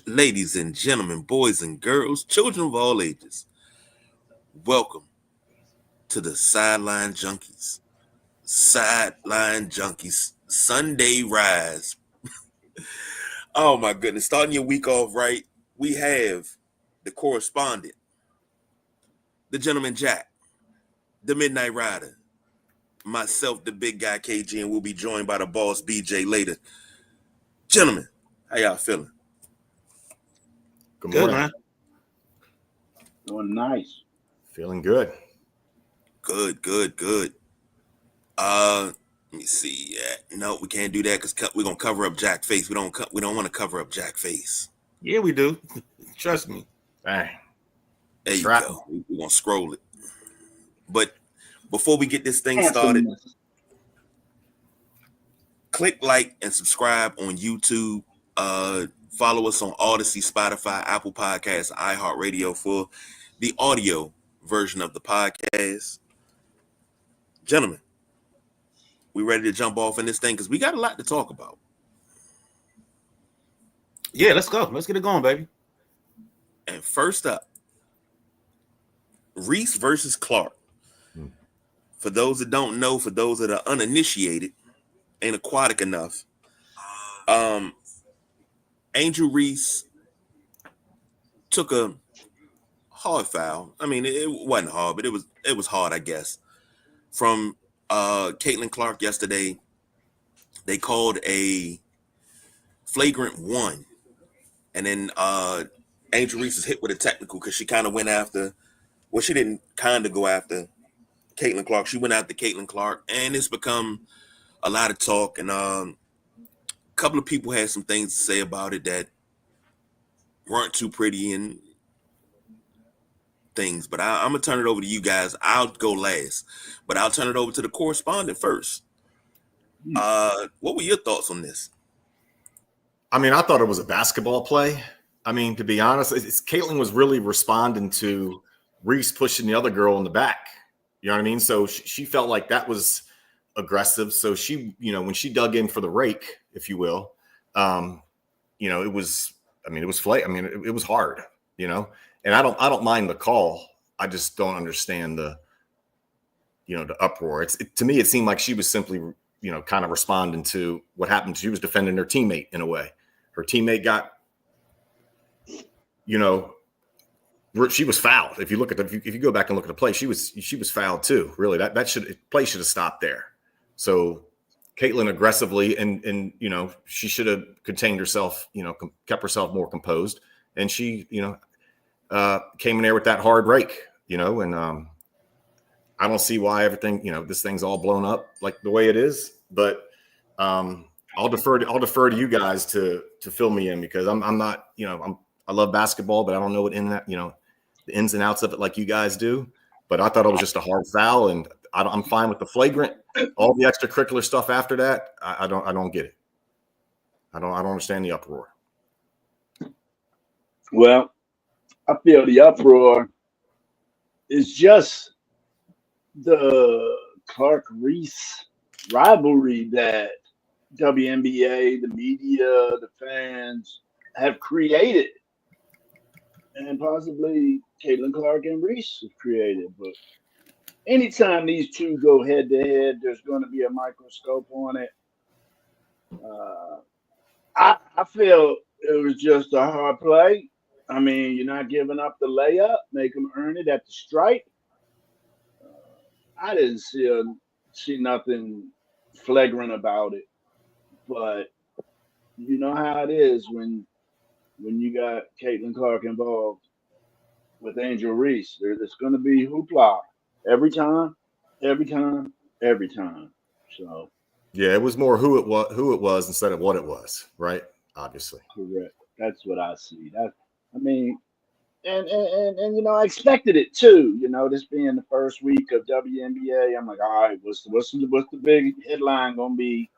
Ladies and gentlemen, boys and girls, children of all ages, welcome to the Sideline Junkies Sunday Rise. Oh my goodness, starting your week off right, we have the correspondent, the gentleman Jack, the Midnight Rider, myself, the big guy KG, and we'll be joined by the boss BJ later. Gentlemen, how y'all feeling? Good morning. Man. Doing nice. Feeling good. Good. Let me see. No, we can't do that because we're gonna cover up Jack face. We don't want to cover up Jack face. Yeah, we do. Trust me. Dang. There you go. We're gonna scroll it. But before we get this thing started, click like and subscribe on YouTube. Follow us on Odyssey, Spotify, Apple Podcasts, iHeartRadio for the audio version of the podcast. Gentlemen, we ready to jump off in this thing because we got a lot to talk about. Yeah, let's go. Let's get it going, baby. And first up, Reese versus Clark. For those that don't know, for those that are uninitiated, ain't aquatic enough, Angel Reese took a hard foul. I mean, it wasn't hard, but it was hard, I guess. From Caitlin Clark yesterday, they called a flagrant 1, and then Angel Reese is hit with a technical because she kind of went after. Well, she didn't kind of go after Caitlin Clark. She went after Caitlin Clark, and it's become a lot of talk. And a couple of people had some things to say about it that weren't too pretty and things. But I'm gonna turn it over to you guys. I'll go last, but I'll turn it over to the correspondent first. What were your thoughts on this? I mean, I thought it was a basketball play. I mean, to be honest, Caitlin was really responding to Reese pushing the other girl in the back. You know what I mean? So she felt like that was aggressive. So she, when she dug in for the rake, if you will, it was it was hard, and I don't mind the call. I just don't understand the uproar. To me, it seemed like she was simply, kind of responding to what happened. She was defending her teammate in a way. Her teammate got, she was fouled. If you look at if you go back and look at the play, she was fouled too. Really, that play should have stopped there. So Caitlin aggressively and she should have contained herself, kept herself more composed, and she came in there with that hard rake, and I don't see why everything, this thing's all blown up like the way it is. But I'll defer to you guys to fill me in because I'm not, I love basketball, but I don't know what the ins and outs of it like you guys do. But I thought it was just a hard foul, and I'm fine with the flagrant. All the extracurricular stuff after that, I don't get it. I don't understand the uproar. Well, I feel the uproar is just the Clark Reese rivalry that WNBA, the media, the fans have created, and possibly Caitlin Clark and Reese have created. But anytime these two go head to head, there's going to be a microscope on it. I feel it was just a hard play. I mean, you're not giving up the layup, make them earn it at the stripe. I didn't see nothing flagrant about it, but you know how it is when you got Caitlin Clark involved with Angel Reese. There's going to be hoopla every time. So yeah, it was more who it was instead of what it was, right? Obviously, correct. That's what I see. And I expected it too. This being the first week of WNBA, I'm like, all right, what's the big headline gonna be?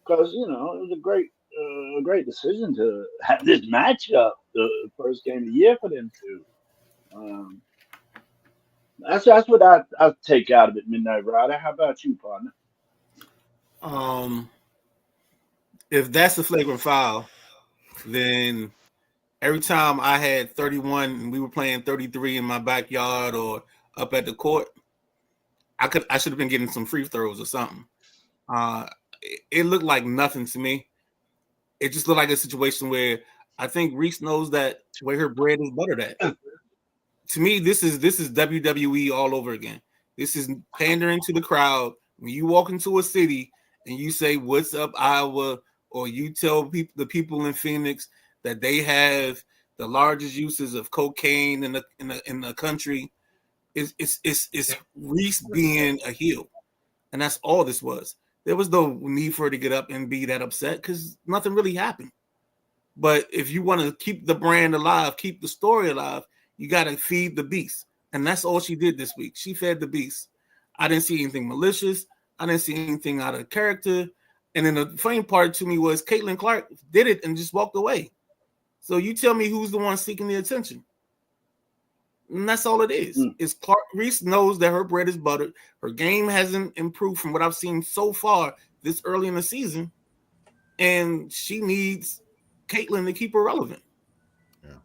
Because it was a great decision to have this matchup, the first game of the year for them two. That's what I take out of it, Midnight Rider. How about you, partner? If that's a flagrant foul, then every time I had 31 and we were playing 33 in my backyard or up at the court, I should have been getting some free throws or something. It looked like nothing to me. It just looked like a situation where I think Reese knows that where her bread is buttered at. To me, this is WWE all over again. This is pandering to the crowd. When you walk into a city and you say, "What's up, Iowa?" or you tell the people in Phoenix that they have the largest uses of cocaine in the country, it's Reese being a heel, and that's all this was. There was no need for her to get up and be that upset because nothing really happened. But if you want to keep the brand alive, keep the story alive, you got to feed the beast. And that's all she did this week. She fed the beast. I didn't see anything malicious. I didn't see anything out of character. And then the funny part to me was Caitlin Clark did it and just walked away. So you tell me who's the one seeking the attention. And that's all it is. It's Clark. Reese knows that her bread is buttered. Her game hasn't improved from what I've seen so far this early in the season. And she needs Caitlin to keep her relevant. Yeah.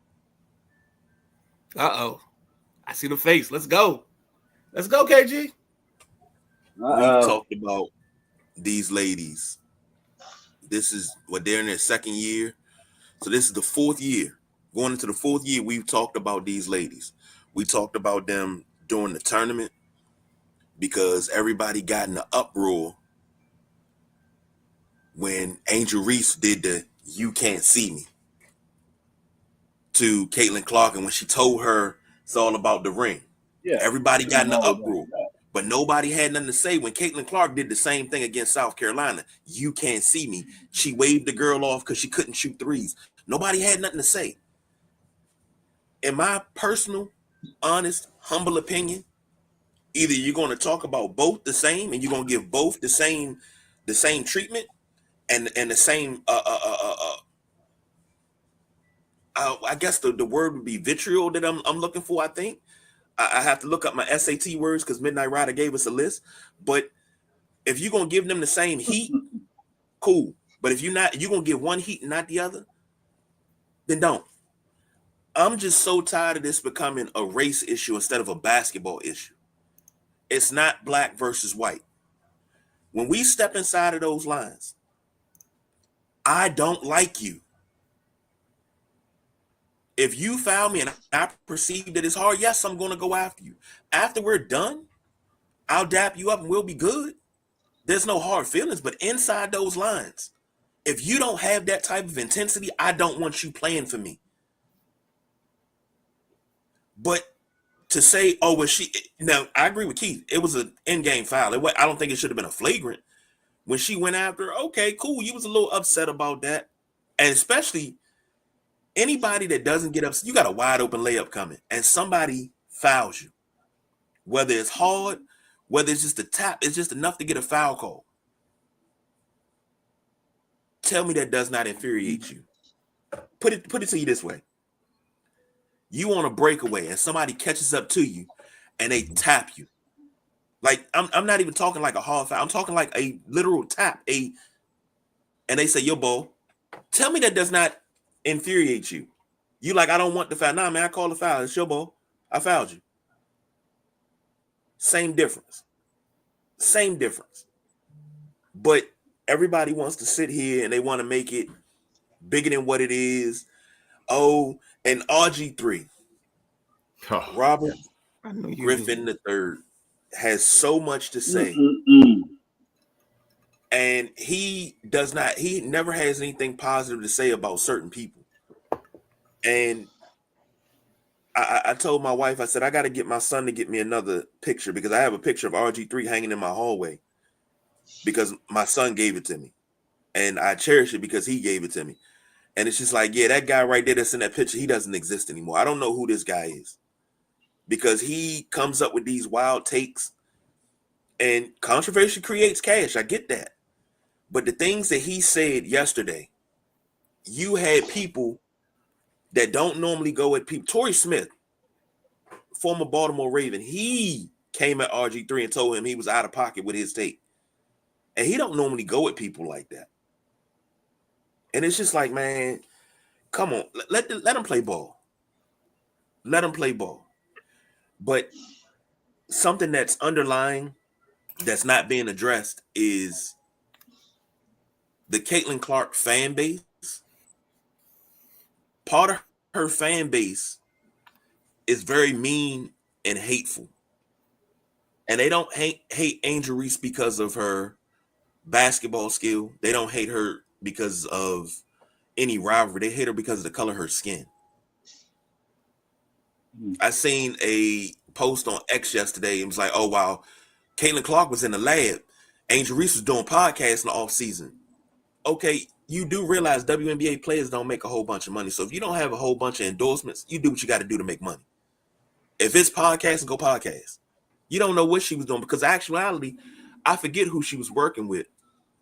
Uh-oh. I see the face. Let's go. Let's go, KG. We've talked about these ladies. This is what they're in their second year. So this is the fourth year. Going into the fourth year, we've talked about these ladies. We talked about them during the tournament because everybody got in the uproar when Angel Reese did the "You Can't See Me" to Caitlin Clark, and when she told her it's all about the ring. Yeah, everybody got in the uproar, but nobody had nothing to say when Caitlin Clark did the same thing against South Carolina. "You can't see me." She waved the girl off because she couldn't shoot threes. Nobody had nothing to say. In my personal, honest, humble opinion, either you're going to talk about both the same and you're going to give both the same treatment and the same I guess the word would be vitriol that I'm looking for. I think I have to look up my SAT words because Midnight Rider gave us a list. But if you're gonna give them the same heat, cool. But if you're gonna give one heat and not the other, then don't. I'm just so tired of this becoming a race issue instead of a basketball issue. It's not black versus white. When we step inside of those lines, I don't like you. If you foul me and I perceive that it's hard, yes, I'm going to go after you. After we're done, I'll dap you up and we'll be good. There's no hard feelings, but inside those lines, if you don't have that type of intensity, I don't want you playing for me. But to say, oh, well, now I agree with Keith. It was an in-game foul. I don't think it should have been a flagrant. When she went after her, okay, cool. You was a little upset about that. And especially anybody that doesn't get upset, you got a wide open layup coming and somebody fouls you. Whether it's hard, whether it's just a tap, it's just enough to get a foul call. Tell me that does not infuriate you. Put it to you this way. You on a breakaway and somebody catches up to you and they tap you. Like I'm not even talking like a hard foul. I'm talking like a literal tap. And they say, "Yo, ball." Tell me that does not infuriate you. You like, I don't want the foul. Nah, man, I call the foul. It's your ball. I fouled you. Same difference. Same difference. But everybody wants to sit here and they want to make it bigger than what it is. Oh, and RG3. Oh, Robert Yeah. Griffin III has so much to say. And he never has anything positive to say about certain people. And I told my wife, I said, I got to get my son to get me another picture because I have a picture of RG3 hanging in my hallway because my son gave it to me. And I cherish it because he gave it to me. And it's just like, yeah, that guy right there that's in that picture, he doesn't exist anymore. I don't know who this guy is because he comes up with these wild takes and controversy creates cash. I get that. But the things that he said yesterday, you had people that don't normally go at people. Torrey Smith, former Baltimore Raven, he came at RG3 and told him he was out of pocket with his take. And he don't normally go at people like that. And it's just like, man, Come on, let them play ball. Let them play ball. But something that's underlying, that's not being addressed, is the Caitlin Clark fan base. Part of her fan base is very mean and hateful. And they don't hate Angel Reese because of her basketball skill. They don't hate her because of any rivalry. They hate her because of the color of her skin. I seen a post on X yesterday. It was like, oh, wow, Caitlin Clark was in the lab. Angel Reese was doing podcasts in the off season. Okay, you do realize WNBA players don't make a whole bunch of money. So if you don't have a whole bunch of endorsements, you do what you got to do to make money. If it's podcasting, go podcast. You don't know what she was doing, because actuality, I forget who she was working with,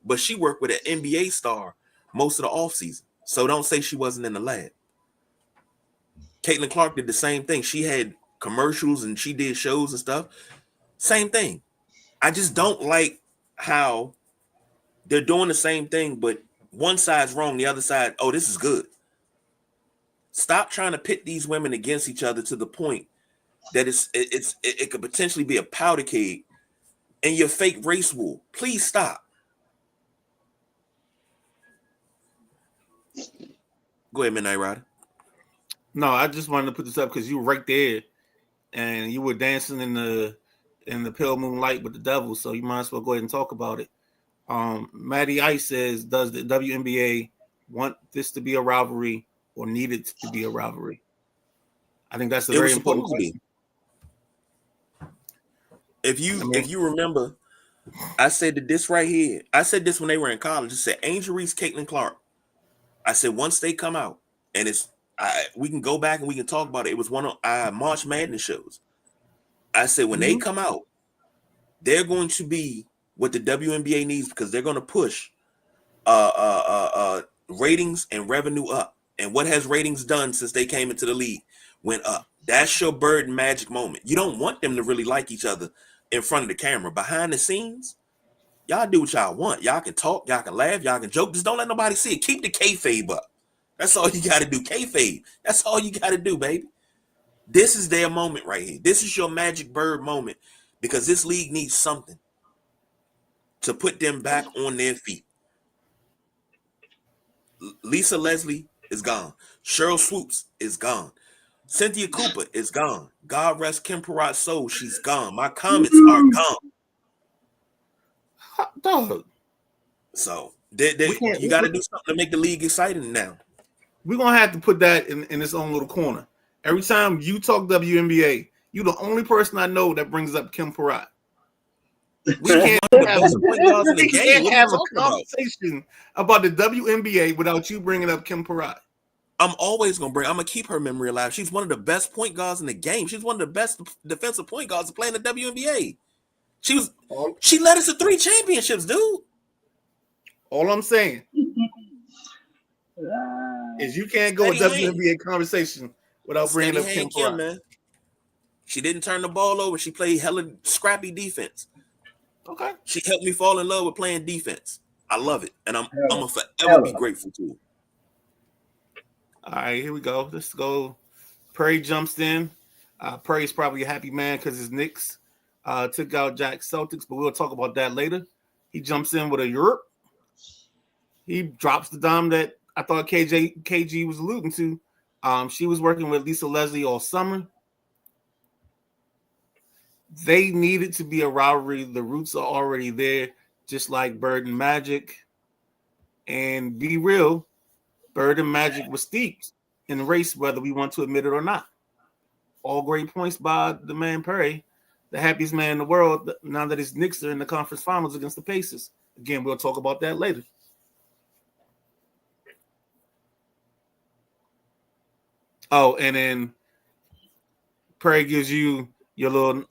but she worked with an NBA star most of the offseason. So don't say she wasn't in the lab. Caitlin Clark did the same thing. She had commercials and she did shows and stuff. Same thing. I just don't like how they're doing the same thing, but one side's wrong, the other side, oh, this is good. Stop trying to pit these women against each other to the point that it could potentially be a powder keg and your fake race war. Please stop. Go ahead, Midnight Rider. No, I just wanted to put this up because you were right there, and you were dancing in the pale moonlight with the devil. So you might as well go ahead and talk about it. Maddie Ice says, "Does the WNBA want this to be a rivalry or need it to be a rivalry?" I think that's a very important question. If you remember, I said this right here. I said this when they were in college. I said Angel Reese, Caitlin Clark. I said once they come out, and we can go back and we can talk about it. It was one of our March Madness shows. I said when they come out, they're going to be what the WNBA needs, because they're going to push ratings and revenue up. And what has ratings done since they came into the league? Went up. That's your Bird and Magic moment. You don't want them to really like each other in front of the camera. Behind the scenes, y'all do what y'all want. Y'all can talk, y'all can laugh, y'all can joke. Just don't let nobody see it. Keep the kayfabe up. That's all you got to do. Kayfabe. That's all you got to do, baby. This is their moment right here. This is your Magic Bird moment, because this league needs something to put them back on their feet. Lisa Leslie is gone. Cheryl Swoops is gone. Cynthia Cooper is gone. God rest Kim Perrot's soul. She's gone. My comments are gone. Dog. So you got to do something to make the league exciting now. We're going to have to put that in its own little corner. Every time you talk WNBA, you're the only person I know that brings up Kim Perrott. We can't have a conversation about the WNBA without you bringing up Kim Perrott. I'm going to keep her memory alive. She's one of the best point guards in the game. She's one of the best defensive point guards to play in the WNBA. She led us to 3 championships, dude. All I'm saying is you can't go a WNBA conversation without bringing up Kim Perrott. Man. She didn't turn the ball over. She played hella scrappy defense. Okay. She helped me fall in love with playing defense. I love it. And I'm going to forever be grateful to her. All right, here we go. Let's go. Perry jumps in. Perry's probably a happy man because his Knicks took out Jack Celtics, but we'll talk about that later. He jumps in with a Europe. He drops the dime that I thought KG was alluding to. She was working with Lisa Leslie all summer. They needed to be a rivalry. The roots are already there, just like Bird and Magic. And be real, Bird and Magic was steeped in the race, whether we want to admit it or not. All great points by the man Perry, the happiest man in the world, now that his Knicks are in the conference finals against the Pacers. Again, we'll talk about that later. Oh, and then Perry gives you your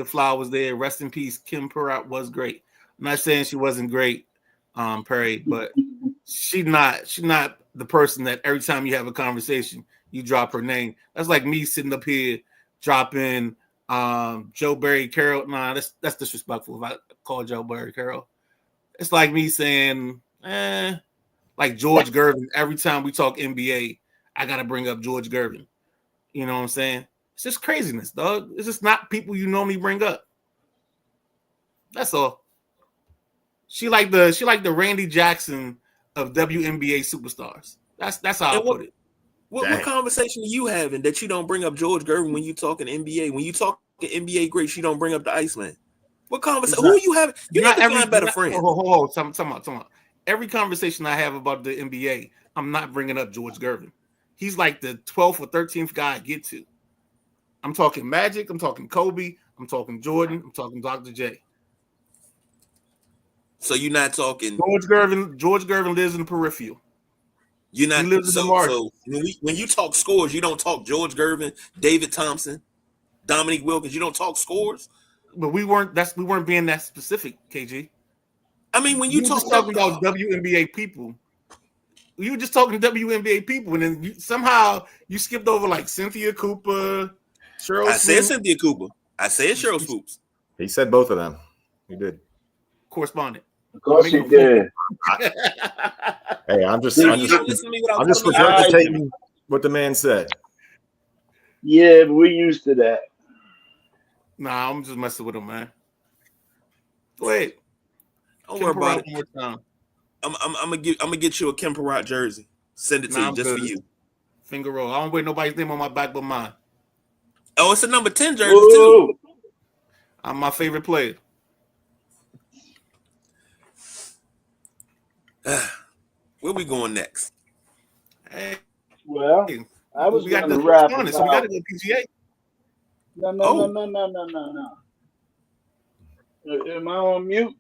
flowers there. Rest in peace. Kim Perrott was great. I'm not saying she wasn't great, Perry, but she's not the person that every time you have a conversation, you drop her name. That's like me sitting up here dropping Joe Barry Carroll. Nah, that's disrespectful if I call Joe Barry Carroll. It's like me saying, Like George Gervin. Every time we talk NBA, I gotta bring up George Gervin. You know what I'm saying? It's just craziness, dog. It's just not people you normally bring up. That's all. She like the Randy Jackson of WNBA superstars. That's how I put it. What conversation are you having that you don't bring up George Gervin when you talking NBA? When you talk NBA greats, you don't bring up the Iceman. What conversation? Who are you having? You need to find better friends. Time out. Every conversation I have about the NBA, I'm not bringing up George Gervin. He's like the 12th or 13th guy I get to. I'm talking Magic. I'm talking Kobe. I'm talking Jordan. I'm talking Dr. J. So you're not talking George Gervin. George Gervin lives in the peripheral. You're not. He lives in the margin. So when you talk scores, you don't talk George Gervin, David Thompson, Dominique Wilkins. You don't talk scores. But we weren't being that specific, KG. I mean, when you talking about WNBA people, you were just talking WNBA people, and then somehow you skipped over like Cynthia Cooper, Cheryl. I said Cynthia Cooper. I said Cheryl Swoops. He said both of them. He did. Correspondent. Of course he did. Hey, I'm just regurgitating what the man said. Yeah, but we used to that. Nah, I'm just messing with him, man. Wait. Don't worry about it. I'm gonna get you a Kim Perrott jersey. Send it to you just for you. Finger roll. I don't wear nobody's name on my back but mine. Oh, it's a number 10 jersey too. I'm my favorite player. Where we going next? Hey, well, I was going to wrap it up. So we got to go PGA. No. Am I on mute?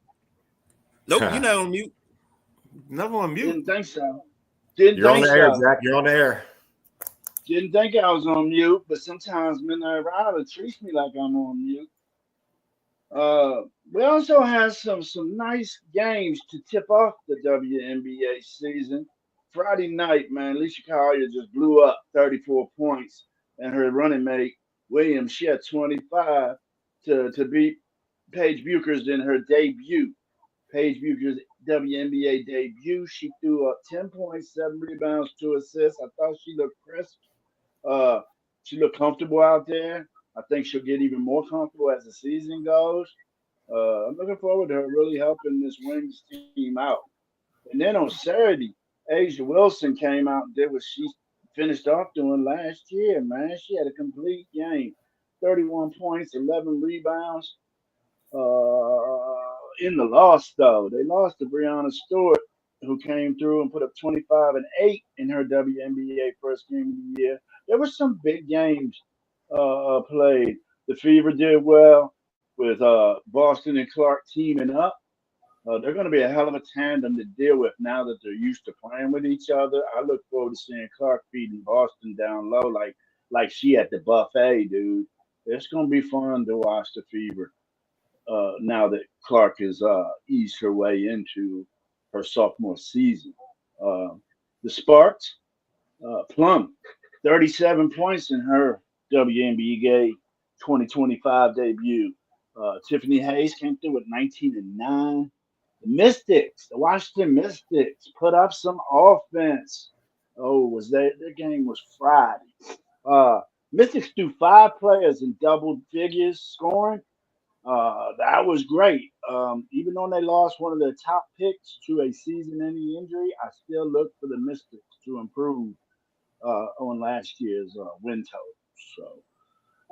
Nope, you're not on mute. Never on mute. Didn't think so. You're on the air, Zach. You're on the air. Didn't think I was on mute, but sometimes Minnesota treats me like I'm on mute. We also have some nice games to tip off the WNBA season. Friday night, man, Alicia Collier just blew up 34 points, and her running mate Williams, she had 25 to beat Paige Buchers in her debut. Paige Buchers' WNBA debut, she threw up 10.7 rebounds, 2 assists. I thought she looked crisp. She looked comfortable out there. I think she'll get even more comfortable as the season goes. I'm looking forward to her really helping this Wings team out. And then on Saturday, Asia Wilson came out and did what she finished off doing last year, man. She had a complete game. 31 points, 11 rebounds. In the loss, though, they lost to Breanna Stewart, who came through and put up 25 and 8 in her WNBA first game of the year. There were some big games played. The Fever did well with Boston and Clark teaming up. They're going to be a hell of a tandem to deal with now that they're used to playing with each other. I look forward to seeing Clark feeding Boston down low like she at the buffet, dude. It's going to be fun to watch the Fever now that Clark has eased her way into her sophomore season. The Sparks, Plum, 37 points in her WNBA 2025 debut. Tiffany Hayes came through with 19 and 9. The Mystics, the Washington Mystics, put up some offense. Their game was Friday. Mystics threw 5 players in double figures scoring. That was great. Even though they lost one of their top picks to a season-ending injury, I still look for the Mystics to improve on last year's win total. So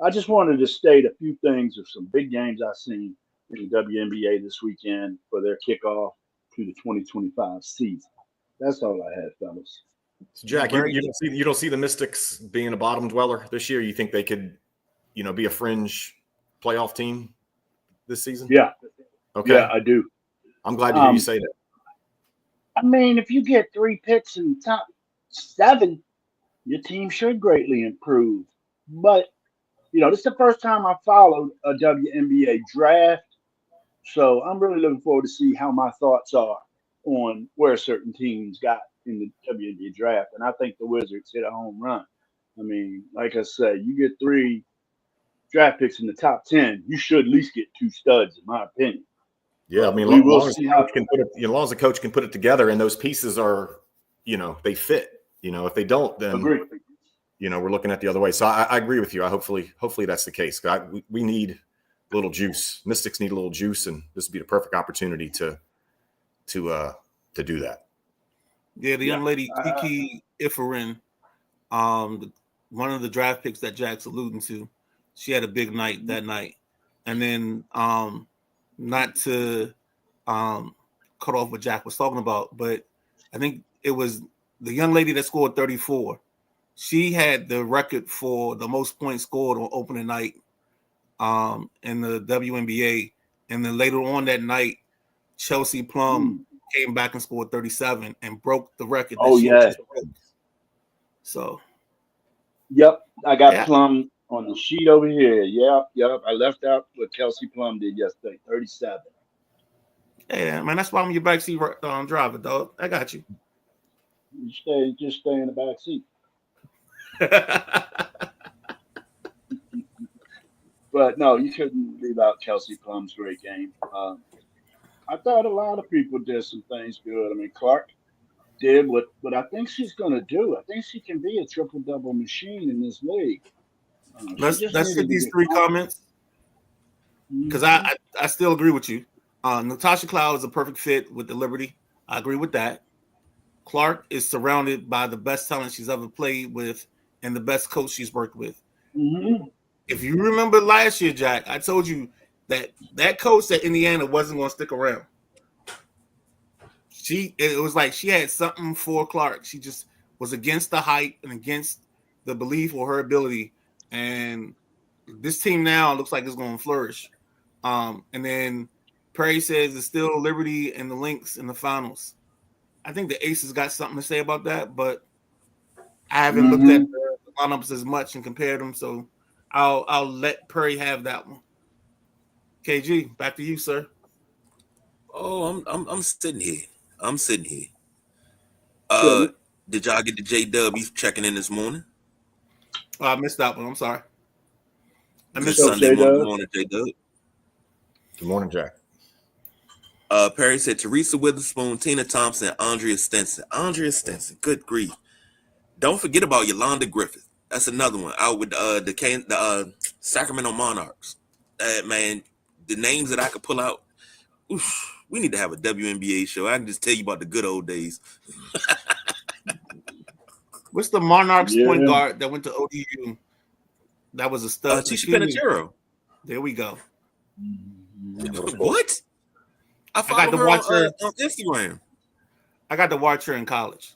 I just wanted to state a few things of some big games I've seen in the WNBA this weekend for their kickoff to the 2025 season. That's all I had, fellas. So Jack, you don't see the Mystics being a bottom dweller this year? You think they could, be a fringe playoff team this season? Yeah. Okay. Yeah, I do. I'm glad to hear you say that. I mean, if you get 3 picks in the top 7, your team should greatly improve. But, this is the first time I followed a WNBA draft. So I'm really looking forward to see how my thoughts are on where certain teams got in the WNBA draft. And I think the Wizards hit a home run. I mean, like I said, you get 3 draft picks in the top 10, you should at least get 2 studs, in my opinion. Yeah, I mean, as long as the coach can put it together and those pieces are they fit. If they don't, then Agree. we're looking at the other way. So I agree with you. Hopefully that's the case. We need a little juice. Mystics need a little juice, and this would be the perfect opportunity to do that. Yeah, the young lady Kiki Iferin, one of the draft picks that Jack's alluding to, she had a big night that night. And then not to cut off what Jack was talking about, but I think it was the young lady that scored 34. She had the record for the most points scored on opening night in the WNBA. And then later on that night, Chelsea Plum came back and scored 37 and broke the record that she just broke. So, yep, I got Plum on the sheet over here. Yep. I left out what Kelsey Plum did yesterday, 37. Yeah, man, that's why I'm your backseat driver, dog. I got you. Just stay in the back seat. But no, you couldn't leave out Kelsey Plum's great game. I thought a lot of people did some things good. I mean, Clark did what I think she's going to do. I think she can be a triple-double machine in this league. Let's hit these three comments because I still agree with you. Natasha Cloud is a perfect fit with the Liberty. I agree with that. Clark is surrounded by the best talent she's ever played with and the best coach she's worked with. Mm-hmm. If you remember last year, Jack, I told you that coach at Indiana wasn't going to stick around. It was like she had something for Clark. She just was against the hype and against the belief or her ability. And this team now looks like it's going to flourish. And then Perry says it's still Liberty and the Lynx in the finals. I think the Aces got something to say about that, but I haven't looked at the lineups as much and compared them, so I'll let Perry have that one. KG, back to you, sir. Oh, I'm sitting here. Did y'all get the J-Dub? He's checking in this morning. Oh, I missed that one. I'm sorry. I missed Sunday morning, J-Dub. Good morning, Jack. Perry said Teresa Witherspoon, Tina Thompson, Andrea Stinson. Good grief. Don't forget about Yolanda Griffith. That's another one out with the Sacramento Monarchs. Man, the names that I could pull out. Oof, we need to have a WNBA show. I can just tell you about the good old days. What's the Monarchs point guard that went to ODU? That was a stud. Tisha Penicheiro. There we go. What? I got to watch her on Instagram. I got to watch her in college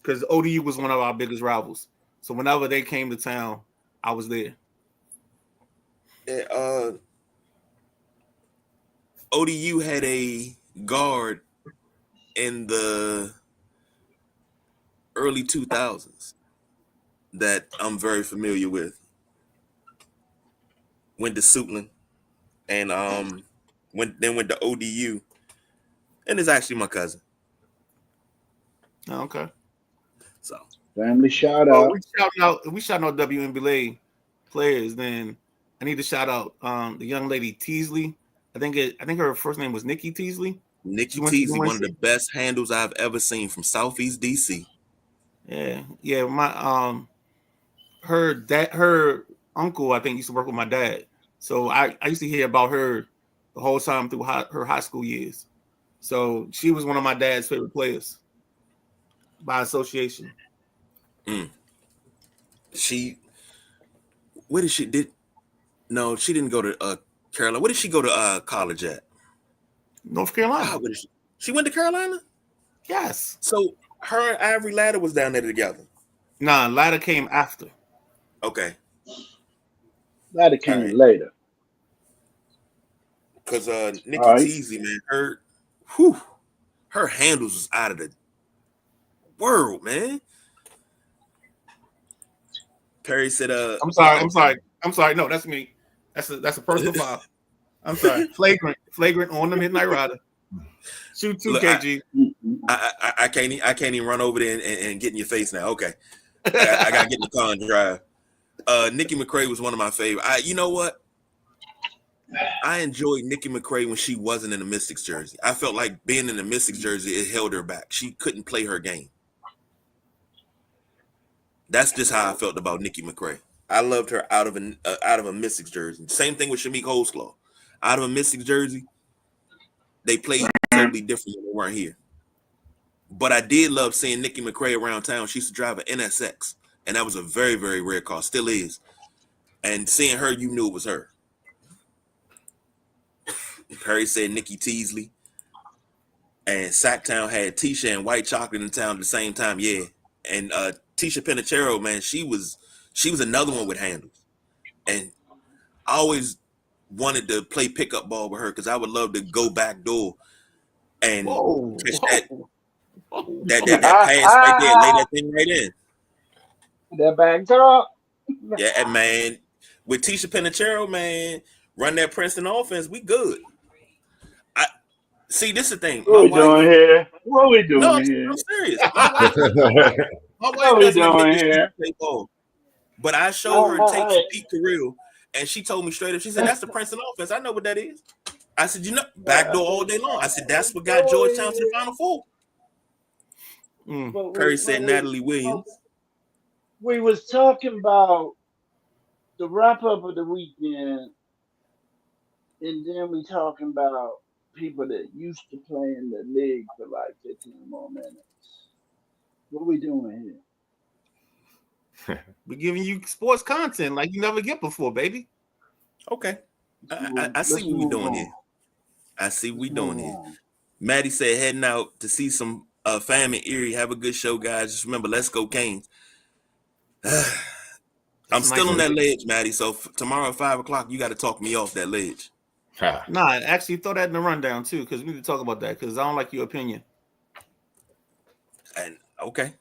because ODU was one of our biggest rivals. So whenever they came to town, I was there. Yeah, ODU had a guard in the early 2000s that I'm very familiar with. Went to Suitland and went to ODU, and it's actually my cousin. Oh, okay. So family shout out. If we shouting out WNBA players, then I need to shout out the young lady Teasley. I think her first name was Nikki Teasley. Nikki Teasley, one of the best handles I've ever seen from Southeast DC. Yeah. My her uncle, I think, used to work with my dad. So I used to hear about her the whole time through her high school years. So she was one of my dad's favorite players by association. She didn't go to Carolina. Where did she go to college at? North Carolina. She went to Carolina? Yes. So her and Ivory Ladder was down there together. Nah, Ladder came after. Okay. Ladder came later. Because Nikki Teasley, man, her handles was out of the world, man. Perry said, I'm sorry. No, that's me. That's a personal foul. I'm sorry. Flagrant on the Midnight Rider. Shoot 2 KG. I can't even run over there and get in your face now. Okay. I gotta get in the car and drive. Nikki McCray was one of my favorite. You know what? I enjoyed Nikki McCray when she wasn't in the Mystics jersey. I felt like being in the Mystics jersey, it held her back. She couldn't play her game. That's just how I felt about Nikki McCray. I loved her out of a Mystics jersey. Same thing with Shamik Holdsclaw. Out of a Mystics jersey, they played totally different when they weren't here. But I did love seeing Nikki McCray around town. She used to drive an NSX, and that was a very, very rare car. Still is. And seeing her, you knew it was her. Perry said Nikki Teasley. And Sacktown had Tisha and White Chocolate in town at the same time. Yeah. And Tisha Pinachero, man, she was another one with handles. And I always wanted to play pickup ball with her because I would love to go back door and catch that pass right there, lay that thing right in. That back up. Yeah, and man, with Tisha Pinachero, man, run that Princeton offense, we good. I see. This is the thing. What we doing here? What we doing here? I'm serious. My wife doesn't admit that she play ball, but I showed her tape from Pete Carril, and she told me straight up. She said, "That's the Princeton offense. I know what that is." I said, backdoor all day long. I said, "That's what got Georgetown to the Final Four." Perry said Natalie Williams. We was talking about the wrap up of the weekend, and then we talking about people that used to play in the league for like 15 more minutes. What we doing here? We're giving you sports content like you never get before, baby. Okay. I see what we doing here. I see what we doing here. Maddie said heading out to see some fam in Erie. Have a good show, guys. Just remember, let's go Canes. I'm still on that ledge, Maddie. So tomorrow at 5:00, you got to talk me off that ledge. Nah, actually throw that in the rundown too, because we need to talk about that. Because I don't like your opinion. And okay,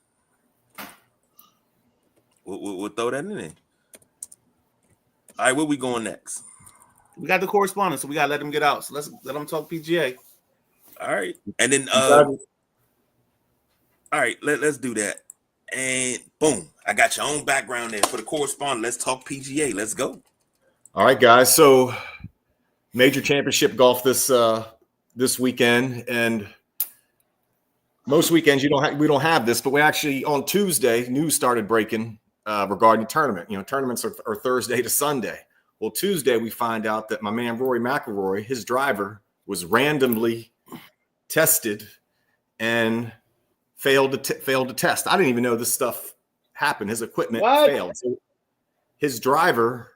we'll throw that in there. All right, where we going next? We got the correspondence, so we gotta let them get out. So let's let them talk PGA. All right, and then all right, let's do that. And boom, I got your own background there for the correspondent. Let's talk PGA. Let's go. All right, guys. So major championship golf this weekend, and most weekends we don't have this, but we actually on Tuesday news started breaking regarding tournament. Tournaments are Thursday to Sunday. Well, Tuesday we find out that my man Rory McIlroy, his driver, was randomly tested and failed to test. I didn't even know this stuff happened. His equipment failed. So his driver,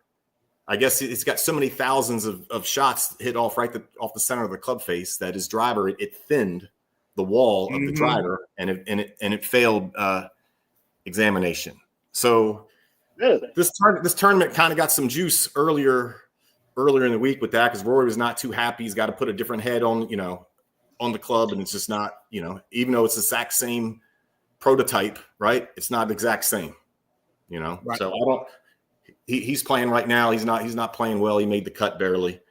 I guess it's got so many thousands of shots hit off off the center of the club face that his driver it thinned the wall of the driver and it failed examination. So this tournament kind of got some juice earlier in the week with that because Rory was not too happy. He's got to put a different head on the club, and it's just not even though it's the exact same prototype, right? It's not the exact same, Right. So he's playing right now. He's not playing well. He made the cut barely.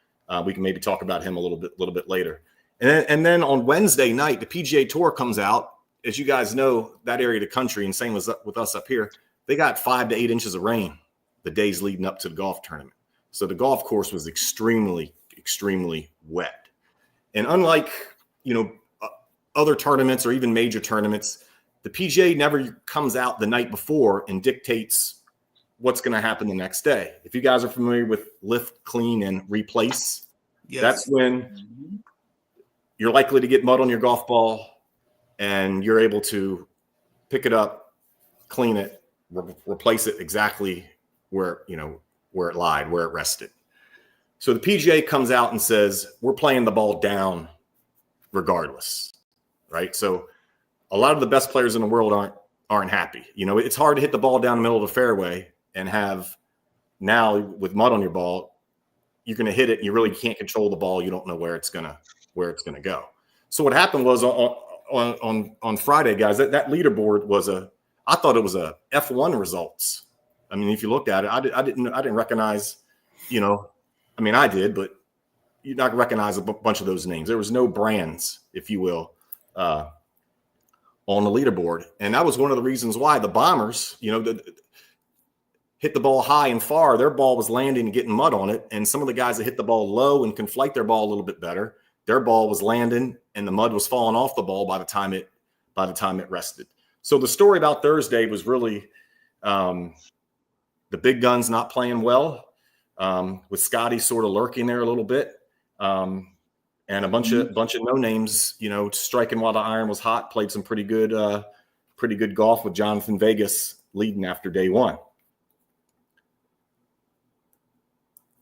We can maybe talk about him a little bit later. And then on Wednesday night, the PGA Tour comes out. As you guys know, that area of the country, and same with us up here, they got 5 to 8 inches of rain the days leading up to the golf tournament. So the golf course was extremely, extremely wet. And unlike, other tournaments or even major tournaments, the PGA never comes out the night before and dictates what's going to happen the next day. If you guys are familiar with lift, clean, and replace, that's when you're likely to get mud on your golf ball and you're able to pick it up, clean it, replace it exactly where it lied, where it rested. So the PGA comes out and says, we're playing the ball down regardless, right? So a lot of the best players in the world aren't happy. It's hard to hit the ball down the middle of the fairway and have now with mud on your ball, you're going to hit it and you really can't control the ball. You don't know where it's going to go. So what happened was on Friday, guys, that leaderboard I thought it was a F1 results. I mean, if you looked at it, I didn't recognize, I did, but you're not gonna recognize a bunch of those names. There was no brands, if you will, on the leaderboard. And that was one of the reasons why the Bombers, hit the ball high and far, their ball was landing and getting mud on it. And some of the guys that hit the ball low and can flight their ball a little bit better, their ball was landing and the mud was falling off the ball by the time it rested. So the story about Thursday was really the big guns not playing well, with Scotty sort of lurking there a little bit, and a bunch of no names, striking while the iron was hot. Played some pretty good golf with Jonathan Vegas leading after day one.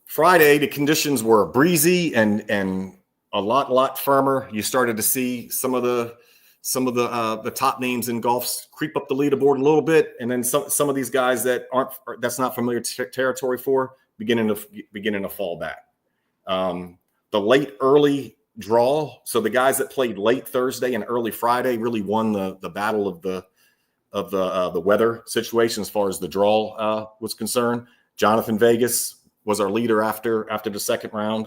Friday, the conditions were breezy and a lot firmer. You started to see some of the top names in golf creep up the leaderboard a little bit, and then some of these guys that's not familiar territory for beginning to fall back. The late early draw, so the guys that played late Thursday and early Friday really won the battle of the weather situation as far as the draw was concerned. Jonathan Vegas was our leader after the second round.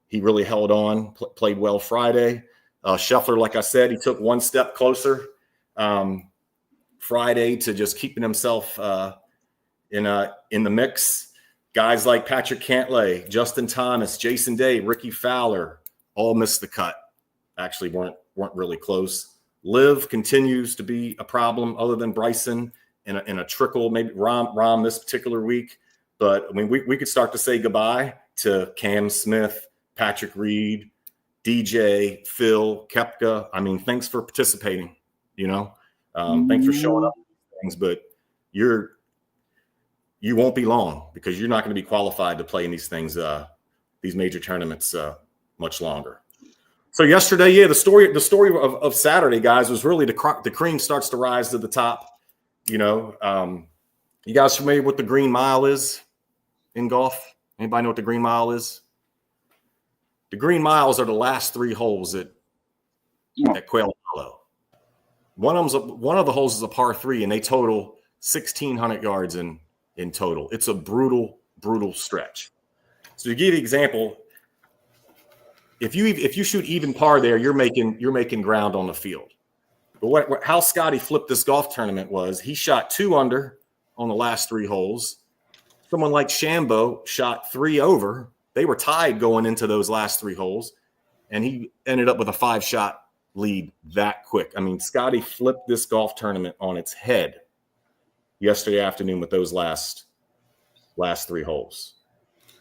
He really held on, played well Friday. Scheffler, like I said, he took one step closer Friday to just keeping himself in the mix. Guys like Patrick Cantlay, Justin Thomas, Jason Day, Ricky Fowler all missed the cut. Actually weren't really close. Liv continues to be a problem other than Bryson in a trickle, maybe Rahm this particular week. But I mean, we could start to say goodbye to Cam Smith, Patrick Reed, DJ, Phil, Koepka. I mean, thanks for participating, thanks for showing up things, but you won't be long because you're not going to be qualified to play in these things, these major tournaments much longer. So yesterday, the story of Saturday, guys, was really the cream starts to rise to the top. You guys familiar with what the Green Mile is in golf? Anybody know what the Green Mile is? The Green Miles are the last three holes at Quail Hollow. One of the holes is a par 3, and they total 1,600 yards in total. It's a brutal stretch. So to give you an example, if you shoot even par there, you're making ground on the field. But how Scotty flipped this golf tournament was he shot 2 under on the last 3 holes. Someone like Shambo shot 3 over. They were tied going into those last 3 holes, and he ended up with a 5-shot lead that quick. I mean, Scotty flipped this golf tournament on its head yesterday afternoon with those last 3 holes.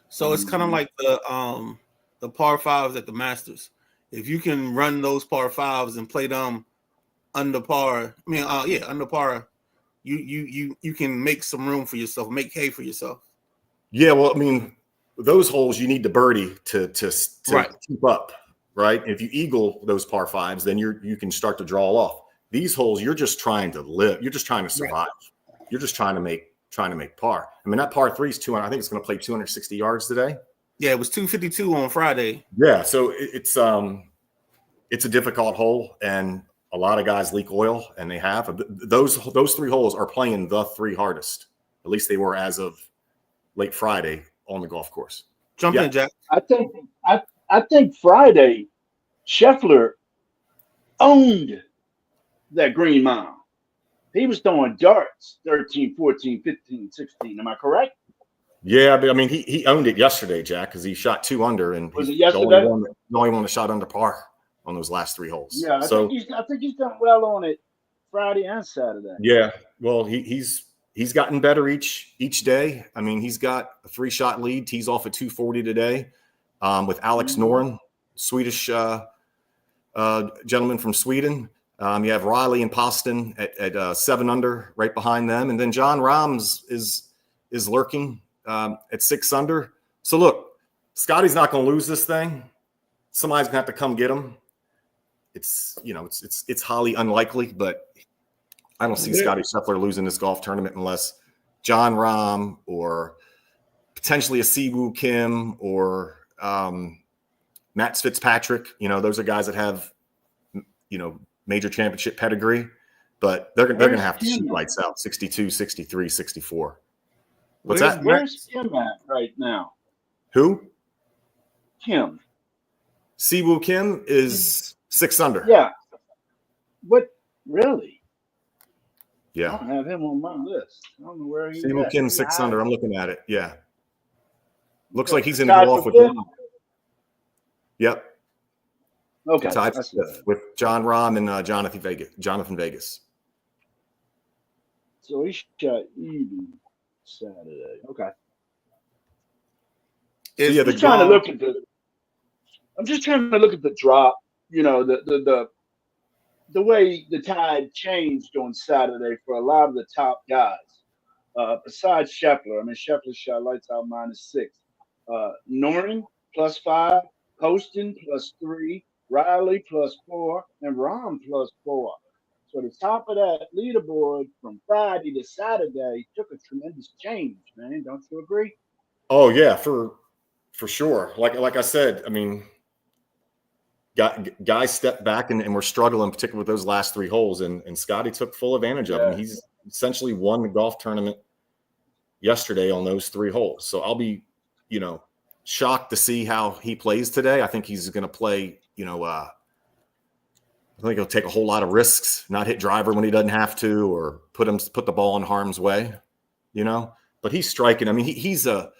So it's kind of like the par 5s at the Masters. If you can run those par 5s and play them under par, under par, you can make some room for yourself, make hay for yourself. Yeah, well, I mean, those holes you need the birdie to keep up, right? If you eagle those par 5s, then you can start to draw off. These holes, you're just trying to live. You're just trying to survive. Right. You're just trying to make par. I mean, that par 3 is 200. I think it's going to play 260 yards today. Yeah, it was 252 on Friday. Yeah, so it's a difficult hole, and a lot of guys leak oil, and they have. Those 3 holes are playing the 3 hardest. At least they were as of late Friday on the golf course. Jump in, Jack. I think Friday, Scheffler owned that Green Mile. He was throwing darts 13, 14, 15, 16. Am I correct? Yeah, but I mean, he owned it yesterday, Jack, because he shot 2 under, and was it yesterday? The only one that shot under par on those last 3 holes. Yeah, I think he's done well on it Friday and Saturday. Yeah, well, he's gotten better each day. I mean, he's got a 3-shot lead. Tees off at 240 today with Alex Noren, Swedish gentleman from Sweden. You have Riley and Poston at 7 under right behind them. And then John Rahm's is lurking at 6 under. So look, Scotty's not going to lose this thing. Somebody's going to have to come get him. It's highly unlikely, but I don't see Scotty Scheffler losing this golf tournament unless John Rahm or potentially a Siwoo Kim or Matt Fitzpatrick. Those are guys that have, major championship pedigree, but they're going to have to shoot lights out 62, 63, 64. Where's Kim at right now? Who? Kim. Siwoo Kim is 6 under. Yeah. What? Really? Yeah. I don't have him on my list. I don't know where he's Samuel at. Kim 6 under. I'm looking at it. Yeah. Looks Okay. like he's going to Tied go for off with fifth? Rahm. Yep. Okay. Tied for That's fifth with John Rahm and Jonathan Vegas. So he shot even Saturday. Okay. So yeah, I'm just trying to look at the drop. You know, the way the tide changed on Saturday for a lot of the top guys. Besides Scheffler, I mean Scheffler shot lights out -6. Norton +5, Poston +3, Riley +4, and Rahm +4. So the top of that leaderboard from Friday to Saturday took a tremendous change, man. Don't you agree? Oh yeah, for sure. Like I said, I mean, guys stepped back and were struggling, particularly with those last 3 holes, and Scotty took full advantage of them. He's essentially won the golf tournament yesterday on those 3 holes. So I'll be, shocked to see how he plays today. I think he's going to play, I think he'll take a whole lot of risks, not hit driver when he doesn't have to, or put the ball in harm's way, But he's striking. I mean, he's a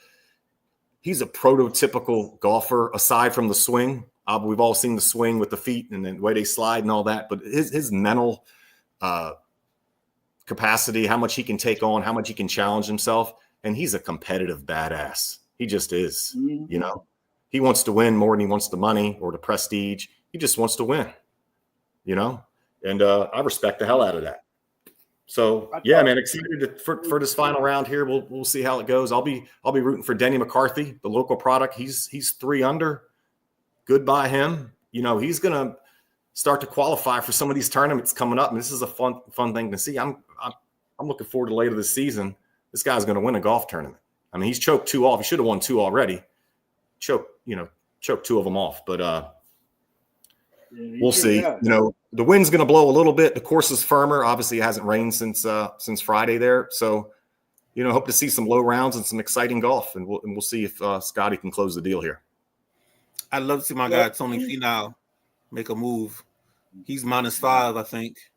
prototypical golfer aside from the swing. We've all seen the swing with the feet and the way they slide and all that, but his mental capacity, how much he can take on, how much he can challenge himself, and he's a competitive badass. He just is. He wants to win more than he wants the money or the prestige. He just wants to win. And I respect the hell out of that. So yeah, man, excited for this final round here. We'll see how it goes. I'll be rooting for Denny McCarthy, the local product. He's 3 under. Good by him. He's gonna start to qualify for some of these tournaments coming up, and this is a fun thing to see. I'm looking forward to later this season. This guy's gonna win a golf tournament. I mean, he's choked 2 off. He should have won 2 already. Choked 2 of them off, but we'll see. The wind's going to blow a little bit. The course is firmer. Obviously, it hasn't rained since Friday there. So, hope to see some low rounds and some exciting golf, and we'll see if Scotty can close the deal here. I'd love to see my guy Tony Finau make a move. He's -5, I think.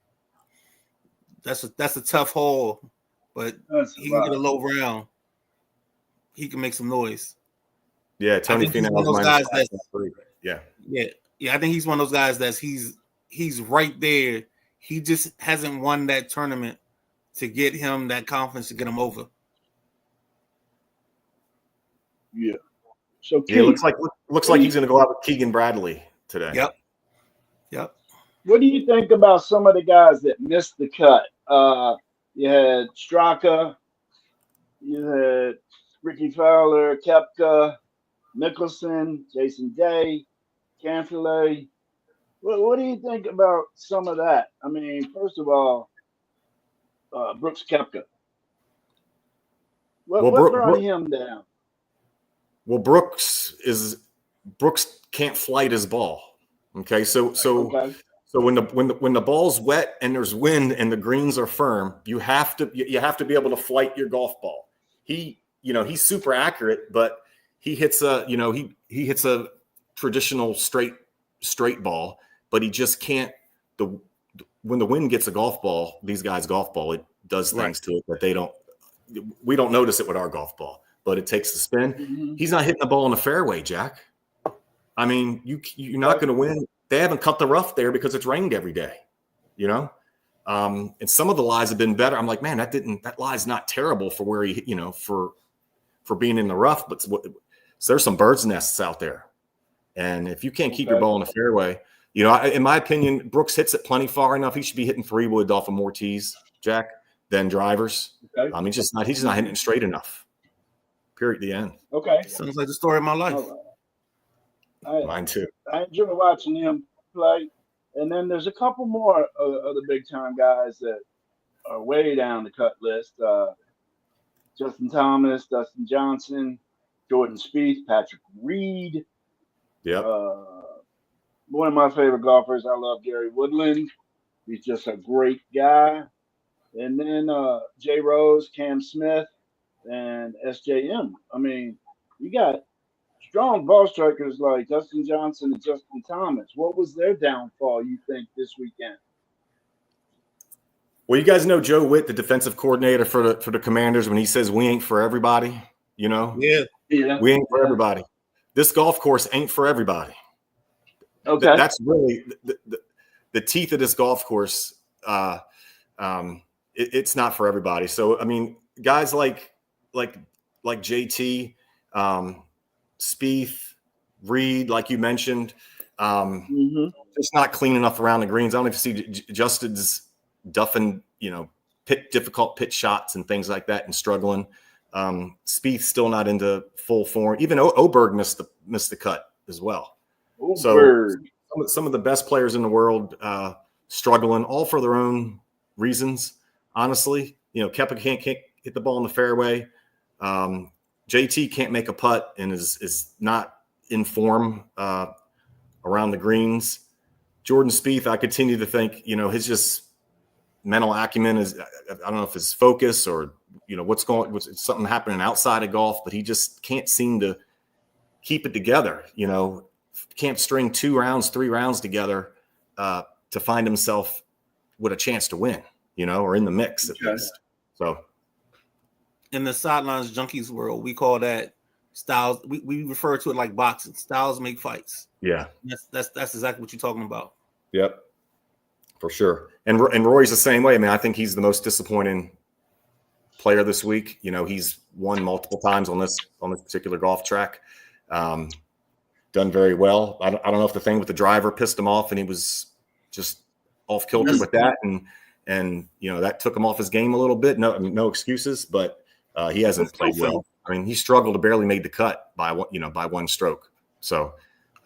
That's a tough hole, but he can get a low round. He can make some noise. Yeah, Tony Finau is those guys yeah. I think he's one of those guys that's he's right there. He just hasn't won that tournament to get him that confidence to get him over. Yeah. So it looks like he's going to go out with Keegan Bradley today. Yep. What do you think about some of the guys that missed the cut? You had Straka, you had Ricky Fowler, Koepka, Mickelson, Jason Day, Cantlay. What do you think about some of that? I mean, first of all, Brooks Koepka. What brought him down? Well, Brooks can't flight his ball. Okay, so when the ball's wet and there's wind and the greens are firm, you have to be able to flight your golf ball. He's super accurate, but he hits he hits a traditional straight ball, but he just can't. When the wind gets a golf ball, these guys' golf ball, it does things to it that we don't notice it with our golf ball, but it takes the spin. Mm-hmm. He's not hitting the ball in the fairway, Jack. I mean, you're not going to win. They haven't cut the rough there because it's rained every day, and some of the lies have been better. I'm like, man, that lie's not terrible for where he, for being in the rough, but so there's some bird's nests out there. And if you can't keep your ball in the fairway, in my opinion, Brooks hits it plenty far enough. He should be hitting 3-wood off of more tees, Jack, than drivers. Okay. He's just not hitting it straight enough. Period. The end. Okay. Sounds like the story of my life. Mine too. I enjoy watching him play. And then there's a couple more of the big time guys that are way down the cut list. Justin Thomas, Dustin Johnson, Jordan Spieth, Patrick Reed. Yep. One of my favorite golfers. I love Gary Woodland. He's just a great guy. And then Jay Rose, Cam Smith, and SJM. I mean, you got strong ball strikers like Dustin Johnson and Justin Thomas. What was their downfall, you think, this weekend? Well, you guys know Joe Witt, the defensive coordinator for the Commanders, when he says we ain't for everybody, you know? Yeah. We ain't for everybody. This golf course ain't for everybody. Okay. That's really the teeth of this golf course. It's not for everybody. So, I mean, guys like JT, Spieth, Reed, like you mentioned, just not clean enough around the greens. I don't even see Justin's duffing, difficult pitch shots and things like that and struggling. Spieth's still not into full form. Even Oberg missed the cut as well. Oberg. So some of the best players in the world struggling, all for their own reasons. Honestly, Koepka can't hit the ball in the fairway. JT can't make a putt and is not in form around the greens. Jordan Spieth, I continue to think, his just mental acumen is, I don't know if it's focus or, what's something happening outside of golf, but he just can't seem to keep it together. Can't string 2 rounds, 3 rounds together to find himself with a chance to win, or in the mix at least. So in the sidelines junkies world, we call that styles. We refer to it like boxing. Styles make fights. Yeah, that's exactly what you're talking about. Yep, for sure. And Roy's the same way. I mean, I think he's the most disappointing player this week. He's won multiple times on this particular golf track. Done very well. I don't know if the thing with the driver pissed him off and he was just off kilter with that, and that took him off his game a little bit. No excuses, but he hasn't played well. I mean, he struggled to barely made the cut by one stroke. So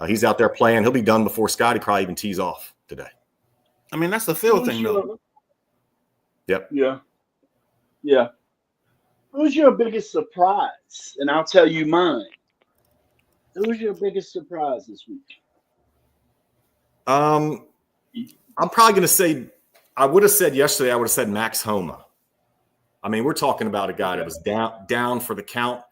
he's out there playing. He'll be done before Scotty probably even tees off today. I mean, that's the feel thing, though. Yep. Yeah. Who's your biggest surprise? And I'll tell you mine. Who's your biggest surprise this week? I'm probably going to say, I would have said yesterday, I would have said Max Homa. I mean, we're talking about a guy that was down for the count,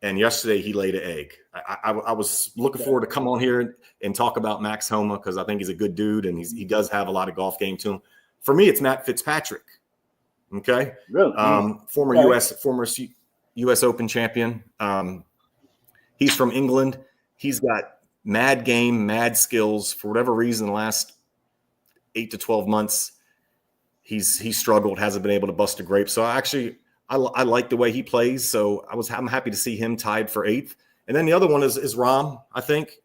and yesterday he laid an egg. I was looking forward to come on here and talk about Max Homa because I think he's a good dude and he does have a lot of golf game to him. For me, it's Matt Fitzpatrick. Okay, really? Former U.S. Open champion. He's from England. He's got mad game, mad skills. For whatever reason, the last 8 to 12 months, he's struggled, hasn't been able to bust a grape. So I like the way he plays. So I'm happy to see him tied for 8th. And then the other one is Rahm, I think,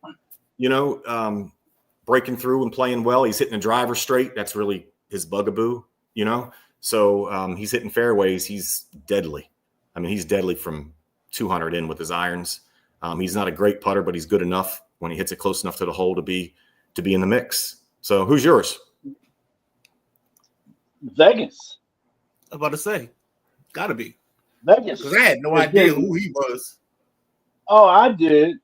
breaking through and playing well. He's hitting a driver straight. That's really his bugaboo, So he's hitting fairways. He's deadly. I mean, he's deadly from 200 in with his irons. He's not a great putter, but he's good enough when he hits it close enough to the hole to be in the mix. So who's yours? Vegas. I was about to say, gotta be Vegas. Because I had no idea who he was. Oh, I did.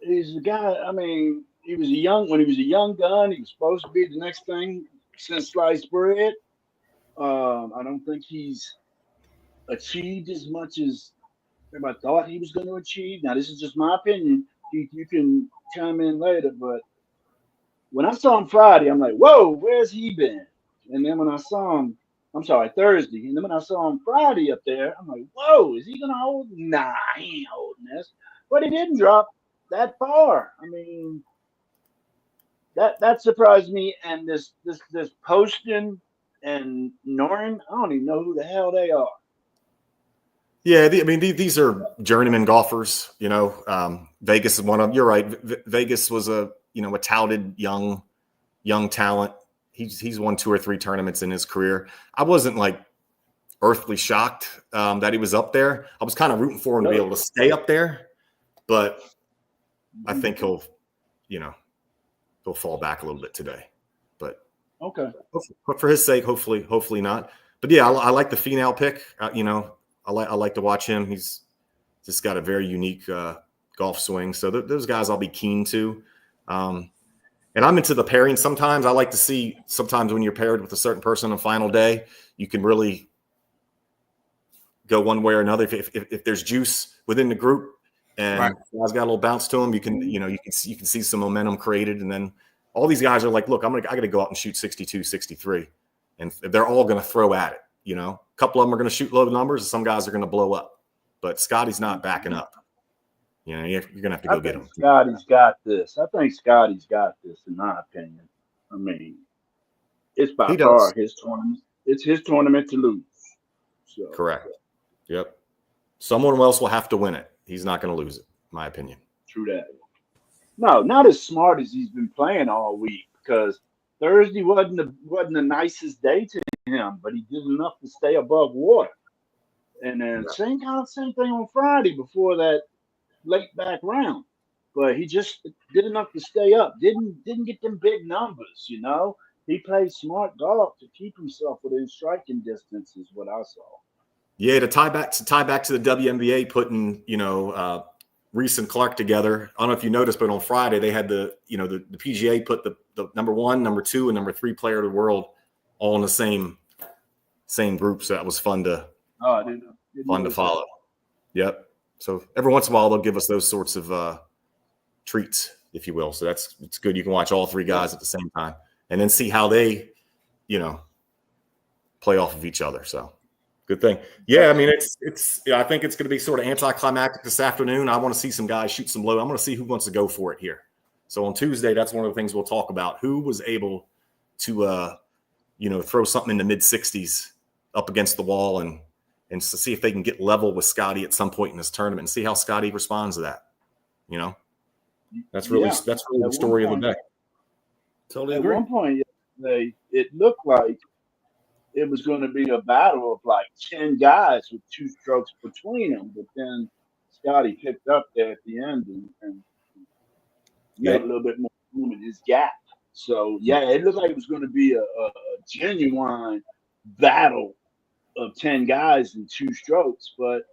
He's a guy. I mean, when he was a young gun, he was supposed to be the next thing since sliced bread. I don't think he's achieved as much as everybody thought he was going to achieve. Now, this is just my opinion. You can chime in later, but when I saw him Friday, I'm like, whoa, where's he been? And then when I saw him, Thursday, and then when I saw him Friday up there, I'm like, whoa, is he going to hold? Nah, he ain't holding this. But he didn't drop that far. I mean, that surprised me. And this Poston and Noren, I don't even know who the hell they are. Yeah, these are journeyman golfers. Vegas is one of them. You're right. Vegas was a touted young talent. He's won 2 or 3 tournaments in his career. I wasn't like earthly shocked that he was up there. I was kind of rooting for him to be able to stay up there, but I think he'll fall back a little bit today. But okay, but for his sake, hopefully not. But yeah, I like the Finau pick. I like to watch him. He's just got a very unique golf swing. So those guys I'll be keen to. And I'm into the pairing sometimes. I like to see sometimes when you're paired with a certain person on the final day, you can really go one way or another. If there's juice within the group and guys got a little bounce to them, you can see some momentum created. And then all these guys are like, look, I got to go out and shoot 62, 63. and they're all going to throw at it. You know, a couple of them are going to shoot low numbers, and some guys are going to blow up. But Scotty's not backing up. You know, you're going to have to go get him. Scotty's got this. I think Scotty's got this, in my opinion. I mean, it's by far his tournament. It's his tournament to lose. So. Correct. Yep. Someone else will have to win it. He's not going to lose it, in my opinion. True that. No, not as smart as he's been playing all week, because Thursday wasn't the nicest day to him, but he did enough to stay above water. And then same thing on Friday before that late back round. But he just did enough to stay up. Didn't get them big numbers, you know. He played smart golf to keep himself within striking distance, is what I saw. Yeah, to tie back to the WNBA putting, you know, Reese and Clark together. I don't know if you noticed, but on Friday they had the PGA put the number 1, number 2, and number 3 player of the world all in the same group. So that was fun to follow. Yep. So every once in a while they'll give us those sorts of treats, if you will. So it's good. You can watch all 3 guys at the same time and then see how they, you know, play off of each other. So good thing. Yeah, I mean, I think it's going to be sort of anticlimactic this afternoon. I want to see some guys shoot some low. I'm going to see who wants to go for it here. So on Tuesday, that's one of the things we'll talk about. Who was able to, throw something in the mid-60s up against the wall and to see if they can get level with Scotty at some point in this tournament and see how Scotty responds to that. You know, that's really the story of the day. Totally agree. At one point, it looked like it was going to be a battle of like 10 guys with 2 strokes between them, but then Scotty picked up there at the end and made a little bit more room in his gap. So it looked like it was going to be a genuine battle of 10 guys in 2 strokes, but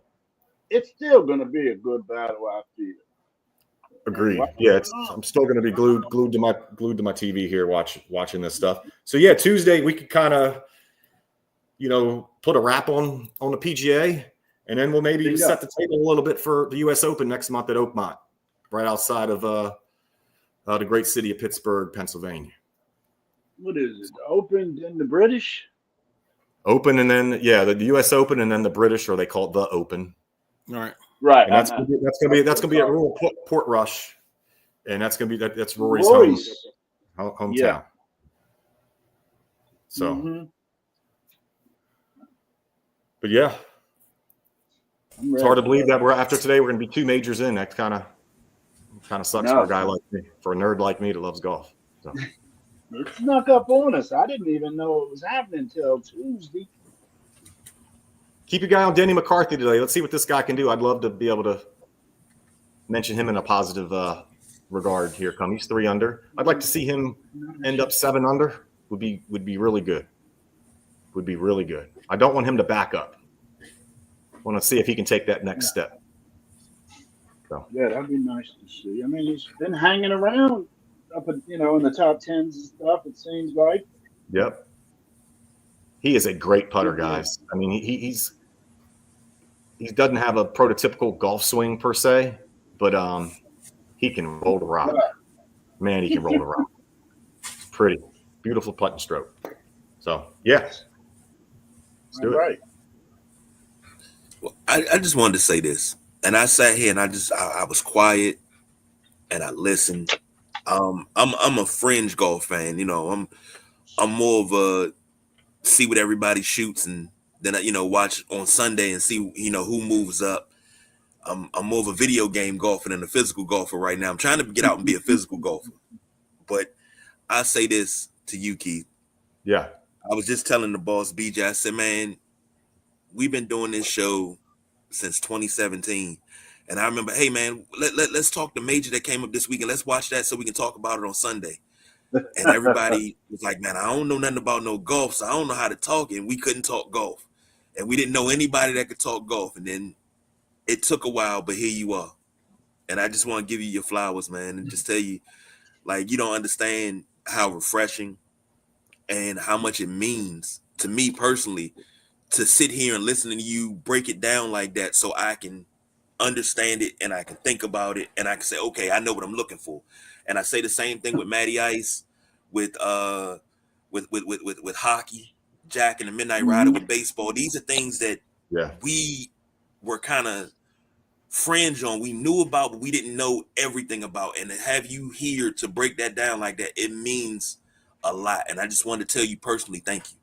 it's still going to be a good battle, I feel. Agreed. Yeah, I'm still going to be glued to my TV here, watching this stuff. So yeah, Tuesday we could kind of, put a wrap on the PGA, and then we'll maybe set the table a little bit for the U.S. Open next month at Oakmont, right outside of the great city of Pittsburgh, Pennsylvania. What is it? Open, then the British? Open, and then the U.S. Open, and then the British, or they call it the Open. All right. Right. And that's gonna be at rural Portrush, and that's Rory's hometown. Yeah. So, but yeah, it's hard to believe that after today we're gonna be 2 majors in. That kind of sucks for a guy like me, for a nerd like me that loves golf. So. It snuck up on us. I didn't even know it was happening until Tuesday. Keep your guy on Denny McCarthy today. Let's see what this guy can do. I'd love to be able to mention him in a positive regard here. He's 3 under. I'd like to see him end up 7 under. Would be really good. Would be really good. I don't want him to back up. I want to see if he can take that next step. So. Yeah, that'd be nice to see. I mean, he's been hanging around up in the top 10s and stuff, it seems like. Yep. He is a great putter, guys. I mean, he doesn't have a prototypical golf swing per se, but he can roll the rock. Man, he can roll the rock. It's pretty. Beautiful putting stroke. So, yes. Let's do it. Right. Well, I just wanted to say this. And I sat here and I was quiet and I listened. I'm a fringe golf fan. I'm more of a see what everybody shoots and then watch on Sunday and see who moves up. I'm more of a video game golfer than a physical golfer right now. I'm trying to get out and be a physical golfer. But I say this to you, Keith. Yeah. I was just telling the boss BJ, I said, man, we've been doing this show since 2017. And I remember, hey man, let's talk the major that came up this week and let's watch that so we can talk about it on Sunday. And everybody was like, man, I don't know nothing about no golf, so I don't know how to talk. And we couldn't talk golf. And we didn't know anybody that could talk golf. And then it took a while, but here you are. And I just want to give you your flowers, man, and just tell you, like, you don't understand how refreshing and how much it means to me personally to sit here and listen to you break it down like that so I can understand it and I can think about it and I can say, okay, I know what I'm looking for. And I say the same thing with Matty Ice, with hockey. Jack and the Midnight Rider with baseball. These are things that Yeah. we were kind of fringe on. We knew about, but we didn't know everything about. And to have you here to break that down like that, it means a lot. And I just wanted to tell you personally, thank you.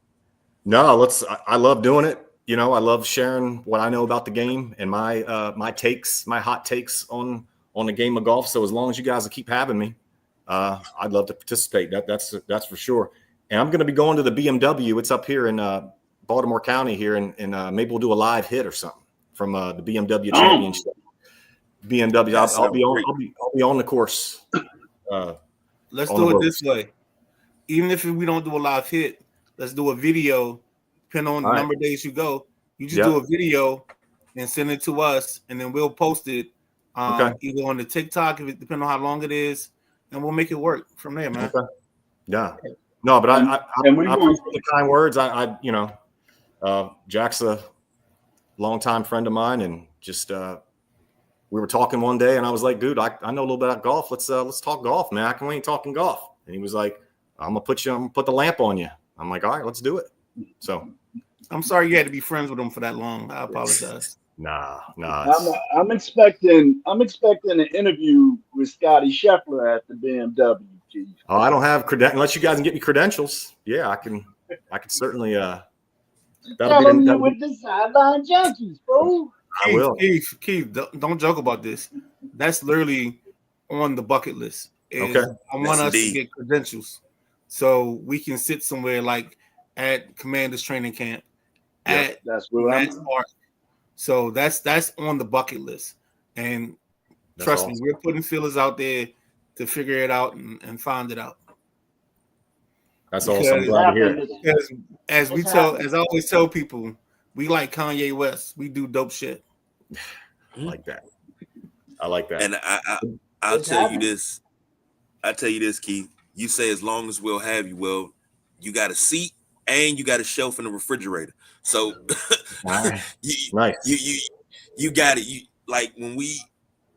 No, I love doing it. You know, I love sharing what I know about the game and my takes, my hot takes on the game of golf. So as long as you guys will keep having me, I'd love to participate. That's for sure. And I'm going to be going to the BMW. It's up here in Baltimore County here, and maybe we'll do a live hit or something from the BMW Championship. BMW. I'll be on the course. Let's do it this way. Even if we don't do a live hit, let's do a video. Depending on the number of days you go, you just do a video and send it to us, and then we'll post it either on the TikTok, depending on how long it is, and we'll make it work from there, man. Okay. Yeah. No, but I appreciate the kind words. Jack's a longtime friend of mine, and just we were talking one day, and I was like, dude, I know a little bit about golf. Let's talk golf, man. How come we ain't talking golf? And he was like, I'm gonna put the lamp on you. I'm like, all right, let's do it. So I'm sorry you had to be friends with him for that long. I apologize. Nah. I'm expecting an interview with Scotty Scheffler at the BMW. Chief. Oh, I don't have credentials unless you guys can get me credentials. Yeah, I can certainly. Tell me with the sideline junkies, bro. I will. Keith, don't joke about this. That's literally on the bucket list. Okay. I want us to get credentials so we can sit somewhere like at Commander's training camp. That's where I'm. So that's on the bucket list. And trust me, we're putting feelers out there to figure it out and find it out. That's awesome. I'm glad to hear it. As I always tell people, we like Kanye West. We do dope shit. I like that. And I'll tell you this. I'll tell you this, Keith. You say as long as we'll have you, well, you got a seat and you got a shelf in the refrigerator. So nice. you got it. You like when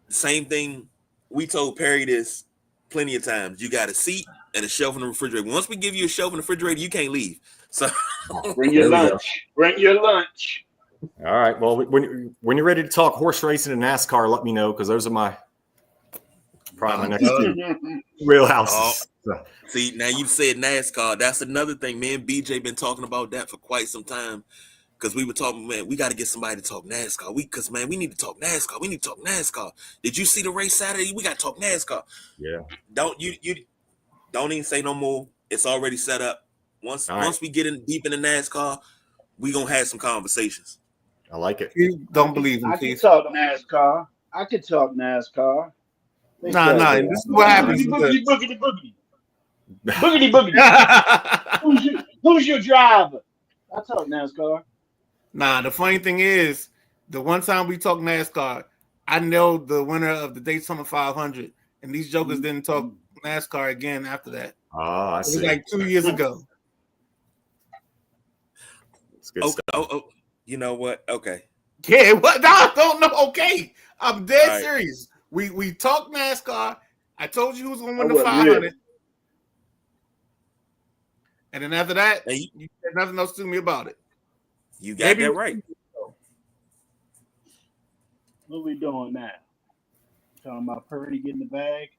same thing. We told Perry this plenty of times. You got a seat and a shelf in the refrigerator. Once we give you a shelf in the refrigerator, you can't leave. So bring your lunch. Bring your lunch. All right. Well, when you're ready to talk horse racing and NASCAR, let me know, because those are probably my next two real houses. See, now you said NASCAR. That's another thing. Me and BJ been talking about that for quite some time. Because we were talking, man, we got to get somebody to talk NASCAR. We need to talk NASCAR. We need to talk NASCAR. Did you see the race Saturday? We got to talk NASCAR. Yeah. Don't even say no more. It's already set up. Once we get in deep into NASCAR, we gonna have some conversations. I like it. You don't believe in I can talk NASCAR. Nah. This is what happens. Boogity. Who's your driver? I talk NASCAR. Nah, the funny thing is, the one time we talked NASCAR, I know the winner of the Daytona 500, and these jokers didn't talk NASCAR again after that. Oh, I see. It was like 2 years ago. It's good stuff. Oh, you know what? Okay. Yeah, what? No, I don't know. Okay, I'm dead serious. We talked NASCAR. I told you who was going to win the 500. And then after that, you said nothing else to me about it. You got that right. What we doing now? Talking about Purdy getting the bag.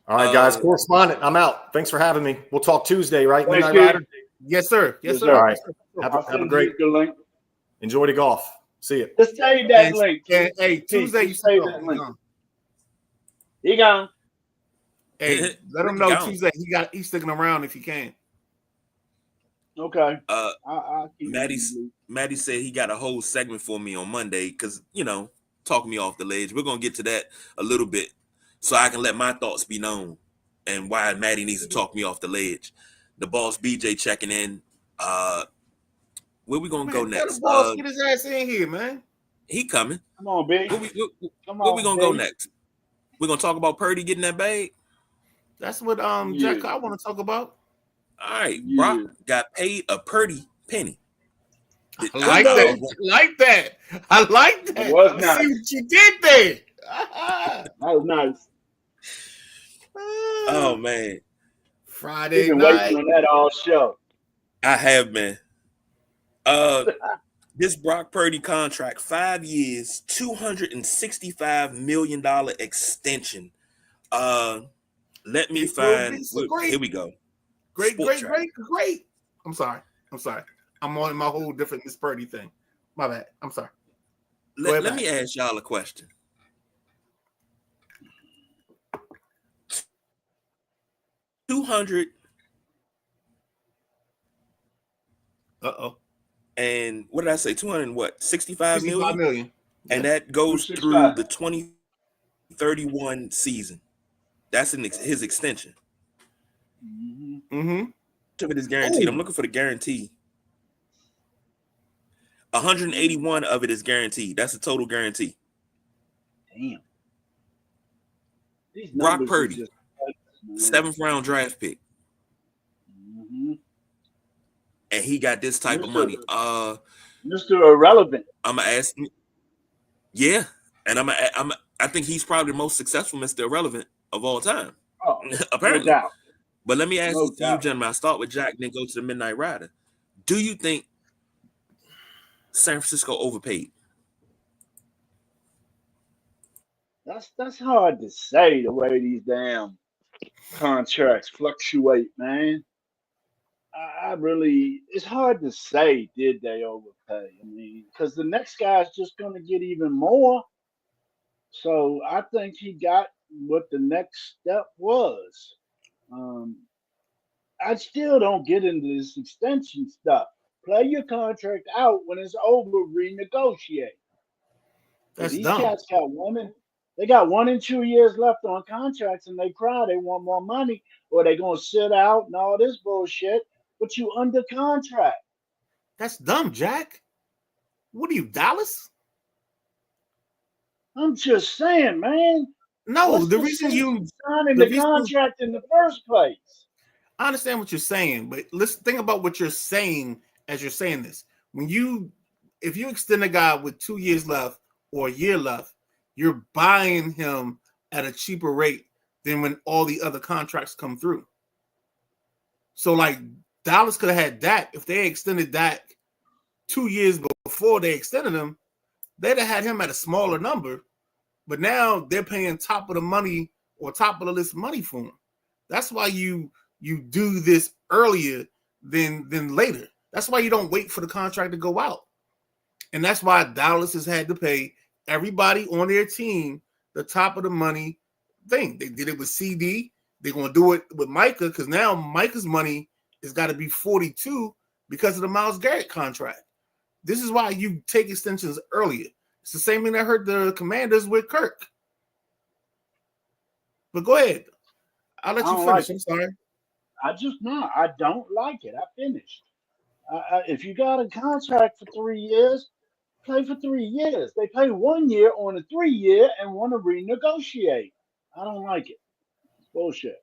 All right, guys. Correspondent, I'm out. Thanks for having me. We'll talk Tuesday, right? Midnight Rider? Yes, sir. Yes, sir. All right. Have a great link. Enjoy the golf. See you. Just save that link. Hey, Tuesday, you save that link. He gone. Hey, let him know Tuesday. He's sticking around if he can. Okay. Maddie said he got a whole segment for me on Monday because, talking me off the ledge. We're going to get to that a little bit so I can let my thoughts be known and why Maddie needs to talk me off the ledge. The boss BJ checking in. Where we going to go next? The boss get his ass in here, man. He coming. Come on, big. Where we going to go next? We're going to talk about Purdy getting that bag? That's what Jack I want to talk about. All right, Brock got paid a Purdy penny. I like that. I like that. It was nice. See what you did there. That was nice. Oh man, Friday You've been night. waiting on that all show. I have been. This Brock Purdy contract, 5 years, $265 million extension. Let me find. Here we go. Great. I'm sorry. I'm on my whole different Miss Purdy thing. My bad. I'm sorry. Let me ask y'all a question. $200. And what did I say? 200 what? 65 million? And that goes through the 2031 season. That's his extension. Mm-hmm. It is guaranteed. I'm looking for the guarantee. 181 of it is guaranteed. That's a total guarantee. Damn. Brock Purdy, 7th round draft pick. Mm-hmm. And he got this type of money. Mr. Irrelevant. I'm gonna ask him. Yeah, and I think he's probably the most successful Mr. Irrelevant of all time. Oh, apparently. No doubt. But let me ask you, doubt. gentlemen. I'll start with Jack, then go to the Midnight Rider. Do you think San Francisco overpaid? That's hard to say the way these damn contracts fluctuate, man. It's hard to say, did they overpay? I mean, because the next guy's just going to get even more. So I think he got what the next step was. I still don't get into this extension stuff. Play your contract out. When it's over, renegotiate. That's These dumb. cats got they got 1 and 2 years left on contracts, and they cry they want more money, or they gonna sit out and all this bullshit. But you under contract. That's dumb, Jack. What are you, Dallas? I'm just saying, man. No, What's the reason you signing the contract in the first place. I understand what you're saying, but let's think about what you're saying as you're saying this. If you extend a guy with 2 years left or a year left, you're buying him at a cheaper rate than when all the other contracts come through. So, like, Dallas could have had Dak. If they extended Dak 2 years before they extended him, they'd have had him at a smaller number. But now they're paying top of the money or top of the list money for him. That's why you do this earlier than later. That's why you don't wait for the contract to go out. And that's why Dallas has had to pay everybody on their team the top of the money thing. They did it with CD. They're going to do it with Micah because now Micah's money has got to be 42 because of the Myles Garrett contract. This is why you take extensions earlier. It's the same thing that hurt the Commanders with Kirk. But go ahead. I'll let you finish. I'm sorry. I don't like it. I finished. If you got a contract for 3 years, play for 3 years. They play 1 year on a 3 year and want to renegotiate. I don't like it. It's bullshit.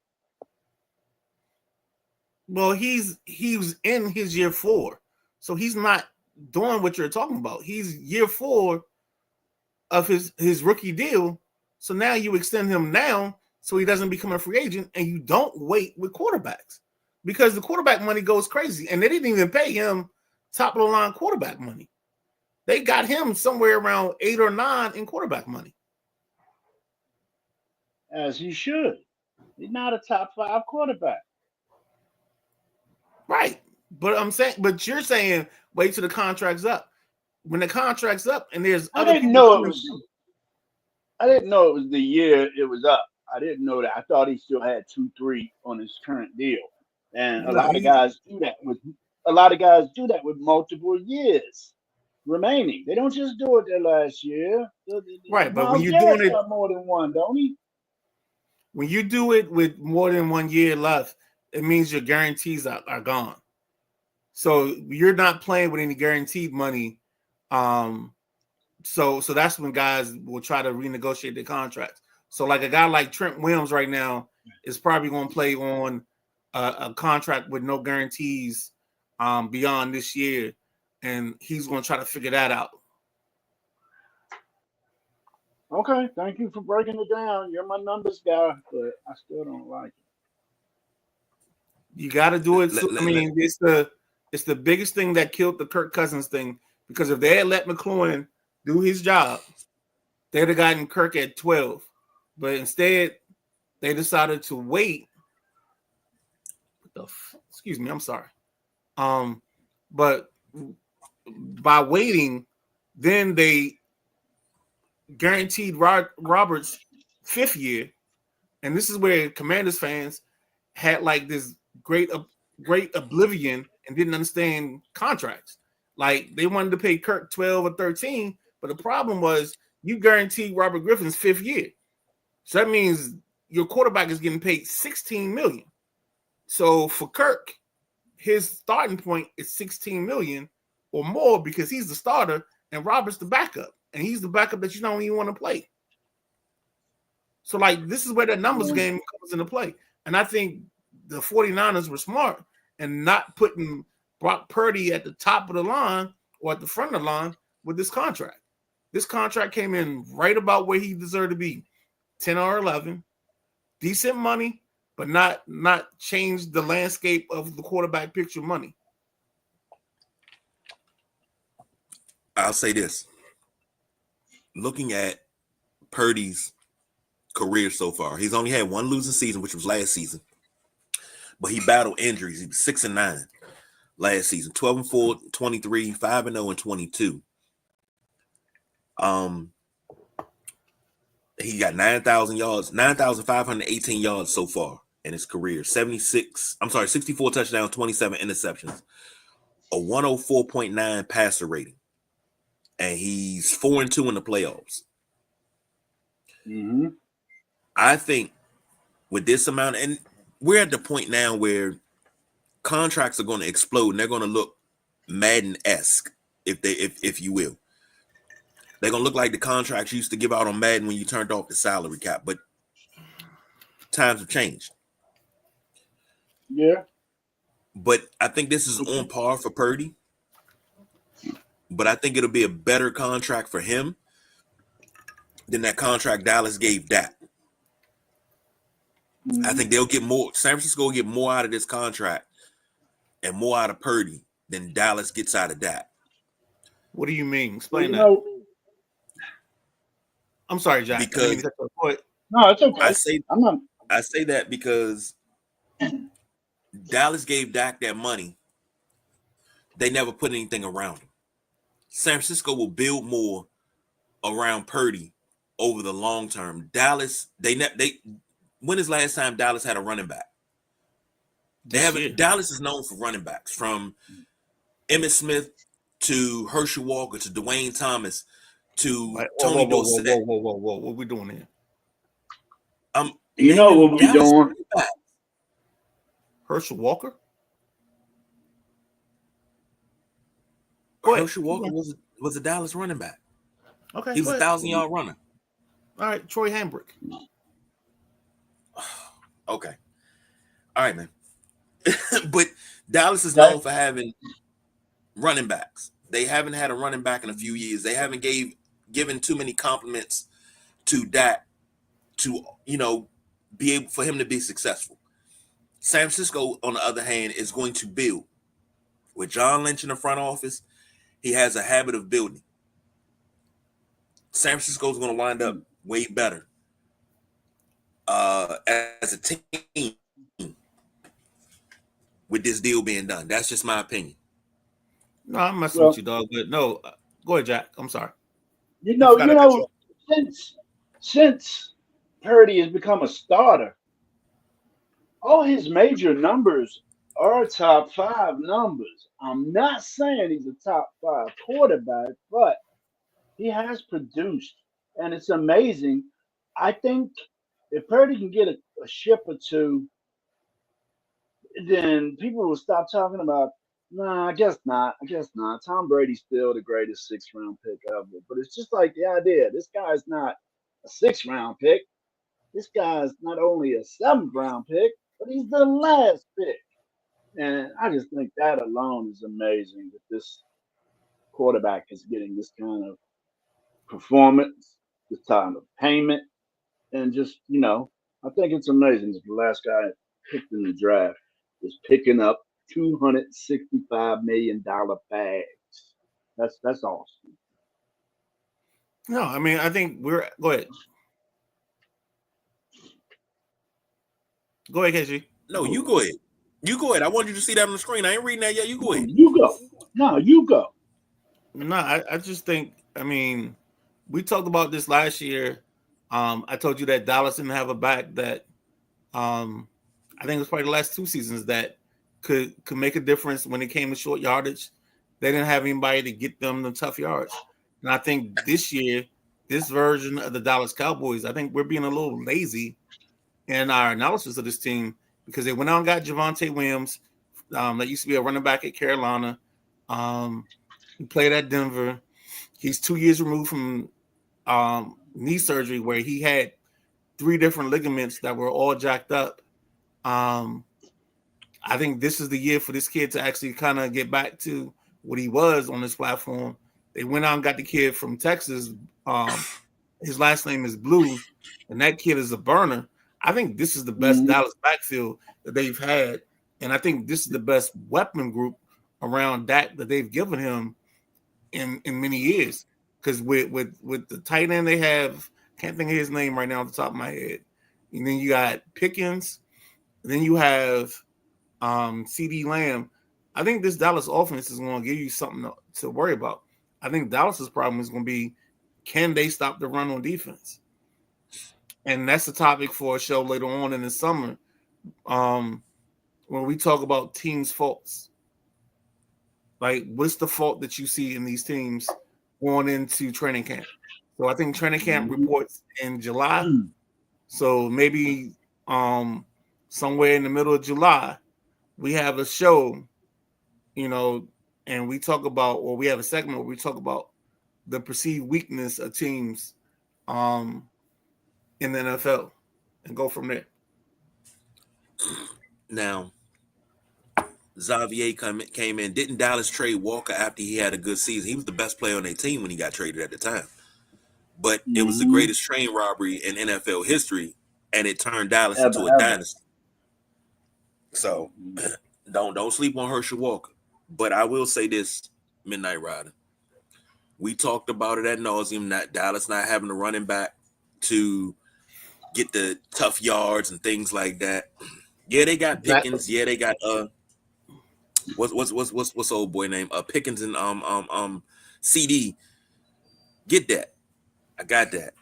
Well, he was in his year 4, so he's not doing what you're talking about. He's year 4 of his rookie deal. So now you extend him now so he doesn't become a free agent, and you don't wait with quarterbacks because the quarterback money goes crazy, and they didn't even pay him top of the line quarterback money. They got him somewhere around 8 or 9 in quarterback money. As he should. He's not a top 5 quarterback. Right. But you're saying wait till the contract's up. When the contract's up and there's I didn't know it was the year it was up. I didn't know that. I thought he still had 2-3 on his current deal. And a lot of guys do that with multiple years remaining. They don't just do it their last year. Right, but when you're doing it more than one, don't he? When you do it with more than 1 year left, it means your guarantees are gone. So you're not playing with any guaranteed money. So that's when guys will try to renegotiate their contracts. So like a guy like Trent Williams right now is probably going to play on a contract with no guarantees beyond this year, and he's going to try to figure that out. Okay, thank you for breaking it down. You're my numbers guy, but I still don't like it. You got to do it. It's It's the biggest thing that killed the Kirk Cousins thing, because if they had let McLaurin do his job, they'd have gotten Kirk at 12. But instead, they decided to wait. Excuse me, I'm sorry. But by waiting, then they guaranteed Roberts' 5th year. And this is where Commanders fans had like this great oblivion and didn't understand contracts. Like they wanted to pay Kirk 12 or 13, but the problem was you guaranteed Robert Griffin's 5th year. So that means your quarterback is getting paid $16 million. So for Kirk, his starting point is $16 million or more because he's the starter and Robert's the backup. And he's the backup that you don't even want to play. So, like, this is where the numbers game comes into play. And I think the 49ers were smart and not putting Brock Purdy at the top of the line or at the front of the line with this contract. This contract came in right about where he deserved to be, 10 or 11. Decent money, but not change the landscape of the quarterback picture money. I'll say this. Looking at Purdy's career so far, he's only had one losing season, which was last season. But he battled injuries. He was 6-9 last season, 12-4, 23, 5-0, and 22. He got 9,000 yards, 9,518 yards so far in his career. 64 touchdowns, 27 interceptions, a 104.9 passer rating. And he's 4-2 in the playoffs. Mm-hmm. I think with this amount, and we're at the point now where contracts are going to explode and they're going to look Madden-esque, if you will. They're going to look like the contracts you used to give out on Madden when you turned off the salary cap, but times have changed. Yeah. But I think this is on par for Purdy. But I think it'll be a better contract for him than that contract Dallas gave Dak. Mm-hmm. I think they'll get more. San Francisco will get more out of this contract and more out of Purdy than Dallas gets out of Dak. What do you mean? Explain that. Know, I'm sorry, Jack. Because no, it's okay. I say that because Dallas gave Dak that money. They never put anything around him. San Francisco will build more around Purdy over the long term. Dallas, when is the last time Dallas had a running back? Dallas is known for running backs, from Emmitt Smith to Herschel Walker to Dwayne Thomas to Tony Dorsett. Whoa. What we doing here? You know what we doing? Herschel Walker? Herschel Walker was a Dallas running back. Okay. He was a 1,000-yard runner. All right, Troy Hambrick. Okay. All right, man. But Dallas is known for having running backs. They haven't had a running back in a few years. They haven't given too many compliments to Dak to, be able for him to be successful. San Francisco, on the other hand, is going to build. With John Lynch in the front office, he has a habit of building. San Francisco is going to wind up way better as a team with this deal being done. That's just my opinion. No, I'm messing with you, dog. But no, go ahead, Jack. I'm sorry. Since Purdy has become a starter, all his major numbers are top 5 numbers. I'm not saying he's a top 5 quarterback, but he has produced, and it's amazing. I think if Purdy can get a ship or two, then people will stop talking about, I guess not. Tom Brady's still the greatest 6th-round pick ever. But it's just like the idea, this guy's not a 6th-round pick. This guy's not only a 7th-round pick, but he's the last pick. And I just think that alone is amazing that this quarterback is getting this kind of performance, this kind of payment. And just, I think it's amazing that the last guy picked in the draft is picking up $265 million bags. That's awesome. No, I mean, I think we're go ahead. Go ahead, KG. No, you go ahead. You go ahead. I want you to see that on the screen. I ain't reading that yet. You go ahead. You go. No, you go. No, I just think, I mean, we talked about this last year. I told you that Dallas didn't have a back that I think it was probably the last 2 seasons that could make a difference when it came to short yardage. They didn't have anybody to get them the tough yards. And I think this year, this version of the Dallas Cowboys, I think we're being a little lazy in our analysis of this team because they went out and got Javonte Williams, that used to be a running back at Carolina. He played at Denver. He's 2 years removed from knee surgery where he had 3 different ligaments that were all jacked up. I think this is the year for this kid to actually kind of get back to what he was on this platform. They went out and got the kid from Texas. His last name is Blue, and that kid is a burner. I think this is the best Dallas backfield that they've had, and I think this is the best weapon group around that they've given him in many years. Because with the tight end they have, can't think of his name right now off the top of my head. And then you got Pickens, and then you have CD Lamb. I think this Dallas offense is going to give you something to worry about. I think Dallas's problem is going to be, can they stop the run on defense? And that's the topic for a show later on in the summer, when we talk about teams' faults. Like, what's the fault that you see in these teams going into training camp? So I think training camp reports in July. So maybe somewhere in the middle of July, we have a show, and we talk about, or we have a segment where we talk about the perceived weakness of teams in the NFL and go from there. Now, Xavier came in. Didn't Dallas trade Walker after he had a good season? He was the best player on their team when he got traded at the time. But it was the greatest train robbery in NFL history, and it turned Dallas into a dynasty. So don't sleep on Herschel Walker. But I will say this, Midnight Rider. We talked about it ad nauseum, that Dallas not having a running back to get the tough yards and things like that. Yeah, they got Pickens. Yeah, they got what's old boy name? Pickens and CD. Get that. I got that.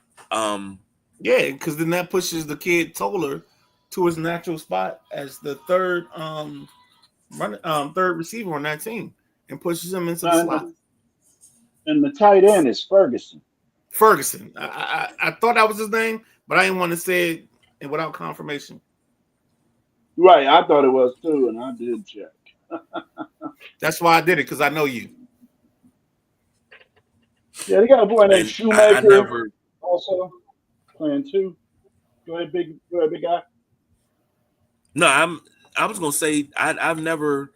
Yeah, because then that pushes the kid Toller to his natural spot as the third third receiver on that team and pushes him into the slot. And the tight end is Ferguson. I thought that was his name, but I didn't want to say it without confirmation. Right, I thought it was too, and I did check. That's why I did it, because I know you. Yeah, they got a boy named Shoemaker also playing too. Go ahead, big guy. No, I was gonna say I've never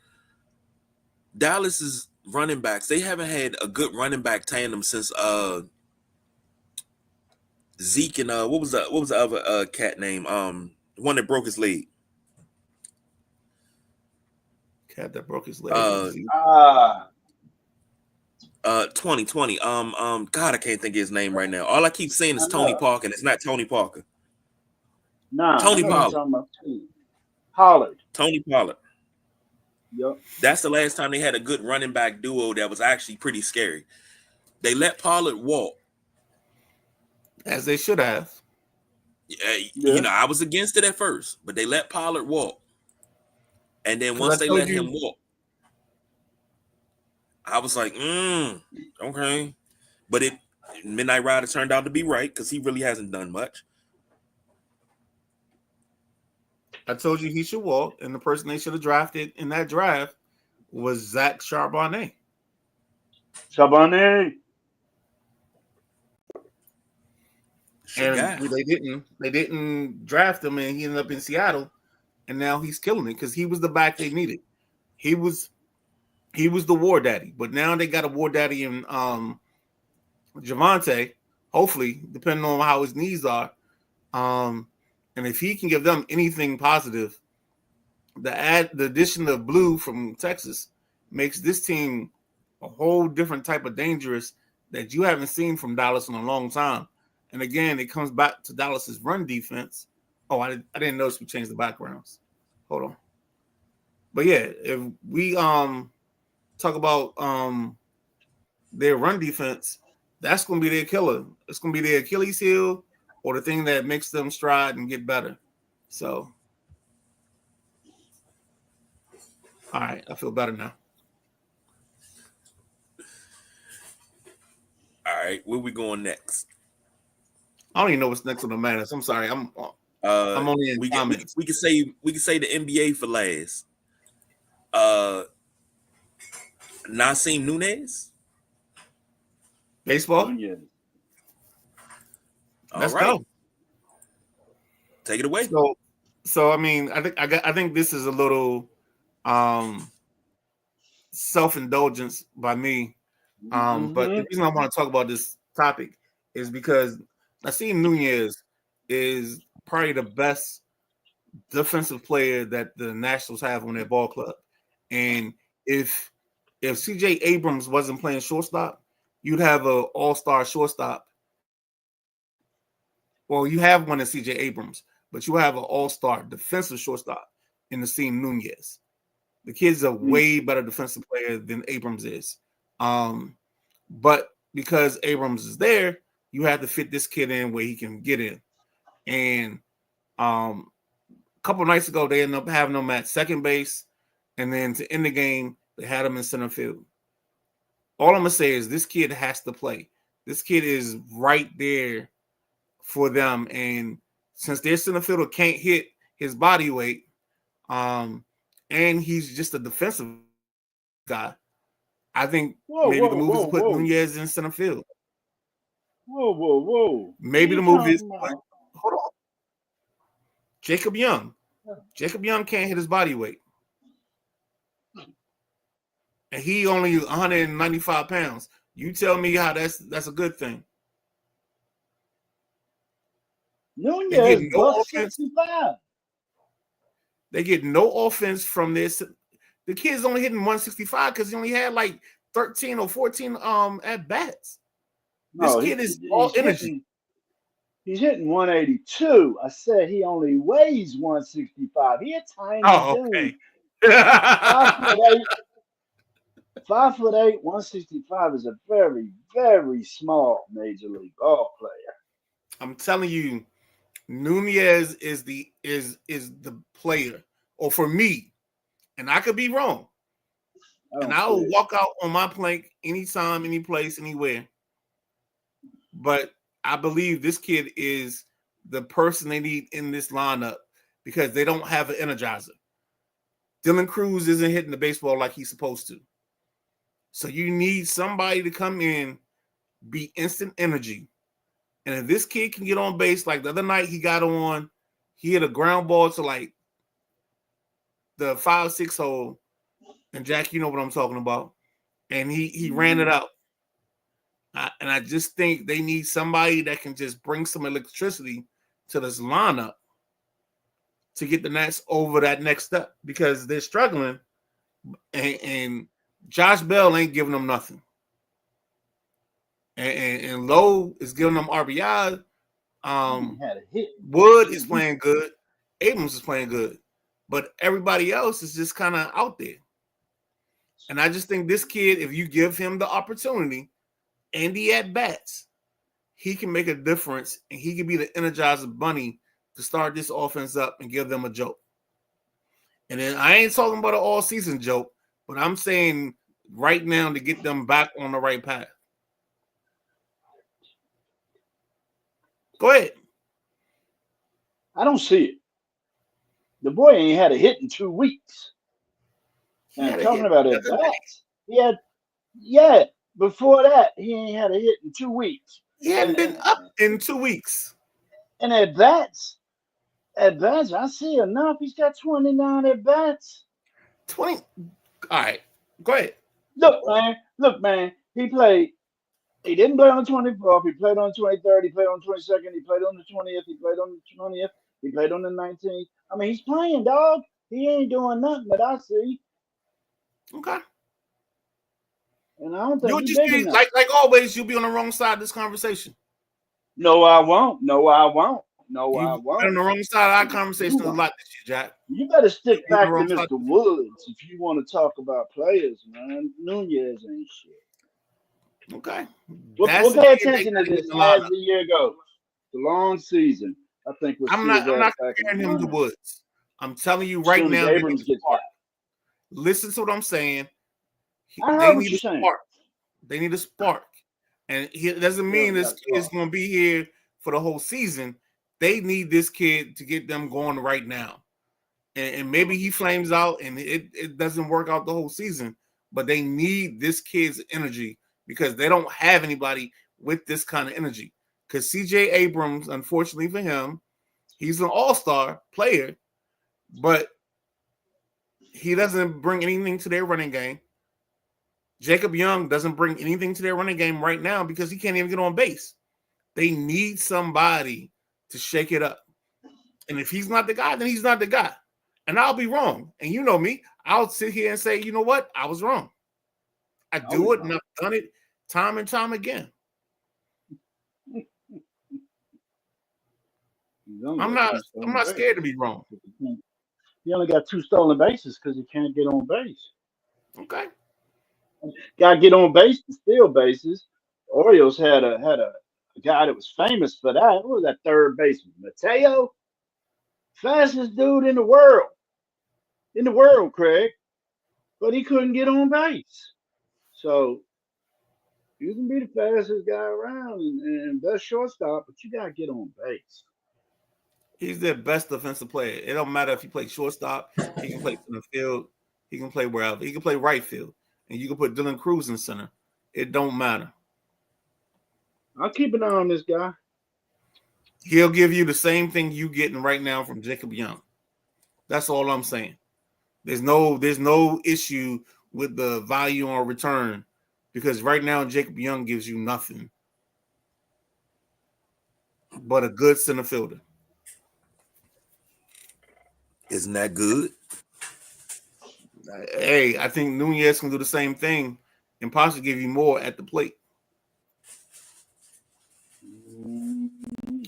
Dallas's running backs, they haven't had a good running back tandem since Zeke and what was the other cat name? One that broke his leg. Cat that broke his leg. 2020. God, I can't think of his name right now. All I keep saying is Tony Parker, and it's not Tony Parker. Nah, Tony Pollard. Tony Pollard. Yep. That's the last time they had a good running back duo that was actually pretty scary. They let Pollard walk. As they should have. You know, I was against it at first, but they let Pollard walk. And then once they let him walk, I was like, okay. But Midnight Rider turned out to be right because he really hasn't done much. I told you he should walk, and the person they should have drafted in that draft was Zach Charbonnet. And they didn't draft him, and he ended up in Seattle, and now he's killing it because he was the back they needed. He was the war daddy, but now they got a war daddy in Javonte, hopefully, depending on how his knees are. And if he can give them anything positive, the addition of Blue from Texas makes this team a whole different type of dangerous that you haven't seen from Dallas in a long time. And again, it comes back to Dallas's run defense. Oh, I didn't notice we changed the backgrounds. Hold on. But yeah, if we talk about their run defense, that's going to be their killer. It's going to be their Achilles heel or the thing that makes them stride and get better. So, all right, I feel better now. All right, where we going next? I don't even know what's next on the matters. I'm sorry. I'm only in comments. We can say the NBA for last. Nasim Nunez. Baseball. Yeah. Let's All right. go. Take it away. So I mean, I think this is a little self-indulgence by me. But the reason I want to talk about this topic is because Nasim Nunez is probably the best defensive player that the Nationals have on their ball club. And if CJ Abrams wasn't playing shortstop, you'd have an all-star shortstop. Well, you have one in CJ Abrams, but you have an all-star defensive shortstop in Nasim Nunez. The kid's a way better defensive player than Abrams is. But because Abrams is there, you have to fit this kid in where he can get in. And a couple of nights ago, they ended up having him at second base. And then to end the game, they had him in center field. All I'm going to say is this kid has to play. This kid is right there for them. And since their center fielder can't hit his body weight, and he's just a defensive guy, I think maybe the move is to put Nunez in center field. Whoa. Maybe the move is hold on. Jacob Young. Jacob Young can't hit his body weight. And he only 195 pounds. You tell me how that's a good thing. Nunez buck 65. They get no offense from this. The kid's only hitting 165 because he only had like 13 or 14 at bats. This kid is all energy. He's hitting 182. I said he only weighs 165. He a tiny dude. Okay. 5'8", 165 is a very, very small major league ball player. I'm telling you, Nunez is the player, or for me, and I could be wrong. And I will walk out on my plank anytime, any place, anywhere. But I believe this kid is the person they need in this lineup because they don't have an energizer. Dylan Cruz isn't hitting the baseball like he's supposed to. So you need somebody to come in, be instant energy. And if this kid can get on base, like the other night he hit a ground ball to like the 5-6 hole. And Jack, you know what I'm talking about. And he ran it out. And I just think they need somebody that can just bring some electricity to this lineup to get the Nats over that next step because they're struggling. And Josh Bell ain't giving them nothing. And Lowe is giving them RBI. Wood is playing good. Abrams is playing good. But everybody else is just kind of out there. And I just think this kid, if you give him the opportunity and the at-bats, he can make a difference and he can be the Energizer Bunny to start this offense up and give them a joke. And then I ain't talking about an all-season joke, but I'm saying right now to get them back on the right path. Go ahead. I don't see it. The boy ain't had a hit in 2 weeks. And talking about it, before that, he ain't had a hit in 2 weeks. He hadn't been up in 2 weeks. And at bats, I see enough. He's got 29 at bats. 20. All right. Go ahead. Look, man. He didn't play on the 24th. He played on the 23rd. He played on the 22nd. He played on the 20th. He played on the 20th. He played on the 19th. I mean, he's playing, dog. He ain't doing nothing that I see, Okay. and I don't You'll think he's just big be enough. like always. You'll be on the wrong side of this conversation. No, I won't. No, I won't. No, I You've been on won't. the wrong side of our You conversation a won't. lot this year, Jack. You better stick You're on the back to wrong side. Mr. Woods if you want to talk about players, man. Nunez ain't shit. Okay. We'll That's the pay kid they attention to got to get this in the lineup. as the year goes. The long season. I think we'll I'm see his not ass back in comparing the him to lineup Woods. I'm telling you as right soon as now, they need Abrams a gets spark. back. Listen to what I'm saying. I They heard what need you're a saying. spark. They need a spark. And it doesn't mean Yeah, this kid's going to be here for the whole season. They need this kid to get them going right now. And maybe he flames out and it doesn't work out the whole season, but they need this kid's energy because they don't have anybody with this kind of energy. Because CJ Abrams, unfortunately for him, he's an all-star player, but he doesn't bring anything to their running game. Jacob Young doesn't bring anything to their running game right now because he can't even get on base. They need somebody to shake it up. And if he's not the guy, then he's not the guy. And I'll be wrong. And you know me, I'll sit here and say, you know what? I was wrong. I do it, and I've done it time and time again. I'm not scared to be wrong. He only got 2 stolen bases because he can't get on base. Okay. Got to get on base to steal bases. Orioles had a guy that was famous for that. What was that third baseman? Mateo? Fastest dude in the world. In the world, Craig. But he couldn't get on base. So you can be the fastest guy around and best shortstop, but you got to get on base. He's their best defensive player. It don't matter if he plays shortstop. He can play center field. He can play wherever. He can play right field. And you can put Dylan Cruz in center. It don't matter. I'll keep an eye on this guy. He'll give you the same thing you getting right now from Jacob Young. That's all I'm saying. There's no issue with the value on return because right now Jacob Young gives you nothing but a good center fielder. Isn't that good? Hey, I think Nunez can do the same thing and possibly give you more at the plate.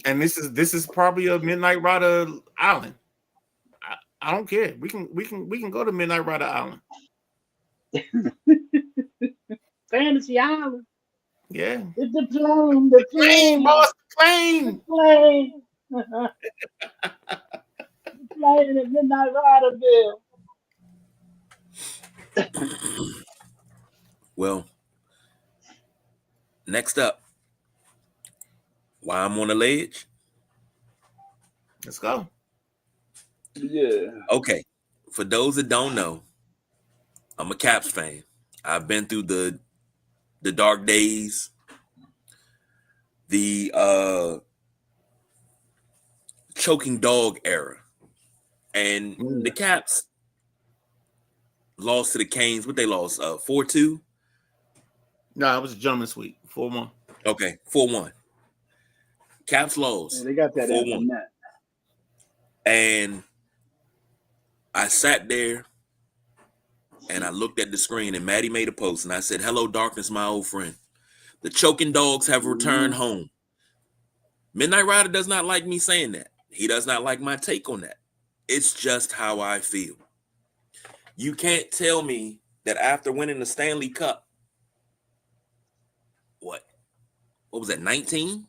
And this is probably a Midnight Rider Island. I don't care. We can go to Midnight Rider Island. Fantasy Island. Yeah. It's the plane. The Plane, boss, plane. Plane. The plane at Midnight Riderville. Well, next up, why I'm on the ledge. Let's go. Yeah. Okay. For those that don't know, I'm a Caps fan. I've been through the dark days, the choking dog era. And the Caps lost to the Canes. What they lost? 4-2? No, it was a gentleman's sweep. 4-1. Okay, 4-1. Caps lost. Yeah, they got that 4-1. net. And I sat there and I looked at the screen and Maddie made a post and I said, "Hello, darkness, my old friend. The choking dogs have returned home." Midnight Rider does not like me saying that. He does not like my take on that. It's just how I feel. You can't tell me that after winning the Stanley Cup, what was that, 19?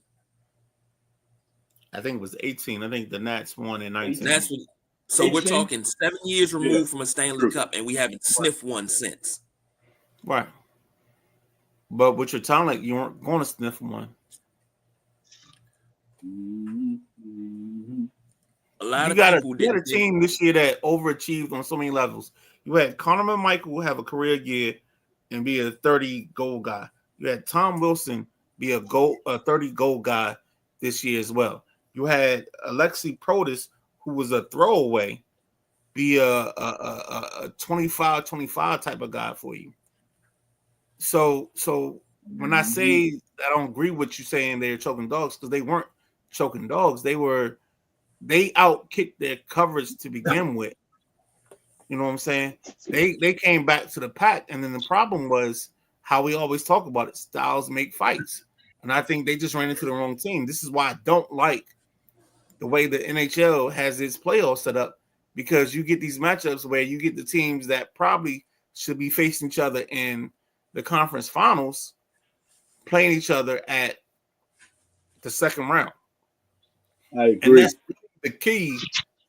I think it was 18. I think the Nats won in 19. So 18? we're talking 7 years removed from a Stanley True. Cup, and we haven't sniffed one since. Right. But with your talent, you weren't going to sniff one. A lot You of got people a team this year that overachieved on so many levels. You had Connor McMichael have a career year and be a 30-goal guy. You had Tom Wilson be a 30-goal guy this year as well. You had Alexi Protas, who was a throwaway, be a 25-25 type of guy for you. So when I say I don't agree with you saying they're choking dogs, because they weren't choking dogs. They outkicked their coverage to begin with. You know what I'm saying? They came back to the pack, and then the problem was how we always talk about it: styles make fights, and I think they just ran into the wrong team. This is why I don't like the way the NHL has its playoff set up, because you get these matchups where you get the teams that probably should be facing each other in the conference finals playing each other at the second round. I And agree. that's the key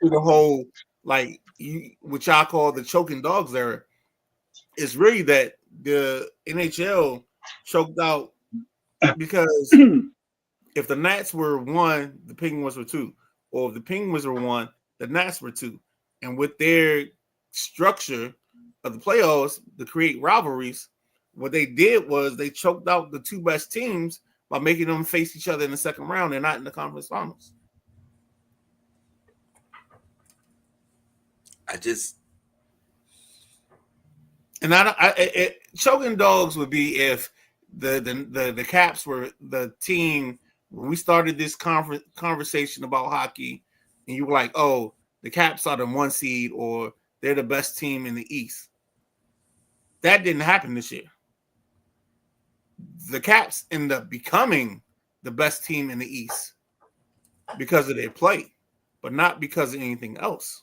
to the whole, like, which I call the choking dogs era, is really that the NHL choked out because if the Nats were 1, the Penguins were 2. Or if the Penguins were 1, the Nats were 2. And with their structure of the playoffs to create rivalries, what they did was they choked out the 2 best teams by making them face each other in the second round and not in the conference finals. Choking dogs would be if the Caps were the team when we started this conversation about hockey, and you were like, "Oh, the Caps are the 1 seed, or they're the best team in the East." That didn't happen this year. The Caps end up becoming the best team in the East because of their play, but not because of anything else.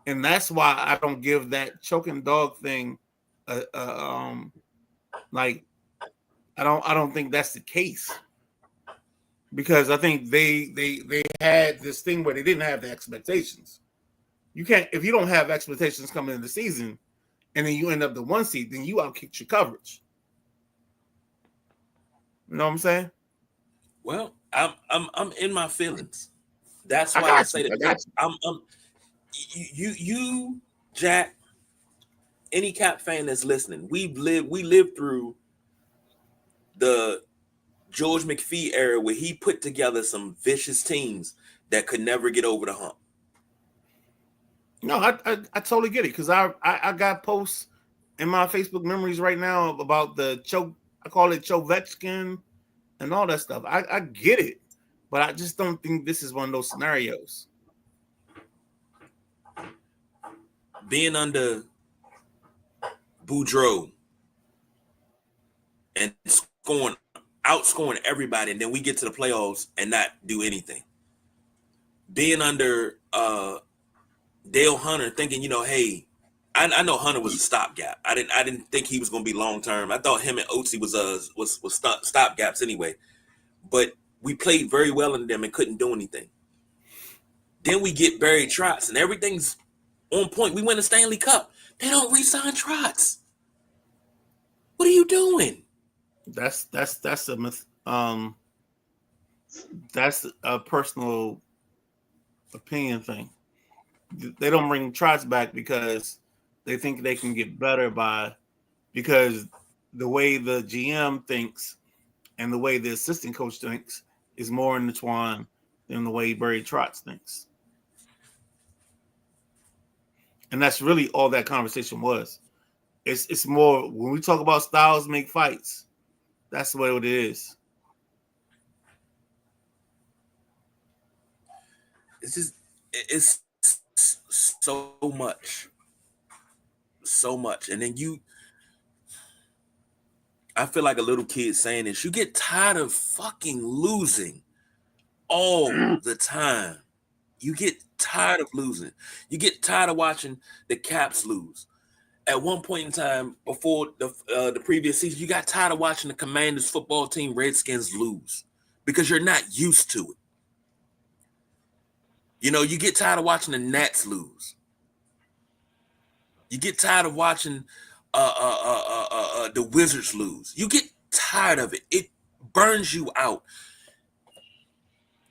And that's why I don't give that choking dog thing like I don't think that's the case, because I think they had this thing where they didn't have the expectations. You can't, if you don't have expectations coming into the season and then you end up the 1 seed, then you outkicked your coverage. You know what I'm saying? Well, I'm in my feelings. That's why I say that. You, Jack, any Cap fan that's listening, we lived through the George McPhee era where he put together some vicious teams that could never get over the hump. No, I totally get it, because I got posts in my Facebook memories right now about the choke. I call it Chovechkin and all that stuff. I get it, but I just don't think this is one of those scenarios. Being under Boudreaux and outscoring everybody, and then we get to the playoffs and not do anything. Being under Dale Hunter, thinking, hey, I know Hunter was a stopgap. I didn't think he was going to be long term. I thought him and Otzi was stopgaps anyway. But we played very well in them and couldn't do anything. Then we get Barry Trotz and everything's on point. We win the Stanley Cup. They don't re-sign Trotz. What are you doing? That's a personal opinion thing. They don't bring Trotz back because they think they can get better because the way the GM thinks and the way the assistant coach thinks is more intertwined than the way Barry Trotz thinks. And that's really all that conversation was. It's more, when we talk about styles make fights, that's what it is. It's so much. And then I feel like a little kid saying this. You get tired of fucking losing all the time. You get tired of losing. You get tired of watching the Caps lose. At one point in time before the previous season, you got tired of watching the Commanders football team Redskins lose because you're not used to it. You get tired of watching the Nats lose. You get tired of watching the Wizards lose. You get tired of it. It burns you out.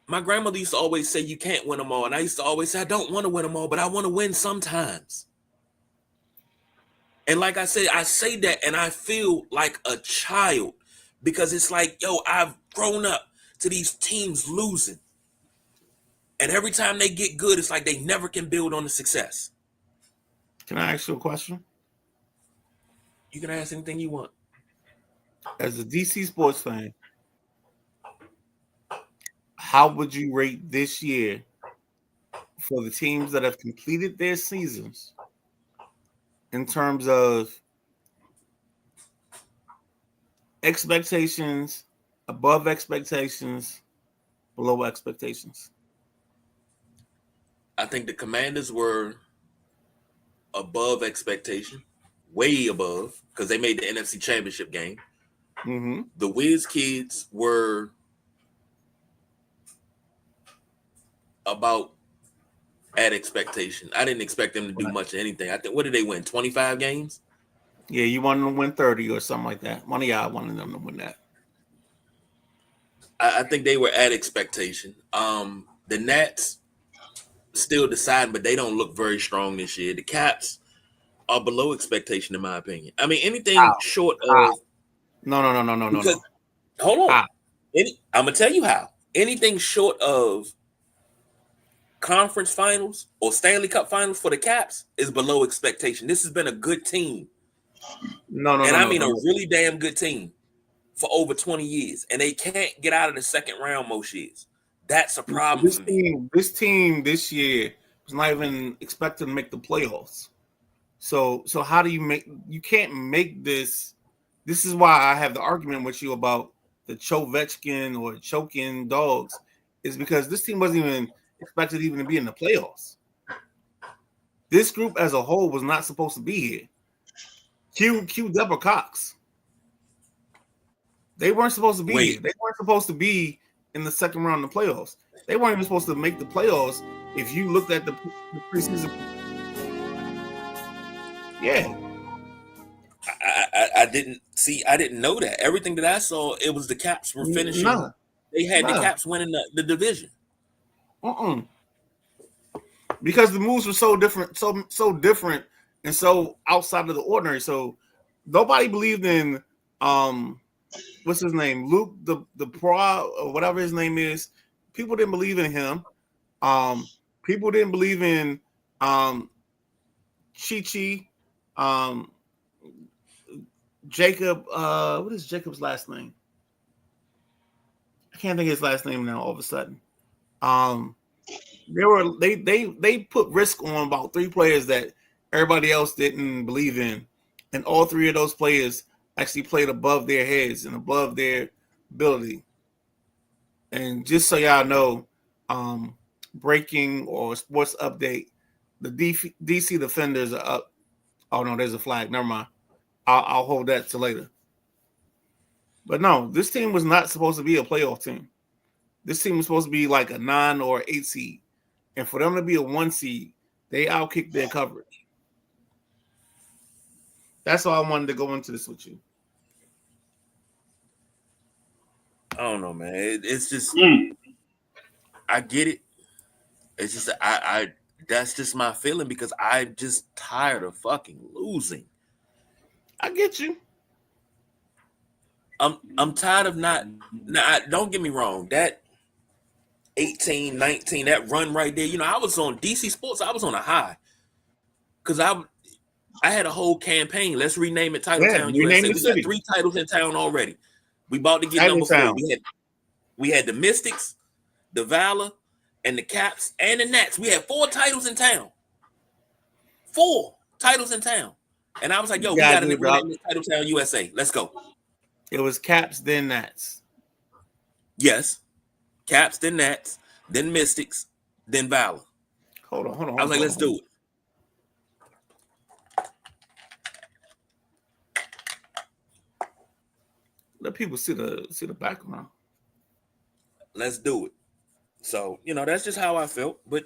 My grandmother used to always say you can't win them all. And I used to always say I don't want to win them all, but I want to win sometimes. And like I said, I say that and I feel like a child because it's like, I've grown up to these teams losing. And every time they get good, it's like they never can build on the success. Can I ask you a question? You can ask anything you want. As a DC sports fan, how would you rate this year for the teams that have completed their seasons in terms of expectations, above expectations, below expectations? I think the Commanders were above expectation, way above, because they made the NFC Championship game. Mm-hmm. The Wiz Kids were about at expectation. I didn't expect them to do much of anything. I think, what did they win? 25 games? Yeah, you wanted them to win 30 or something like that. One of y'all wanted them to win that. I think they were at expectation. The Nats still deciding, but they don't look very strong this year. The Caps are below expectation, in my opinion. I mean, anything short of No. hold on. How? I'm gonna tell you how. Anything short of conference finals or Stanley Cup finals for the Caps is below expectation. This has been a good team. No. A really damn good team for over 20 years. And they can't get out of the second round most years. That's a problem for me. This team this year was not even expected to make the playoffs. So how do you can't make this? This is why I have the argument with you about the Chovechkin or choking dogs, is because this team wasn't even expected even to be in the playoffs. This group as a whole was not supposed to be here. Q Deborah Cox. They weren't supposed to be here. They weren't supposed to be in the second round of the playoffs. They weren't even supposed to make the playoffs if you looked at the preseason. Yeah. I didn't know that. Everything that I saw, it was the Caps were finishing. They had the Caps winning the division. Because the moves were so different, so different, and so outside of the ordinary. So nobody believed in what's his name, Luke the Pro or whatever his name is. People didn't believe in him. People didn't believe in Chi. Jacob, what is Jacob's last name? I can't think of his last name now. All of a sudden, they put risk on about 3 players that everybody else didn't believe in, and all 3 of those players actually played above their heads and above their ability. And just so y'all know, breaking or sports update, the DC Defenders are up. Oh no, there's a flag. Never mind. I'll hold that till later. But no, this team was not supposed to be a playoff team. This team was supposed to be like a 9 or 8 seed. And for them to be a 1 seed, they outkicked their coverage. That's why I wanted to go into this with you. I don't know, man. It's just I get it. It's just I that's just my feeling because I'm just tired of fucking losing. I get you. I'm tired of not. Now, don't get me wrong. That 18, 19, that run right there. You know, I was on DC Sports. I was on a high because I had a whole campaign. Let's rename it Title Town USA. We got 3 titles in town already. We about to get number 4. We had the Mystics, the Valor, and the Caps, and the Nats. We had 4 titles in town. 4 titles in town. And I was like, yo, we got to rename it Title Town USA. Let's go. It was Caps, then Nats. Yes. Caps, then Nats, then Mystics, then Valor. Hold on. I was like, let's do it. Let people see the background. Let's do it. So, you know, that's just how I felt. But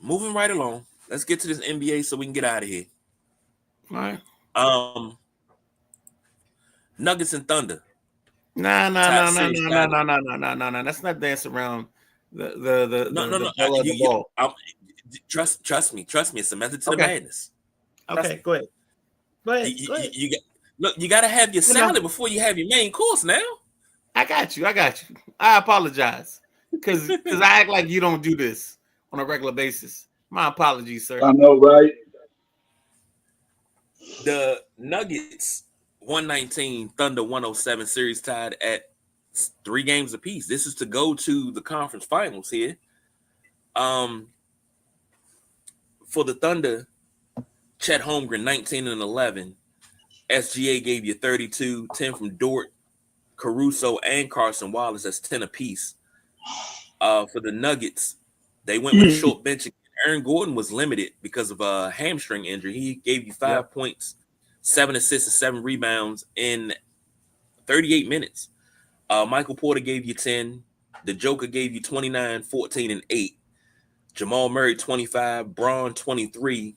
moving right along, let's get to this NBA so we can get out of here. All right. Nuggets and Thunder. No. That's not dance around the ball. Trust me. It's a method to the madness. Okay, go ahead. You got to have your salad before you have your main course now. I got you. I apologize because I act like you don't do this on a regular basis. My apologies, sir. I know, right? The Nuggets 119, Thunder 107 series tied at 3 games apiece. This is to go to the conference finals here. For the Thunder, Chet Holmgren, 19 and 11. SGA gave you 32, 10 from Dort, Caruso, and Carson Wallace. That's 10 apiece. For the Nuggets, they went with a short bench. Aaron Gordon was limited because of a hamstring injury. He gave you 5 points, 7 assists, and 7 rebounds in 38 minutes. Michael Porter gave you 10. The Joker gave you 29, 14, and 8. Jamal Murray, 25. Braun, 23.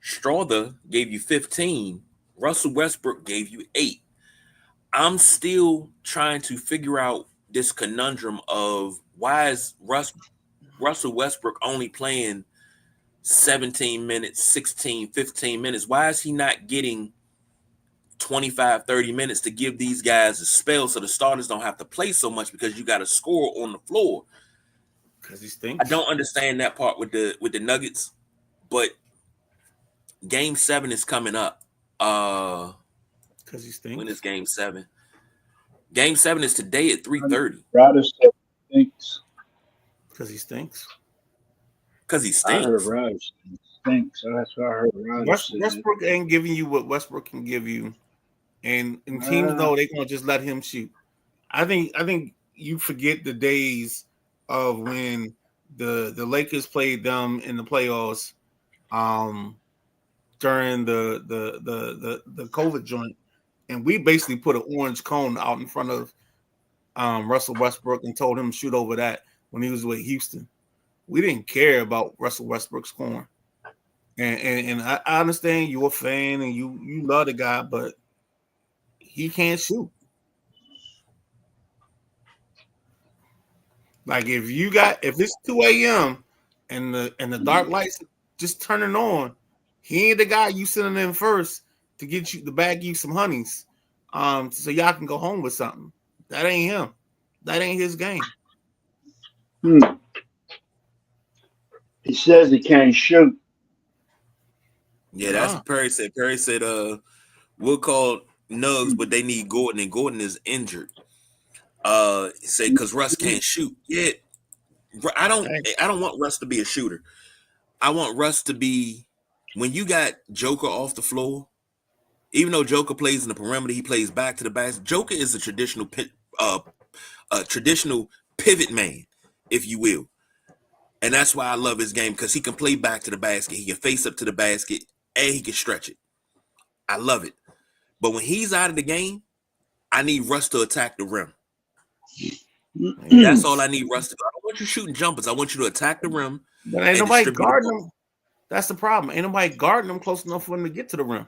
Strother gave you 15. Russell Westbrook gave you 8. I'm still trying to figure out this conundrum of why is Russell Westbrook only playing 17 minutes, 16, 15 minutes? Why is he not getting 25, 30 minutes to give these guys a spell so the starters don't have to play so much because you got a score on the floor? Because he stinks. I don't understand that part with the Nuggets, but Game 7 is coming up. Because he stinks. When is Game 7? Game 7 is today at 3:30. Ryder said he stinks. Because he stinks. Because he I stinks. heard Ryder say he stinks. So that's what I heard Ryder say. Westbrook ain't giving you what Westbrook can give you, and teams know they're gonna just let him shoot. I think you forget the days of when the Lakers played them in the playoffs, during the COVID joint, and we basically put an orange cone out in front of Russell Westbrook and told him to shoot over that when he was with Houston. We didn't care about Russell Westbrook scoring. And I understand you're a fan and you love the guy, but he can't shoot. Like if it's 2 a.m. and the dark lights just turning on, he ain't the guy you sending in first to bag you some honeys, so y'all can go home with something. That ain't him. That ain't his game. He says he can't shoot. Yeah, that's what Perry said. Perry said, we'll call Nugs, but they need Gordon, and Gordon is injured. He said because Russ can't shoot. Yeah, I don't want Russ to be a shooter. I want Russ to be, when you got Joker off the floor, even though Joker plays in the perimeter, he plays back to the basket. Joker is a traditional pivot man, if you will. And that's why I love his game, because he can play back to the basket. He can face up to the basket, and he can stretch it. I love it. But when he's out of the game, I need Russ to attack the rim. That's all I need Russ to do. I don't want you shooting jumpers. I want you to attack the rim. But ain't nobody guarding him. That's the problem. Ain't nobody guarding him close enough for him to get to the rim.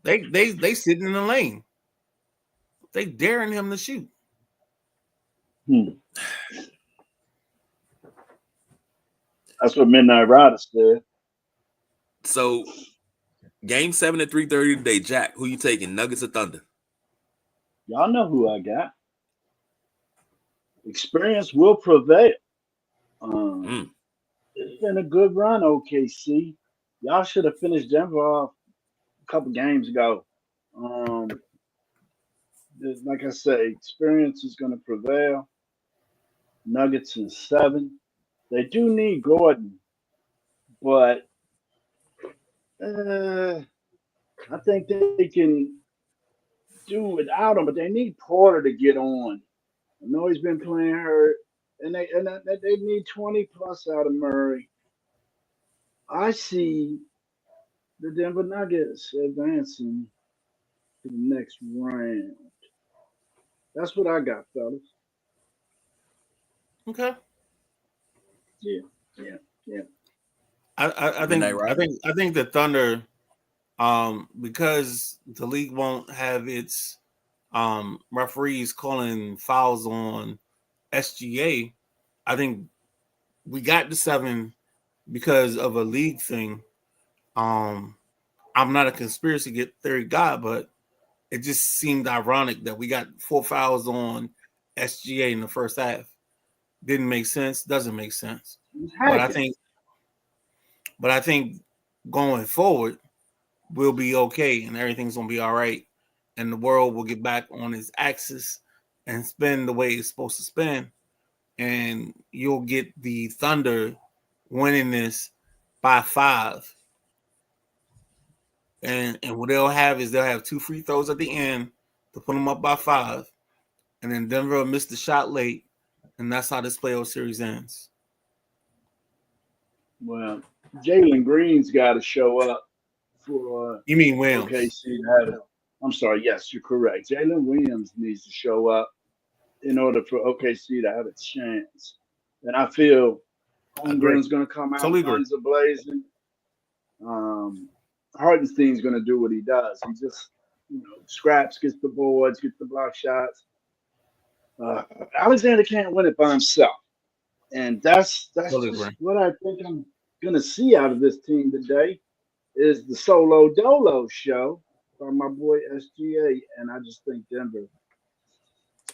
They sitting in the lane. They daring him to shoot. That's what Midnight Rider said. So, Game 7 at 3:30 today. Jack, who you taking, Nuggets or Thunder? Y'all know who I got. Experience will prevail. It's been a good run, OKC. Y'all should have finished Denver off a couple games ago. Like I say, experience is going to prevail. Nuggets in 7. They do need Gordon, but I think they can do without him. But they need Porter to get on. I know he's been playing hurt, and they need 20 plus out of Murray. I see the Denver Nuggets advancing to the next round. That's what I got, fellas. Okay. Yeah. I think the Thunder, because the league won't have its referees calling fouls on SGA. I think we got the 7 because of a league thing. I'm not a conspiracy theory guy, but it just seemed ironic that we got 4 fouls on SGA in the first half. Didn't make sense. Doesn't make sense. But I think going forward, we'll be okay and everything's gonna be all right, and the world will get back on its axis and spin the way it's supposed to spin, and you'll get the Thunder winning this by 5 And what they'll have 2 free throws at the end to put them up by 5. And then Denver will miss the shot late. And that's how this playoff series ends. Well, Jalen Green's got to show up for You mean Williams? OKC to have it. I'm sorry. Yes, you're correct. Jalen Williams needs to show up in order for OKC to have a chance. And I feel Holmgren's going to come out guns a blazing. Hartenstein's going to do what he does. He just, scraps, gets the boards, gets the block shots. Alexander can't win it by himself. And that's just what I think I'm going to see out of this team today is the Solo Dolo show by my boy SGA. And I just think Denver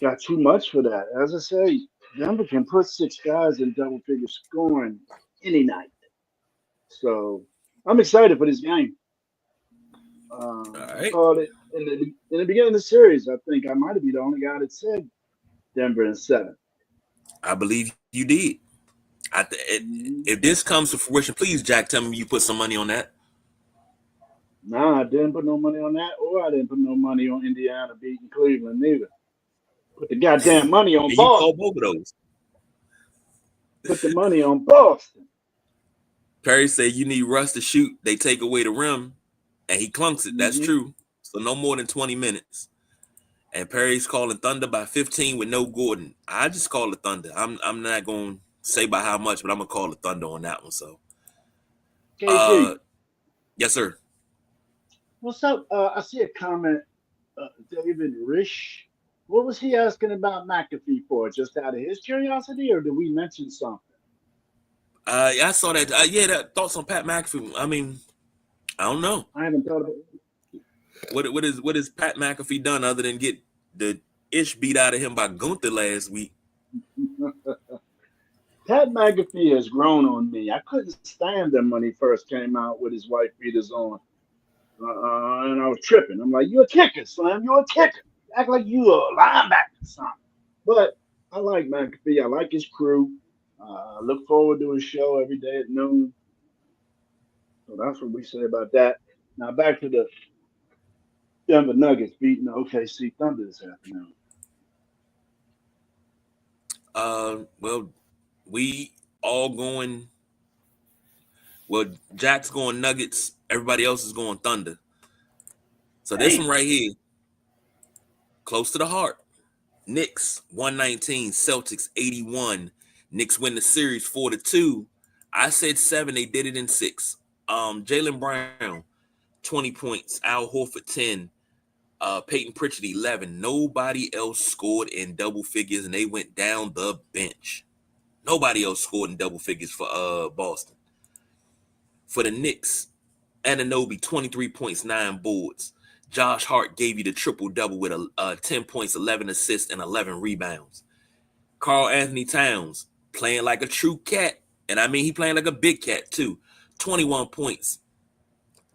got too much for that. As I say, Denver can put 6 guys in double-figure scoring any night. So I'm excited for this game. All right. Called it in the beginning of the series. I think I might have been the only guy that said Denver in 7. I believe you did. If this comes to fruition, please, Jack, tell me you put some money on that. Nah, I didn't put no money on that, or I didn't put no money on Indiana beating Cleveland neither. Put the goddamn money on Boston. You call both of those. Put the money on Boston. Perry said you need Russ to shoot. They take away the rim, and he clunks it. That's true. So no more than 20 minutes. And Perry's calling Thunder by 15 with no Gordon. I just call the Thunder. I'm not going to say by how much, but I'm going to call the Thunder on that one. So, KG. Yes, sir. What's up? I see a comment. David Rish. What was he asking about McAfee for? Just out of his curiosity, or did we mention something? I saw that. That thoughts on Pat McAfee. I mean, I don't know. I haven't thought about it. What has Pat McAfee done other than get the ish beat out of him by Gunther last week? Pat McAfee has grown on me. I couldn't stand him when he first came out with his white beaters on. And I was tripping. I'm like, you're a kicker, Slam. You're a kicker. Act like you a linebacker or something. But I like McAfee. I like his crew. I look forward to his show every day at noon. So that's what we say about that. Now back to the Denver Nuggets beating the OKC Thunder this afternoon. Well, we all going. Well, Jack's going Nuggets. Everybody else is going Thunder. So this one right here, close to the heart. Knicks 119, Celtics 81. Knicks win the series 4-2. I said 7. They did it in 6. Jaylen Brown 20 points. Al Horford 10. Peyton Pritchard 11. Nobody else scored in double figures, and they went down the bench. Nobody else scored in double figures for Boston. For the Knicks, Anunoby 23 points, 9 boards. Josh Hart gave you the triple-double with 10 points, 11 assists, and 11 rebounds. Karl Anthony Towns playing like a true cat, and I mean he playing like a big cat too. 21 points,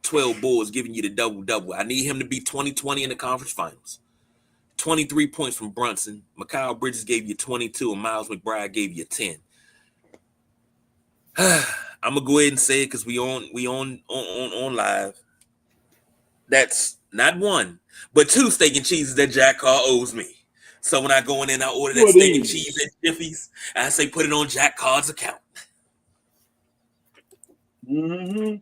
12 boards, giving you the double-double. I need him to be 20-20 in the conference finals. 23 points from Brunson. Mikal Bridges gave you 22, and Miles McBride gave you 10. I'm gonna go ahead and say it because we on live. That's not 1, but 2 steak and cheeses that Jack Carr owes me. So when I go in and I order that steak and cheese at Jiffy's, I say put it on Jack Carr's account. Can't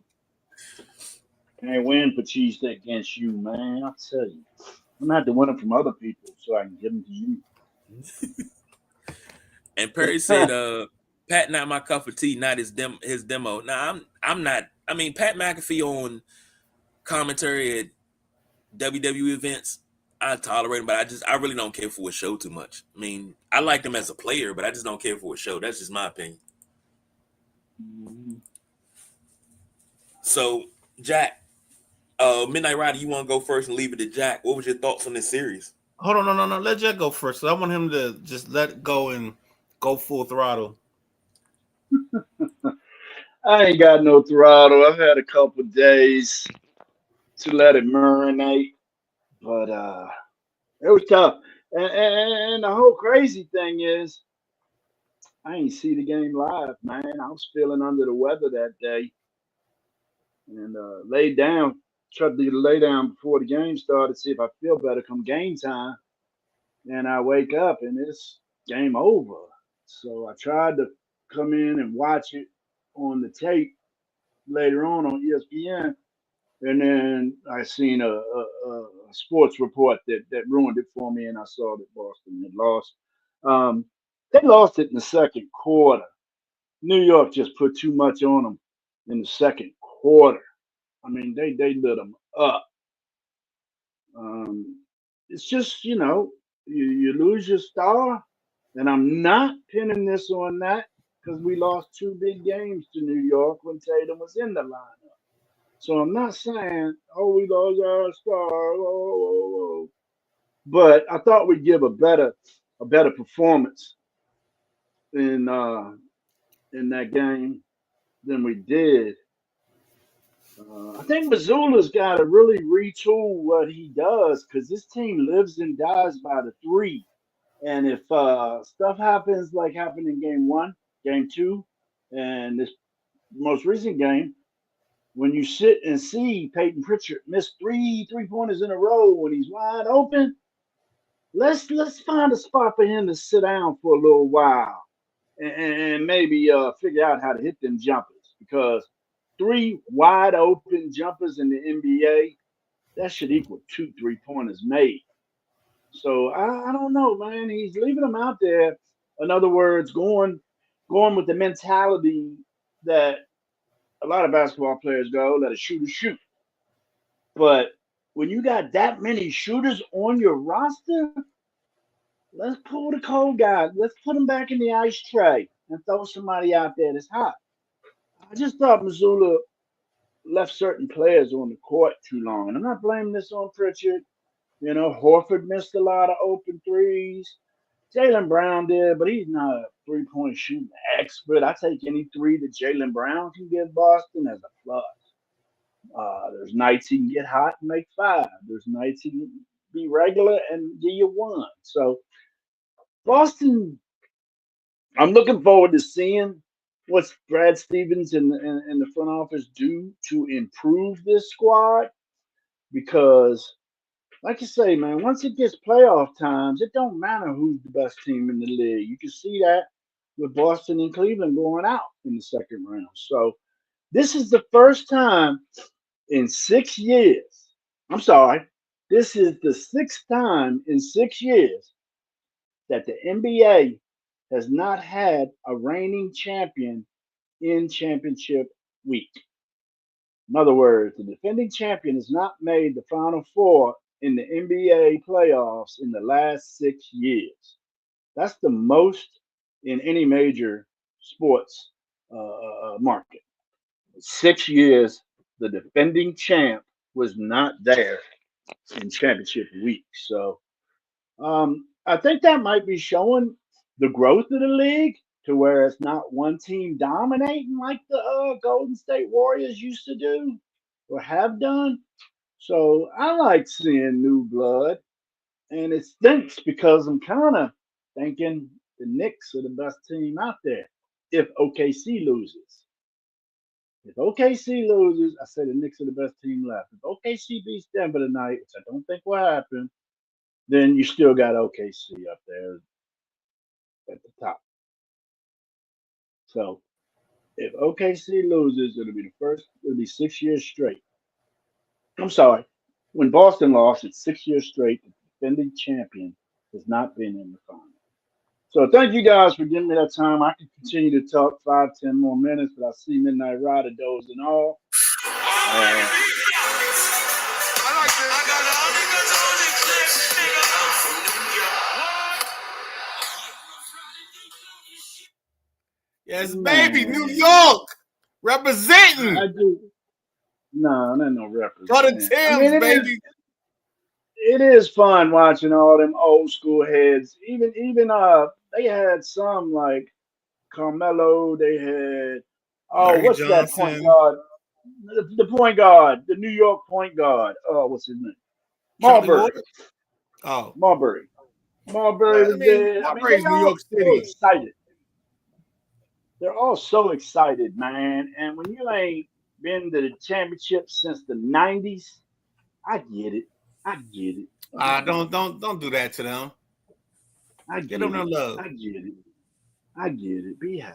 win for cheesesteak against you, man. I'll tell you. I'm gonna have to win them from other people so I can give them to you. And Perry said, Pat not my cup of tea, not his demo. Now I'm not. I mean, Pat McAfee on commentary at WWE events, I tolerate him, but I really don't care for his show too much. I mean, I like him as a player, but I just don't care for his show. That's just my opinion. So, Jack, Midnight Rider, you want to go first and leave it to Jack? What was your thoughts on this series? Hold on, no. Let Jack go first. I want him to just let go and go full throttle. I ain't got no throttle. I've had a couple days to let it marinate, but it was tough. And the whole crazy thing is, I ain't see the game live, man. I was feeling under the weather that day and laid down tried to get a lay down before the game started, see if I feel better come game time. And I wake up and it's game over. So I tried to come in and watch it on the tape later on ESPN. And then I seen a sports report that ruined it for me, and I saw that Boston had lost. Um, they lost it in the second quarter. New York just put too much on them in the second quarter. I mean, they lit them up. It's just you lose your star, and I'm not pinning this on that because we lost two big games to New York when Tatum was in the lineup. So I'm not saying, oh, we lost our star, but I thought we'd give a better performance in that game than we did. I think Missoula's got to really retool what he does because this team lives and dies by the three. And if stuff happens like happened in game one, game two, and this most recent game, when you sit and see Peyton Pritchard miss three-pointers in a row when he's wide open, let's find a spot for him to sit down for a little while and maybe figure out how to hit them jumpers because three wide open jumpers in the NBA, that should equal 2 3-pointers made. So I don't know, man. He's leaving them out there. In other words, going with the mentality that a lot of basketball players go, let a shooter shoot. But when you got that many shooters on your roster, let's pull the cold guy. Let's put them back in the ice tray and throw somebody out there that's hot. I just thought Missoula left certain players on the court too long. And I'm not blaming this on Pritchard. Horford missed a lot of open threes. Jaylen Brown did, but he's not a three-point shooting expert. I take any three that Jaylen Brown can give Boston as a plus. There's nights he can get hot and make 5. There's nights he can be regular and give you 1. So Boston, I'm looking forward to seeing what Brad Stevens and the front office do to improve this squad because like you say, man, once it gets playoff times, it don't matter who's the best team in the league. You can see that with Boston and Cleveland going out in the second round. So this is the first time in 6 years. I'm sorry. This is the 6th time in 6 years that the NBA has not had a reigning champion in championship week. In other words, the defending champion has not made the Final Four in the NBA playoffs in the last 6 years. That's the most in any major sports market. 6 years, the defending champ was not there in championship week. So I think that might be showing the growth of the league to where it's not one team dominating like the Golden State Warriors used to do or have done. So I like seeing new blood, and it stinks because I'm kind of thinking the Knicks are the best team out there if OKC loses. If OKC loses, I say the Knicks are the best team left. If OKC beats Denver tonight, which I don't think will happen, then you still got OKC up there at the top. So if OKC loses, it'll be 6 years straight. I'm sorry. When Boston lost, it's 6 years straight. The defending champion has not been in the final. So thank you guys for giving me that time. I can continue to talk 5-10 more minutes, but I see Midnight Rider dozing off. Yes, baby, New York representing. I do. No, no representing. For the Timbs, baby. It is fun watching all them old school heads. Even they had some like Carmelo. They had what's Johnson. That point guard? The point guard, the New York point guard. Oh, what's his name? Marbury. Oh, Marbury. Marbury was there. Marbury's New York City. So excited. They're all so excited, man. And when you ain't been to the championship since the 90s. I get it. Don't do that to them. Get them their love. I get it. Be happy.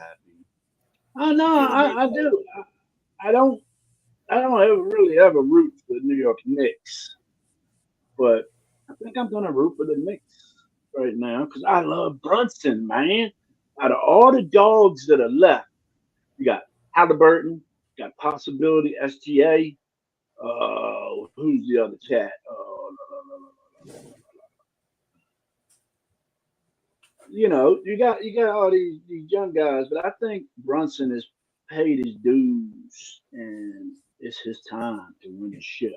Oh no, I do. I don't ever root for the New York Knicks, but I think I'm gonna root for the Knicks right now because I love Brunson, man. Out of all the dogs that are left, you got Halliburton, you got Possibility, SGA. Who's the other cat? You got all these young guys, but I think Brunson has paid his dues, and it's his time to win the ship.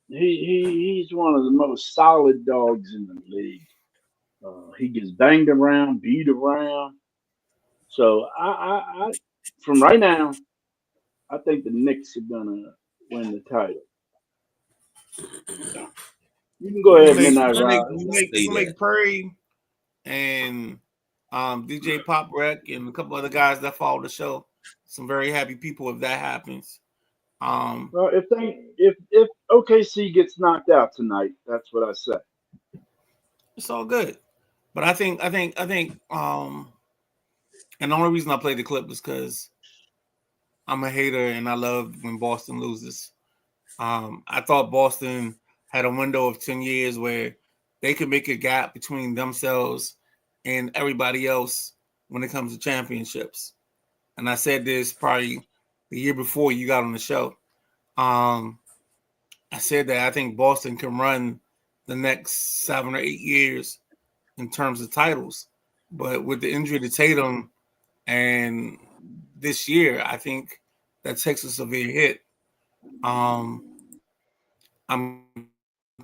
He's one of the most solid dogs in the league. He gets banged around, beat around. So I from right now, I think the Knicks are gonna win the title. You can go ahead, Midnight Ride. You make Prairie and DJ Pop Wreck and a couple other guys that follow the show some very happy people if that happens. Well, if OKC gets knocked out tonight, that's what I say. It's all good. But I think and the only reason I played the clip is because I'm a hater and I love when Boston loses. I thought Boston had a window of 10 years where they could make a gap between themselves and everybody else when it comes to championships. And I said this probably the year before you got on the show. I said that I think Boston can run the next 7 or 8 years in terms of titles. But with the injury to Tatum and this year, I think that takes a severe hit. I'm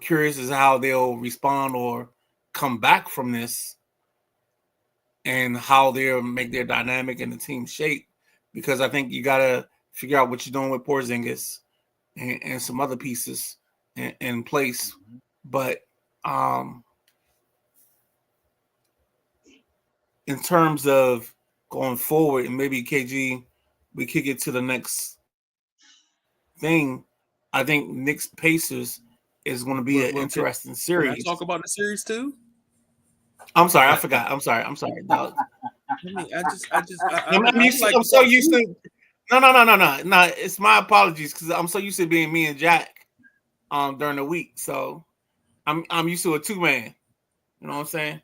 curious as to how they'll respond or come back from this and how they'll make their dynamic and the team shape. Because I think you got to figure out what you're doing with Porzingis and some other pieces in place. But in terms of going forward, and maybe KG, we kick it to the next thing. I think Knicks Pacers is going to be an interesting series. Can I talk about the series too? I'm sorry, I forgot. I'm sorry. No. I'm so used to. No. It's my apologies because I'm so used to being me and Jack during the week. So I'm used to a 2-man. You know what I'm saying?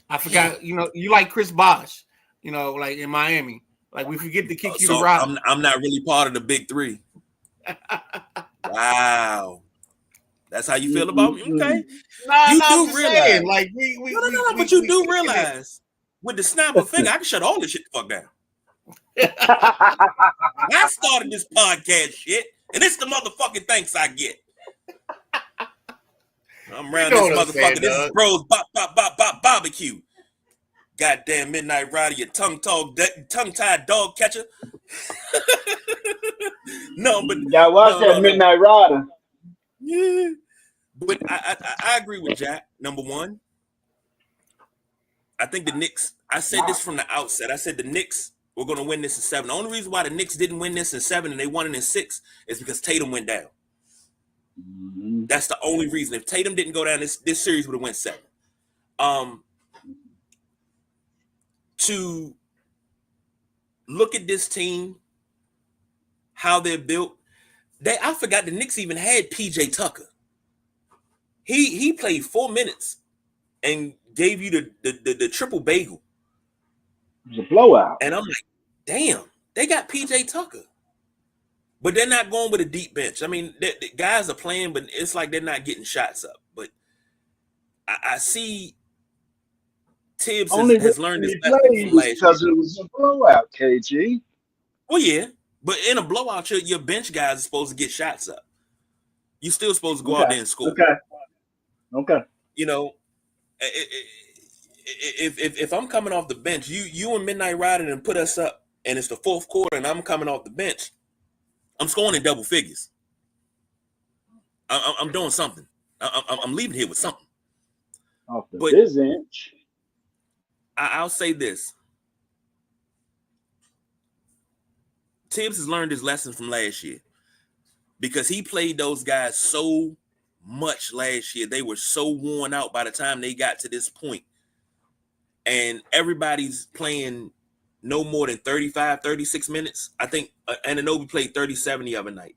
I forgot. You like Chris Bosh. Like in Miami. Like we forget to kick you to rock. I'm not really part of the big three. Wow. That's how you feel about me? Okay. You do realize. Like but you do realize with the snap of a finger, I can shut all this shit the fuck down. I started this podcast shit, and it's the motherfucking thanks I get. I'm around this motherfucker. This is Bros Bop Barbecue. Goddamn Midnight Rider, you tongue-tied dog catcher. No, but y'all watch that Midnight Rider. Yeah, but I agree with Jack. Number one, I think the Knicks. I said this from the outset. I said the Knicks were going to win this in 7. The only reason why the Knicks didn't win this in 7 and they won it in 6 is because Tatum went down. Mm-hmm. That's the only reason. If Tatum didn't go down, this series would have went 7. To look at this team, how they're built. I forgot the Knicks even had PJ Tucker. He played 4 minutes and gave you the triple bagel. It was a blowout. And I'm like, damn, they got PJ Tucker. But they're not going with a deep bench. I mean, the guys are playing, but it's like they're not getting shots up. But I see Tibbs has learned his lesson from last year. Because it was a blowout, KG. Well, yeah. But in a blowout, your bench guys are supposed to get shots up. You're still supposed to go out there and score. Okay. If I'm coming off the bench, you and Midnight Rider and put us up, and it's the 4th quarter, and I'm coming off the bench, I'm scoring in double figures. I'm doing something. I'm leaving here with something. Off the bench. I'll say this. Tibbs has learned his lesson from last year because he played those guys so much last year. They were so worn out by the time they got to this point. And everybody's playing no more than 35, 36 minutes. I think Anunoby played 37 the other night.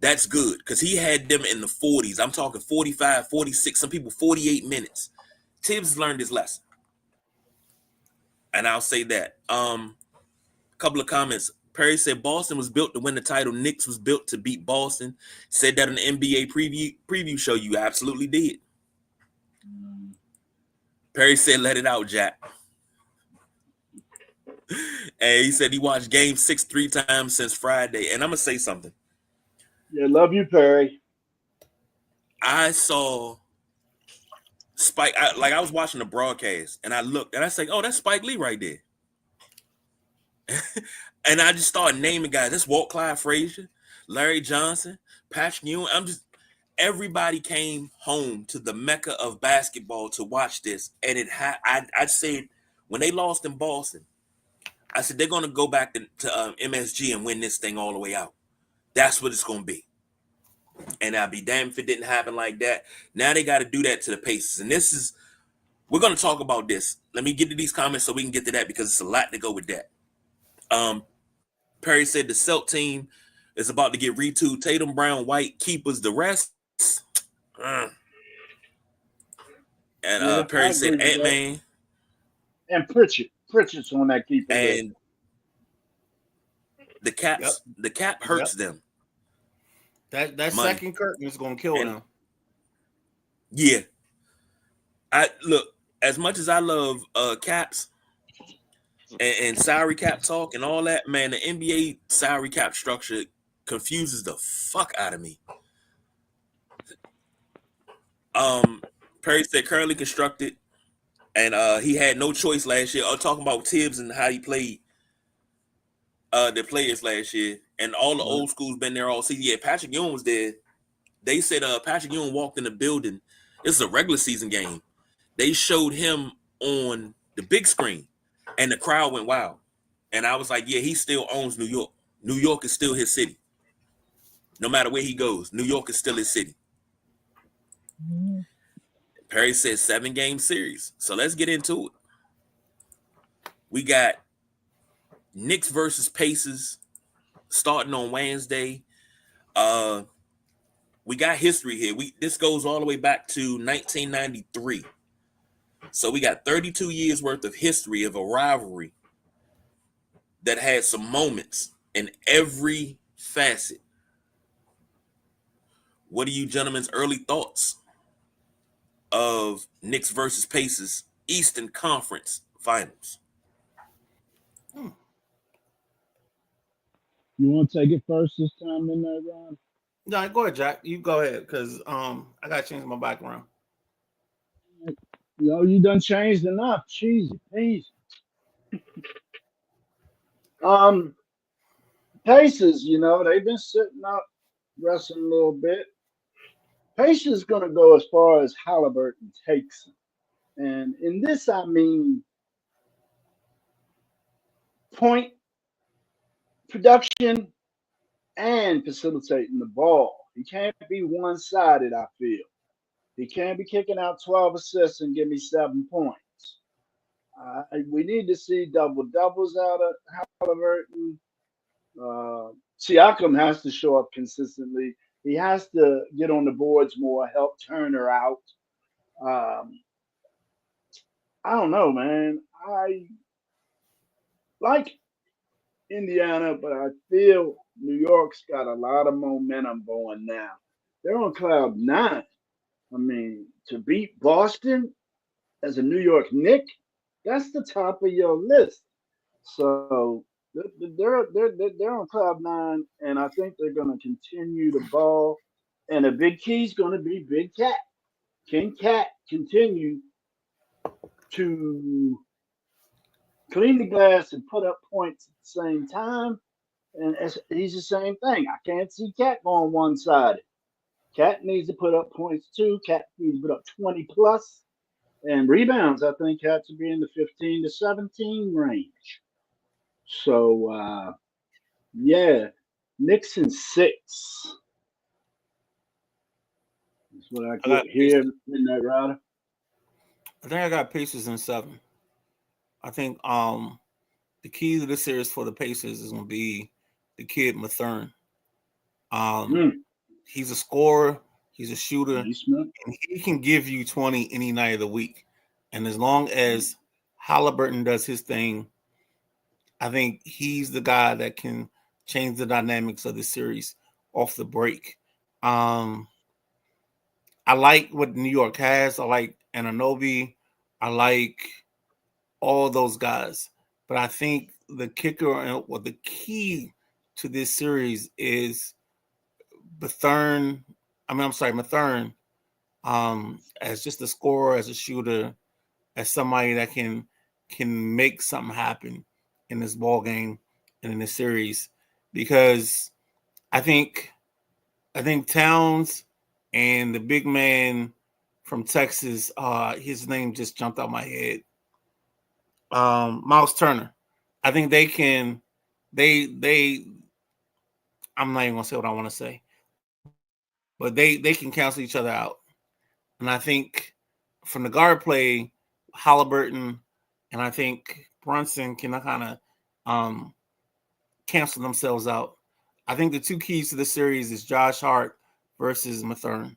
That's good because he had them in the 40s. I'm talking 45, 46, some people 48 minutes. Tibbs learned his lesson. And I'll say that. Couple of comments. Perry said Boston was built to win the title. Knicks was built to beat Boston. Said that in the NBA preview show. You absolutely did. Perry said, let it out, Jack. And he said he watched Game 6 3 times since Friday. And I'm going to say something. Yeah, love you, Perry. I saw Spike. I was watching the broadcast, and I looked, and I said, oh, that's Spike Lee right there. And I just started naming guys. That's Walt Clyde Frazier, Larry Johnson, Patrick Ewing. Everybody came home to the mecca of basketball to watch this. And I said, when they lost in Boston, I said, they're going to go back to MSG and win this thing all the way out. That's what it's going to be. And I'd be damned if it didn't happen like that. Now they got to do that to the Pacers. And we're going to talk about this. Let me get to these comments so we can get to that because it's a lot to go with that. Perry said the Celt team is about to get retooled. Tatum, Brown, White, keepers, the rest. And Perry said Ant-Man. And Pritchard's on that keeper. And the cap hurts them. That second curtain is going to kill them. Yeah. Look, as much as I love caps and salary cap talk and all that, man, the NBA salary cap structure confuses the fuck out of me. Perry said currently constructed, and he had no choice last year. Talking about Tibbs and how he played the players last year, and all the old schools been there all season. Yeah, Patrick Ewing was there. They said Patrick Ewing walked in the building. This is a regular season game. They showed him on the big screen, and the crowd went wild. And I was like, yeah, he still owns New York. New York is still his city. No matter where he goes, New York is still his city. Mm-hmm. Perry said 7-game series. So let's get into it. We got Knicks versus Pacers starting on Wednesday. We got history here. This goes all the way back to 1993. So we got 32 years worth of history of a rivalry that had some moments in every facet. What are you gentlemen's early thoughts of Knicks versus Pacers Eastern Conference Finals? You want to take it first this time in there, Ron? No, go ahead, Jack. You go ahead because I got to change my background. You done changed enough. Cheesy, please. Pacers, they've been sitting up, resting a little bit. Pacers going to go as far as Halliburton takes them. And in this, I mean point, production, and facilitating the ball. He can't be one-sided, I feel. He can't be kicking out 12 assists and give me 7 points. We need to see double-doubles out of Halliburton. Siakam has to show up consistently. He has to get on the boards more, help Turner out. I don't know, man. I like Indiana, but I feel New York's got a lot of momentum going now. They're on cloud 9. I mean, to beat Boston as a New York Knick, that's the top of your list. So they're on cloud 9, and I think they're going to continue to ball. And a big key is going to be Big Cat. Can Cat continue to clean the glass and put up points at the same time? And he's the same thing. I can't see Cat going one-sided. Cat needs to put up points too. Cat needs to put up 20 plus. And rebounds, I think, Cat to be in the 15 to 17 range. So Yeah, Knicks in 6. That's what I I get got here in that router. I think I got Pacers in 7. I think the key to this series for the Pacers is going to be the kid Mathern. He's a scorer, he's a shooter, Naismith. and he can give you 20 any night of the week. And as long as Halliburton does his thing, I think he's the guy that can change the dynamics of the series off the break. I like what New York has. I like Anunoby. I like all those guys. But I think the kicker or the key to this series is Mathern. Mathern, as just a scorer, as a shooter, as somebody that can make something happen in this ball game and in this series. Because I think Towns and the big man from Texas, his name just jumped out my head. Miles Turner. I think they can. They. I'm not even gonna say what I want to say, but they can cancel each other out. And I think from the guard play, Halliburton and I think Brunson can kind of cancel themselves out. I think the two keys to the series is Josh Hart versus Mathern.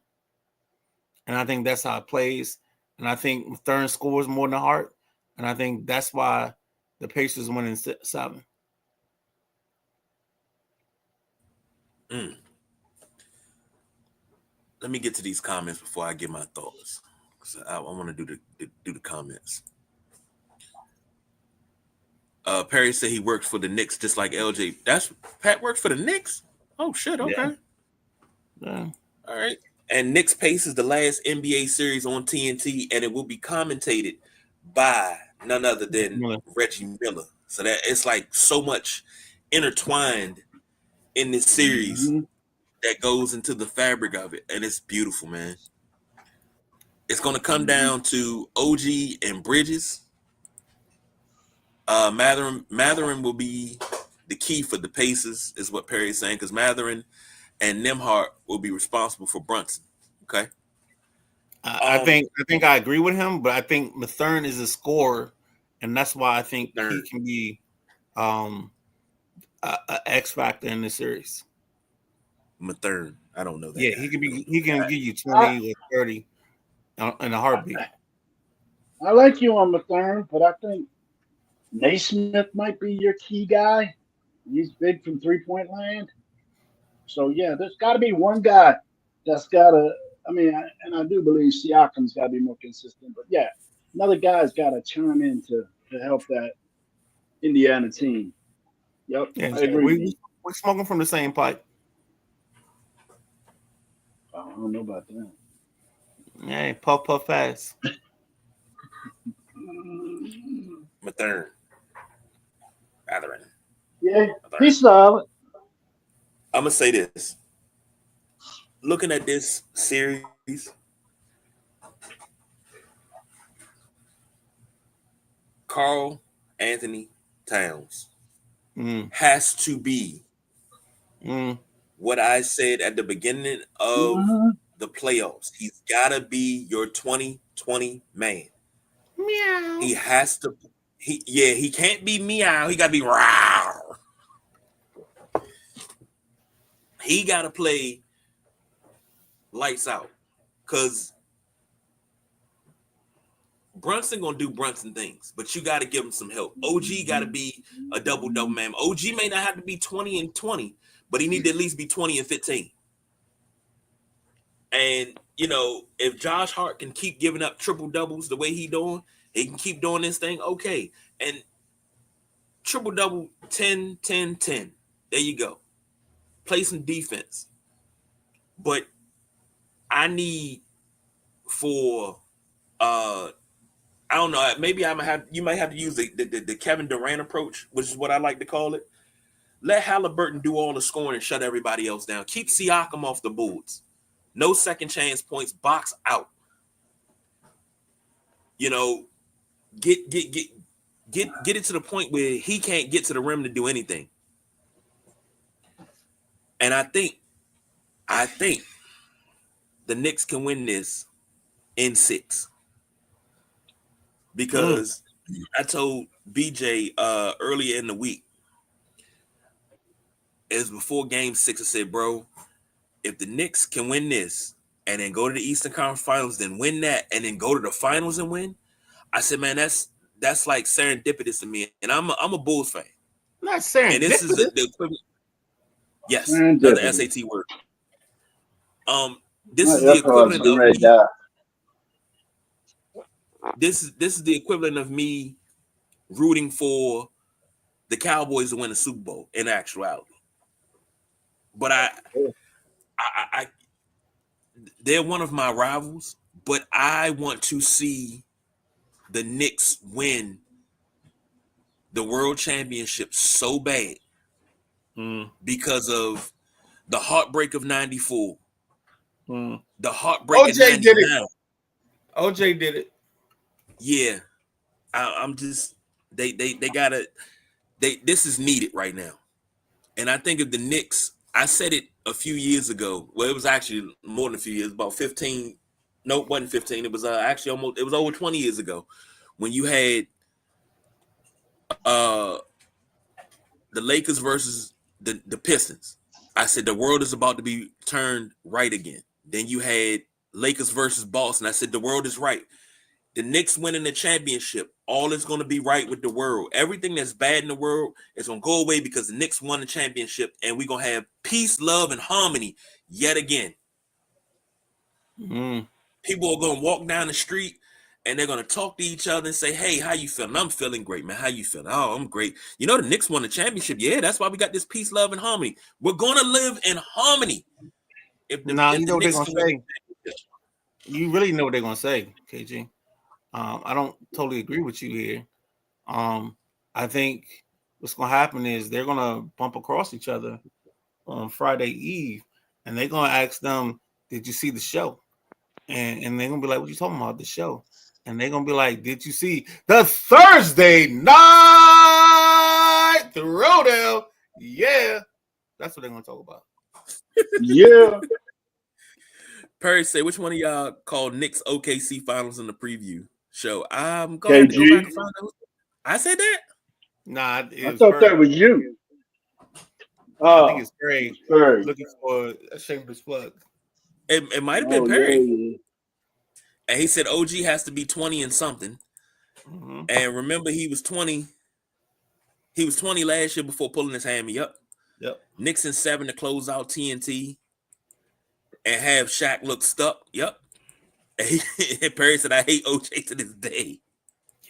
And I think that's how it plays. And I think Mathern scores more than Hart. And I think that's why the Pacers win in 7. Let me get to these comments before I give my thoughts. So I want to do the comments. Perry said he works for the Knicks just like LJ. That's Pat works for the Knicks? Oh shit, okay. Yeah. All right. And Knicks Pace is the last NBA series on TNT, and it will be commentated by none other than Reggie Miller. So that it's like so much intertwined in this series that goes into the fabric of it, and it's beautiful, man. It's going to come down to OG and Bridges. Matherin will be the key for the Pacers, is what Perry is saying, because Matherin and Nembhard will be responsible for Brunson. Okay. I think I agree with him, but I think Mathern is a scorer, and that's why I think he can be a X factor in this series. Mathern, I don't know that. Yeah, guy. he can give you 20 or 30 in a heartbeat. I like you on Mathern, but I think Naismith might be your key guy. He's big from 3-point land. So yeah, there's got to be one guy that's got to. I mean, I do believe Siakam's got to be more consistent. But yeah, another guy's got to chime in to help that Indiana team. Yep, Yeah, I agree. we're smoking from the same pipe. I don't know about that. Hey, puff fast. Mathern. Yeah, he's solid. I'm gonna say this. Looking at this series, Karl Anthony Towns has to be what I said at the beginning of the playoffs. He's gotta be your 2020 man. Meow. He has to. He can't be meow. He gotta be wow. He gotta play lights out, because Brunson gonna do Brunson things, but you got to give him some help. OG got to be a double man. OG may not have to be 20 and 20, but he need to at least be 20 and 15. And if Josh Hart can keep giving up triple doubles the way he doing, he can keep doing this thing. Okay, and triple double 10, 10, 10. There you go. Play some defense, but I need for I don't know. Maybe you might have to use the Kevin Durant approach, which is what I like to call it. Let Halliburton do all the scoring and shut everybody else down. Keep Siakam off the boards. No second chance points. Box out. Get it to the point where he can't get to the rim to do anything. And I think the Knicks can win this in 6 because I told BJ earlier in the week, it was before Game 6. I said, bro, if the Knicks can win this and then go to the Eastern Conference Finals, then win that, and then go to the finals and win, I said, man, that's like serendipitous to me. And I'm a Bulls fan. Not And this is serendipitous. the equivalent. Yes, another Serendipity. SAT word. This My is the AirPods equivalent getting of ready to me. die. This is the equivalent of me rooting for the Cowboys to win the Super Bowl in actuality. But I they're one of my rivals, but I want to see the Knicks win the World Championship so bad because of the heartbreak of '94, the heartbreak of OJ did it. '99. OJ did it. Yeah, I'm just they gotta this is needed right now. And I think if the Knicks, I said it a few years ago. Well, it was actually more than a few years, about 15. No, it wasn't 15. It was actually it was over 20 years ago when you had the Lakers versus the Pistons. I said the world is about to be turned right again. Then you had Lakers versus Boston. I said the world is right. The Knicks winning the championship, all is going to be right with the world. Everything that's bad in the world is going to go away because the Knicks won the championship, and we're going to have peace, love, and harmony yet again. People are going to walk down the street, and they're going to talk to each other and say, hey, how you feeling? I'm feeling great, man. How you feeling? Oh, I'm great. You know, the Knicks won the championship. Yeah, that's why we got this peace, love, and harmony. We're going to live in harmony. If the You know what they're Knicks gonna can win say. You really know what they're gonna say, KG. I don't totally agree with you here. I think what's gonna happen is they're gonna bump across each other on Friday Eve, and they're gonna ask them, "Did you see the show?" And they're gonna be like, "What you talking about? The show?" And they're gonna be like, "Did you see the Thursday night throwdown?" Yeah, that's what they're gonna talk about. Yeah. Perry say, which one of y'all called Knicks OKC finals in the preview show? I'm going to have to go back KG. and find out. I said that? Nah, I thought that was you. I think it's Perry Perry. looking for a shameless plug. It might have been Perry. And he said OG has to be 20 and something. And remember, he was 20. He was 20 last year before pulling his hammy up. Yep. Knicks in 7 to close out TNT and have Shaq look stuck. Yep. And Perry said, I hate OJ to this day.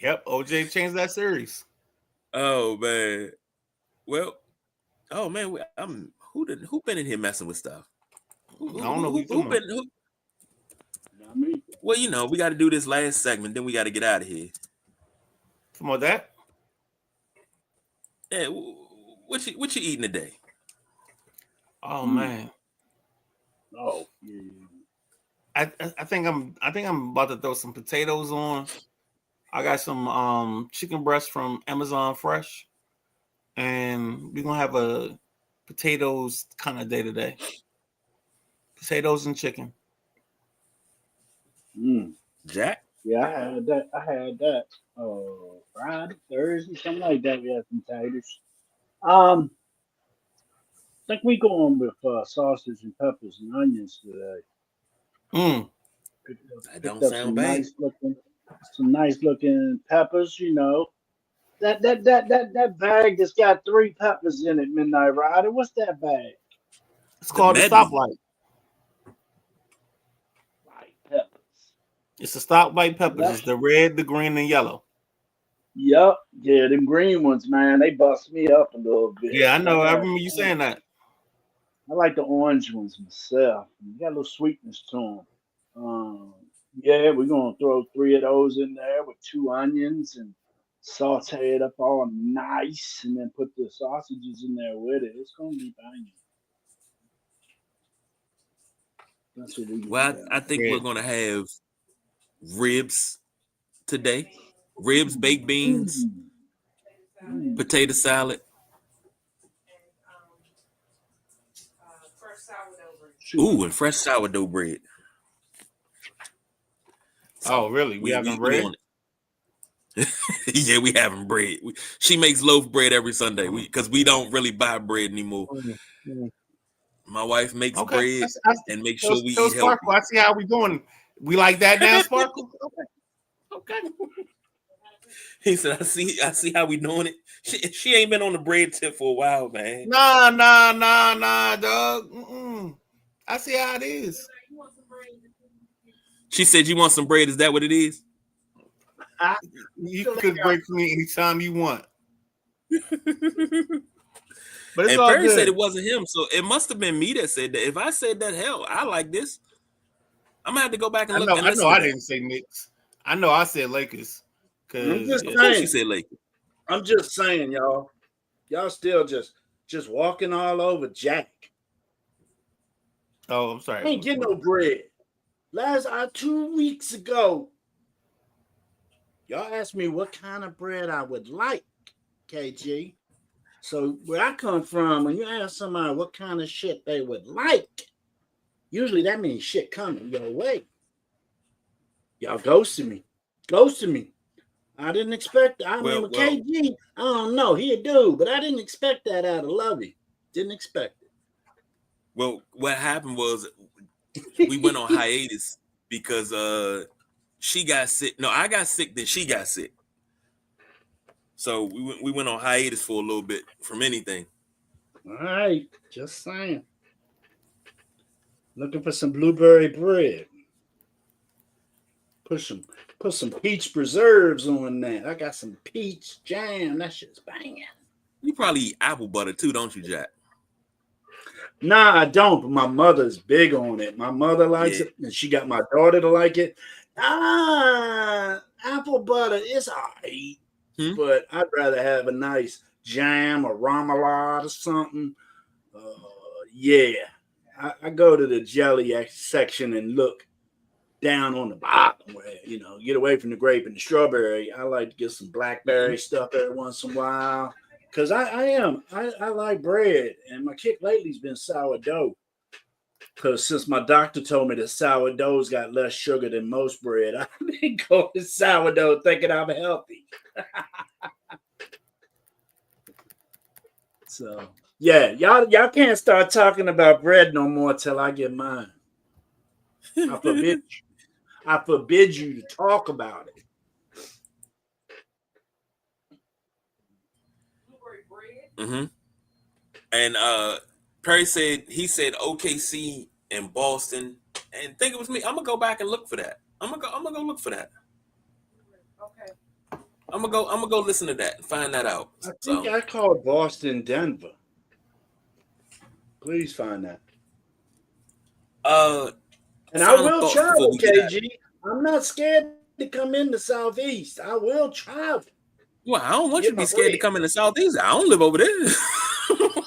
Yep. OJ changed that series. Oh, man. Well, oh, man. Who been in here messing with stuff? I don't know who been. Not me. Well, you know, we got to do this last segment, then we got to get out of here. Come on, that. Hey, what you eating today? Oh man. Oh yeah. I think I'm about to throw some potatoes on. I got some chicken breast from Amazon Fresh, and we're gonna have a potatoes kind of day today. Potatoes and chicken. Jack? Yeah, I had that. Friday, Thursday, something like that. We had some taters. I think we going with sausage and peppers and onions today. That don't Picked up sound bad. some nice looking peppers. You know that bag that's got 3 peppers in it. Midnight Rider. What's that bag? It's called the stoplight. Peppers. It's the stoplight peppers. It's the red, the green, and yellow. Yep. Yeah, them green ones, man, they bust me up a little bit. Yeah, I know. I remember you saying that. I like the orange ones myself. You got a little sweetness to them. Yeah, we're gonna throw 3 of those in there with 2 onions and saute it up all nice, and then put the sausages in there with it. It's gonna be banging. That's what we. Well, I think we're gonna have ribs today. Ribs, baked beans, potato salad. Ooh, and fresh sourdough bread. Oh, really? We having bread? on it. Yeah, we having bread. She makes loaf bread every Sunday because we don't really buy bread anymore. Mm-hmm. My wife makes bread and makes sure we so eat Sparkle, healthy. I see how we doing. We like that now, Sparkle? Okay. He said, I see how we doing it. She ain't been on the bread tip for a while, man. Nah, dog. I see how it is. She said, you want some bread? Is that what it is? You can cook bread for me anytime you want. But it's and all Perry good. said it wasn't him, so it must have been me that said that. If I said that, hell, I like this. I'm gonna have to go back and look. I know I didn't say Knicks. I know I said Lakers. I'm just saying. She said Lakers. I'm just saying, y'all. Y'all still just walking all over Jack. Oh, I'm sorry. I ain't getting no bread. 2 weeks ago, y'all asked me what kind of bread I would like, KG. So where I come from, when you ask somebody what kind of shit they would like, usually that means shit coming your way. Y'all ghosted me. I didn't expect that. With KG, I don't know. He a dude, but I didn't expect that out of Lovey. Didn't expect it. Well, what happened was we went on hiatus because she got sick. No, I got sick, then she got sick. So we went on hiatus for a little bit from anything. All right, just saying. Looking for some blueberry bread. Put some peach preserves on that. I got some peach jam. That shit's banging. You probably eat apple butter too, don't you, Jack? Nah, I don't, but my mother's big on it. My mother likes it, and she got my daughter to like it. Apple butter is all right, but I'd rather have a nice jam or remoulade or something. I go to the jelly section and look down on the bottom where, get away from the grape and the strawberry. I like to get some blackberry stuff every once in a while. Because I like bread, and my kick lately's been sourdough. Because since my doctor told me that sourdough's got less sugar than most bread, I've been going to sourdough thinking I'm healthy. So, yeah, y'all can't start talking about bread no more till I get mine. I forbid you to talk about it. Mm-hmm. And Perry said OKC and Boston, and think it was me. I'm gonna go back and look for that. I'm gonna go look for that. Okay. I'm gonna go listen to that and find that out. I think I called Boston Denver. Please find that. And I will travel, KG. I'm not scared to come in the Southeast. I will travel. Well, I don't want you to be scared to come in the Southeast. I don't live over there.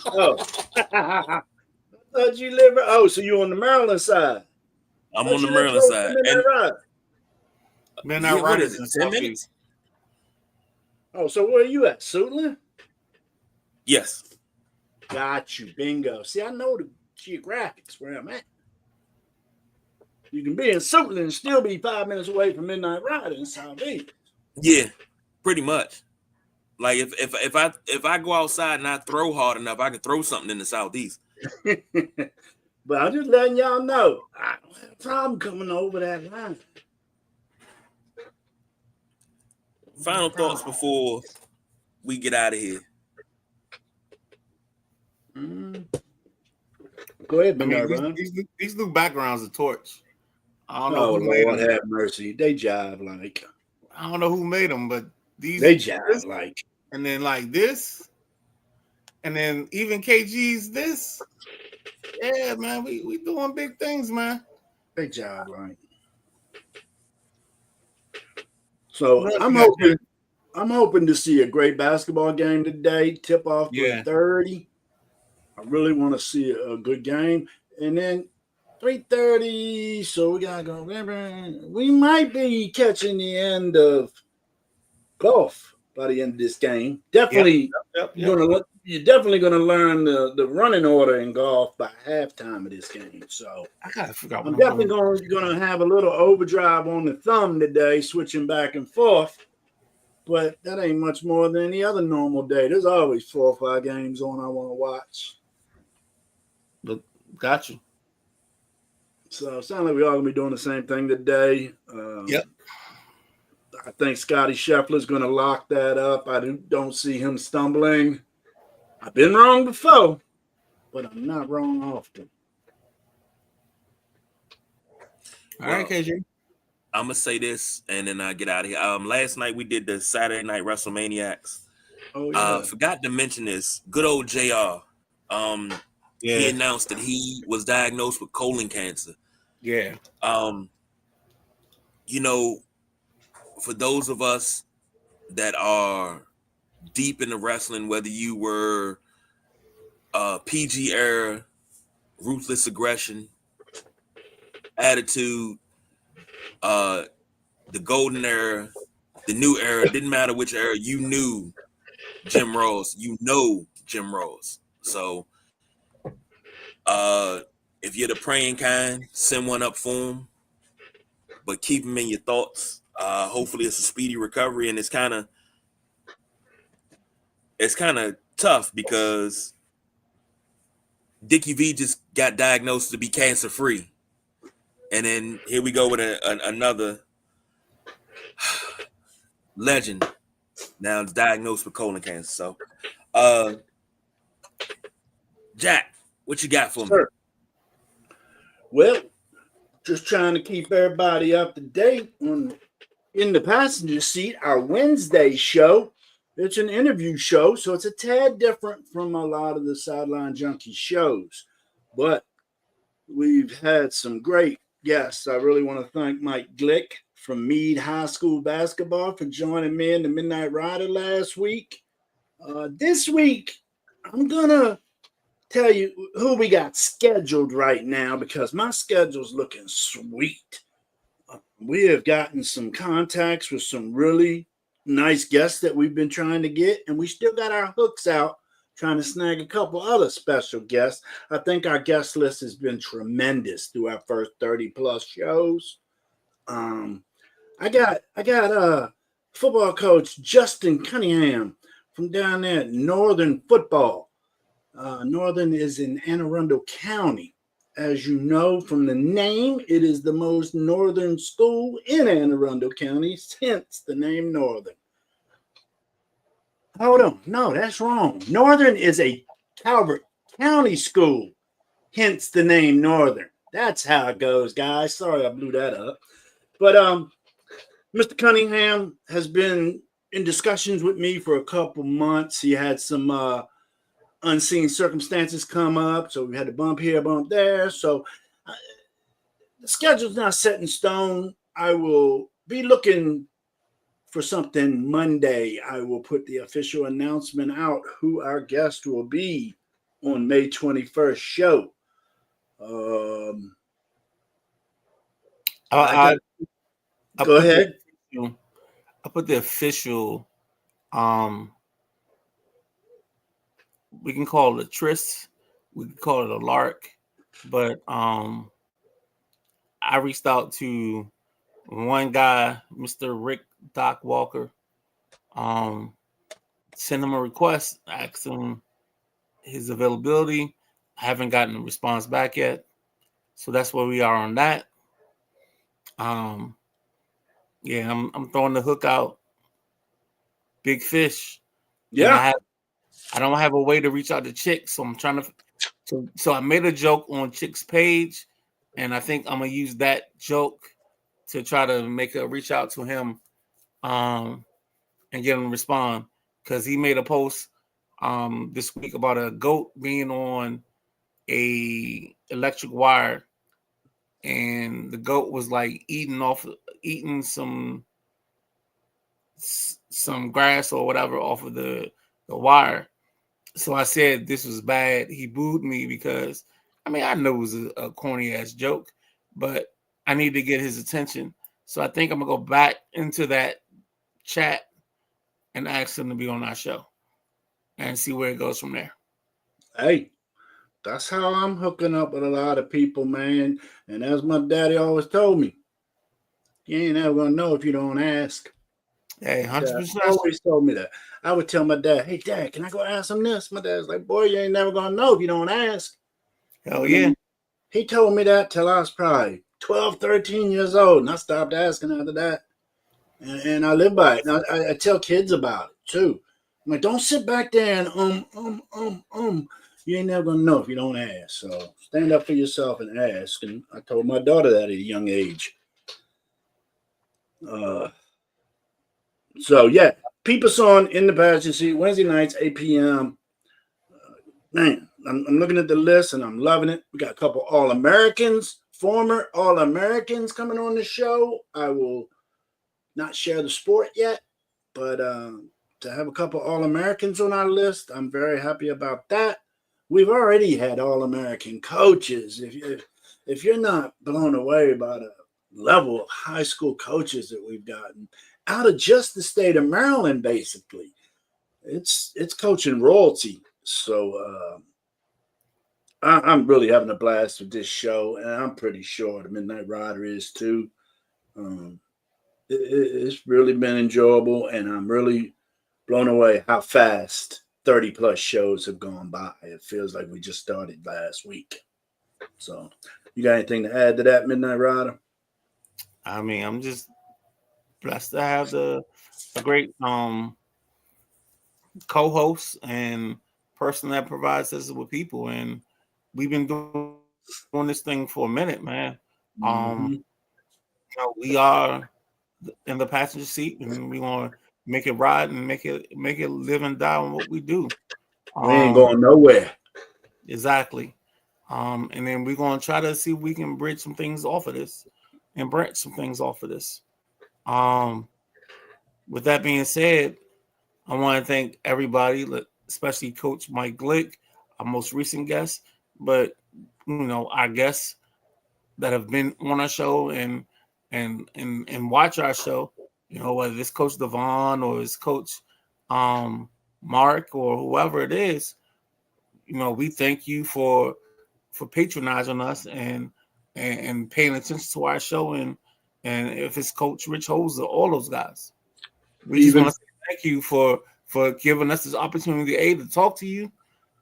Oh. I thought you live. Oh, so you're on the Maryland side. I'm on the Maryland side. Midnight Ride is in 10 minutes. Oh, so where are you at? Suitland? Yes. Got you. Bingo. See, I know the geographics where I'm at. You can be in Suitland and still be 5 minutes away from Midnight Ride in Southeast. Yeah, pretty much. Like if I go outside and I throw hard enough, I can throw something in the Southeast. But I'm just letting y'all know, I don't have a problem coming over that line. Final thoughts before we get out of here. Go ahead, Bernard. These new backgrounds are torch. I don't know who made them. Have mercy. They jive like. I don't know who made them, but they jive like. And then like this, and then even KG's this. Yeah, man, we doing big things, man. They jive like. So I'm hoping to see a great basketball game today. Tip off 3:30. I really want to see a good game, and then 3:30. So we gotta go. We might be catching the end of golf by the end of this game. Definitely, you're you're definitely going to learn the running order in golf by halftime of this game. So I gotta figure out what I'm I'm definitely doing. going to have a little overdrive on the thumb today, switching back and forth. But that ain't much more than any other normal day. There's always 4 or 5 games on I want to watch. Look, got you. So it sounds like we all going to be doing the same thing today. Yep. I think Scotty Scheffler's going to lock that up. I don't see him stumbling. I've been wrong before, but I'm not wrong often. All right, KJ. I'm gonna say this and then I get out of here. Last night we did the Saturday Night WrestleManiacs. Oh yeah. Forgot to mention this. Good old JR. He announced that he was diagnosed with colon cancer. Yeah. You know, for those of us that are deep into wrestling, whether you were PG era, ruthless aggression, attitude, the golden era, the new era, didn't matter which era, you knew Jim Ross. You know Jim Ross. So if you're the praying kind, send one up for him, but keep him in your thoughts. Hopefully it's a speedy recovery, and it's kind of tough because Dickie V just got diagnosed to be cancer free, and then here we go with another legend now is diagnosed with colon cancer. So, Jack, what you got for me? Well, just trying to keep everybody up to date on In the Passenger Seat, our Wednesday show. It's an interview show, so it's a tad different from a lot of the Sideline Junkie shows. But we've had some great guests. I really want to thank Mike Glick from Meade High School basketball for joining me in the Midnight Rider last week. This week, I'm going to tell you who we got scheduled right now because my schedule's looking sweet. We have gotten some contacts with some really nice guests that we've been trying to get, and we still got our hooks out trying to snag a couple other special guests. I think our guest list has been tremendous through our first 30 plus shows. I got football coach Justin Cunningham from down there at Northern Football. Northern is in Anne Arundel County. As you know from the name, it is the most northern school in Anne Arundel County, hence the name Northern. Hold on. No, that's wrong. Northern is a Calvert County school, hence the name Northern. That's how it goes, guys. Sorry I blew that up. But Mr. Cunningham has been in discussions with me for a couple months. He had some unseen circumstances come up, so we had to bump here, bump there. So the schedule's not set in stone. I will be looking for something Monday. I will put the official announcement out who our guest will be on May 21st show. Go ahead. I put the official, we can call it a tryst, we can call it a lark, but I reached out to one guy, Mr. Rick Doc Walker, sent him a request, asked him his availability. I haven't gotten a response back yet, so that's where we are on that. Yeah, I'm throwing the hook out. Big fish. Yeah. I don't have a way to reach out to Chick, so I'm trying to. So I made a joke on Chick's page, and I think I'm gonna use that joke to try to make a reach out to him, and get him to respond because he made a post this week about a goat being on a electric wire, and the goat was like eating some grass or whatever off of the wire. So I said this was bad. He booed me because I know it was a corny ass joke, but I need to get his attention. So I think I'm gonna go back into that chat and ask him to be on our show. and see where it goes from there. Hey, that's how I'm hooking up with a lot of people, man. And as my daddy always told me, you ain't never gonna know if you don't ask. Hey, Dad 100%. always told me that. I would tell my dad, "Hey, Dad, can I go ask him this?" My dad's like, "Boy, you ain't never gonna know if you don't ask." Hell I yeah. mean, he told me that till I was probably 12, 13 years old, and I stopped asking after that. And I live by it. And I tell kids about it too. I'm like, don't sit back there and. You ain't never gonna know if you don't ask. So stand up for yourself and ask. And I told my daughter that at a young age. So yeah, peep us on In the Passenger Seat Wednesday nights, 8 p.m. Man, I'm looking at the list and I'm loving it. We got a couple All-Americans, former All-Americans coming on the show. I will not share the sport yet, but to have a couple All-Americans on our list, I'm very happy about that. We've already had All-American coaches. If you're not blown away by the level of high school coaches that we've gotten out of just the state of Maryland, basically, it's coaching royalty. So I'm really having a blast with this show, and I'm pretty sure the Midnight Rider is too. It's really been enjoyable, and I'm really blown away how fast 30 plus shows have gone by. It feels like we just started last week. So, you got anything to add to that, Midnight Rider? I mean, I'm just blessed to have a great co-host and person that provides us with people, and we've been doing this thing for a minute, man. We are in the passenger seat, and we want to make it ride and make it live and die on what we do. We ain't going nowhere. Exactly. And then we're going to try to see if we can bridge some things off of this and branch some things off of this. With that being said, I want to thank everybody, especially Coach Mike Glick, our most recent guest, but our guests that have been on our show and watch our show, whether it's Coach Devon or it's Coach Mark or whoever it is, we thank you for patronizing us and paying attention to our show, and if it's Coach Rich Holzer, all those guys. We just want to say thank you for giving us this opportunity, A, to talk to you,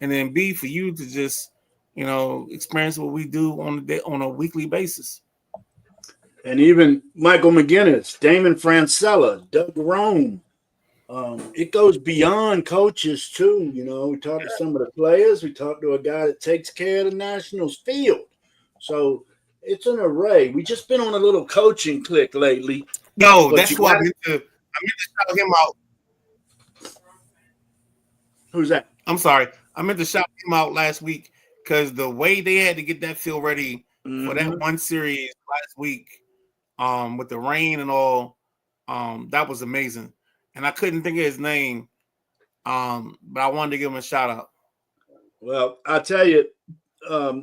and then B, for you to just experience what we do on a weekly basis. And even Michael McGinnis, Damon Francella, Doug Rome. It goes beyond coaches too. We talked to some of the players. We talked to a guy that takes care of the Nationals field. So it's an array. We just been on a little coaching click lately. No, that's why I meant to shout him out. Who's that? I'm sorry. I meant to shout him out last week because the way they had to get that field ready for that one series last week, with the rain and all, that was amazing. And I couldn't think of his name, but I wanted to give him a shout out. Well, I'll tell you,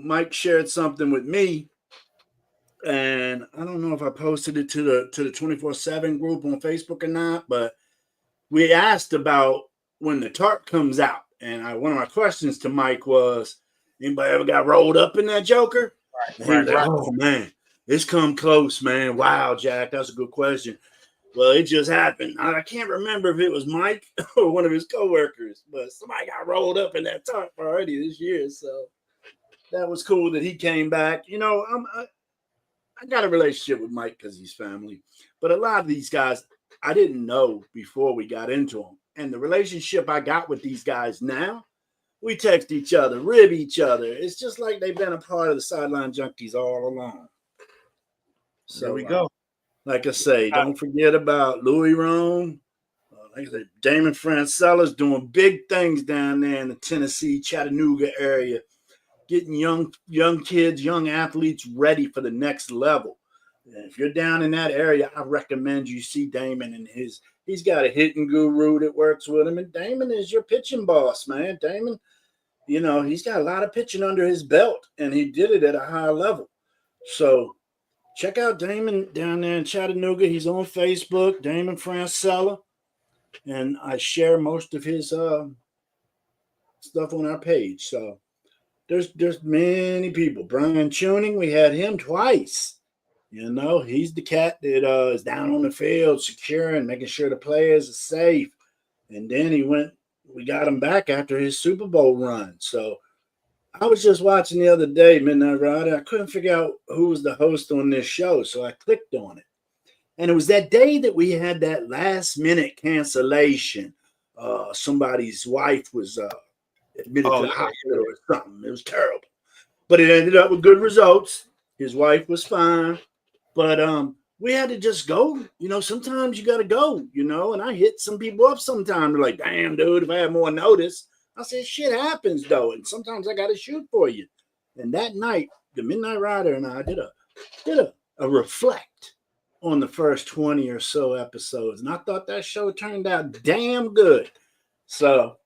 Mike shared something with me, and I don't know if I posted it to the 24/7 group on Facebook or not, but we asked about when the tarp comes out, and one of my questions to Mike was, anybody ever got rolled up in that joker? Right. Oh man, it's come close, man. Wow, Jack, that's a good question. Well, it just happened. I can't remember if it was Mike or one of his coworkers, but somebody got rolled up in that tarp already this year. So that was cool that he came back. I got a relationship with Mike because he's family, but a lot of these guys I didn't know before we got into them. And the relationship I got with these guys now, we text each other, rib each other. It's just like they've been a part of the Sideline Junkies all along. So there we go. Like I say, don't forget about Louis Rome. Like I say, Damon Francella's doing big things down there in the Tennessee, Chattanooga area, getting young kids, young athletes ready for the next level. And if you're down in that area, I recommend you see Damon and he's got a hitting guru that works with him. And Damon is your pitching boss, man. Damon, he's got a lot of pitching under his belt, and he did it at a high level. So check out Damon down there in Chattanooga. He's on Facebook, Damon Francella. And I share most of his stuff on our page. So there's many people. Brian Tuning, we had him twice. You know, he's the cat that is down on the field, securing, making sure the players are safe. And then we got him back after his Super Bowl run. So I was just watching the other day, Midnight Rider. I couldn't figure out who was the host on this show, so I clicked on it. And it was that day that we had that last minute cancellation. Somebody's wife was admitted to the hospital or something. It was terrible. But it ended up with good results. His wife was fine. But we had to just go. You know, sometimes you got to go, you know, and I hit some people up sometimes. They're like, damn, dude, if I had more notice. I said, shit happens, though. And sometimes I got to shoot for you. And that night, the Midnight Rider and I did a reflect on the first 20 or so episodes. And I thought that show turned out damn good. So,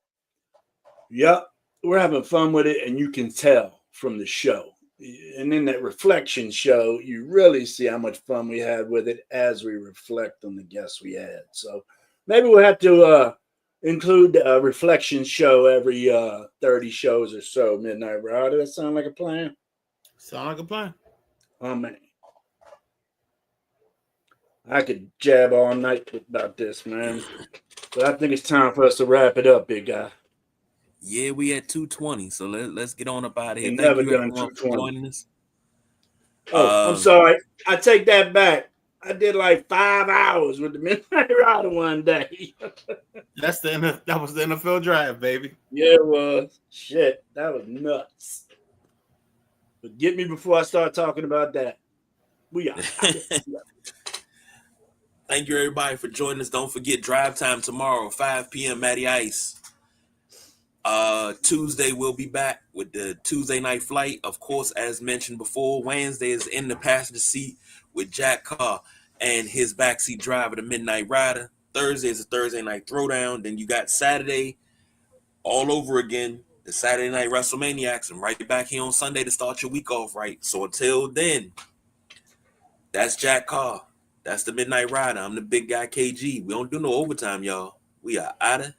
yep, we're having fun with it. And you can tell from the show. And in that reflection show, you really see how much fun we had with it as we reflect on the guests we had. So maybe we'll have to include a reflection show every 30 shows or so, Midnight Rider. Does that sound like a plan? Sound like a plan. Oh, man. I could jab all night about this, man. But I think it's time for us to wrap it up, big guy. Yeah, we at 2:20, so let's get on up out of here. Ain't Thank never you done everyone for 220. joining us. Oh, I'm sorry. I take that back. I did like 5 hours with the Midnight Rider one day. That was the NFL draft, baby. Yeah, it was. Shit, that was nuts. But get me before I start talking about that. We are. Thank you, everybody, for joining us. Don't forget, drive time tomorrow, 5 p.m., Matty Ice. Tuesday, we'll be back with the Tuesday night flight. Of course, as mentioned before, Wednesday is in the passenger seat with Jack Carr and his backseat driver, the Midnight Rider. Thursday is a Thursday night throwdown. Then you got Saturday all over again, the Saturday night WrestleManiacs, and right back here on Sunday to start your week off right. So until then, that's Jack Carr. That's the Midnight Rider. I'm the big guy KG. We don't do no overtime, y'all. We are out of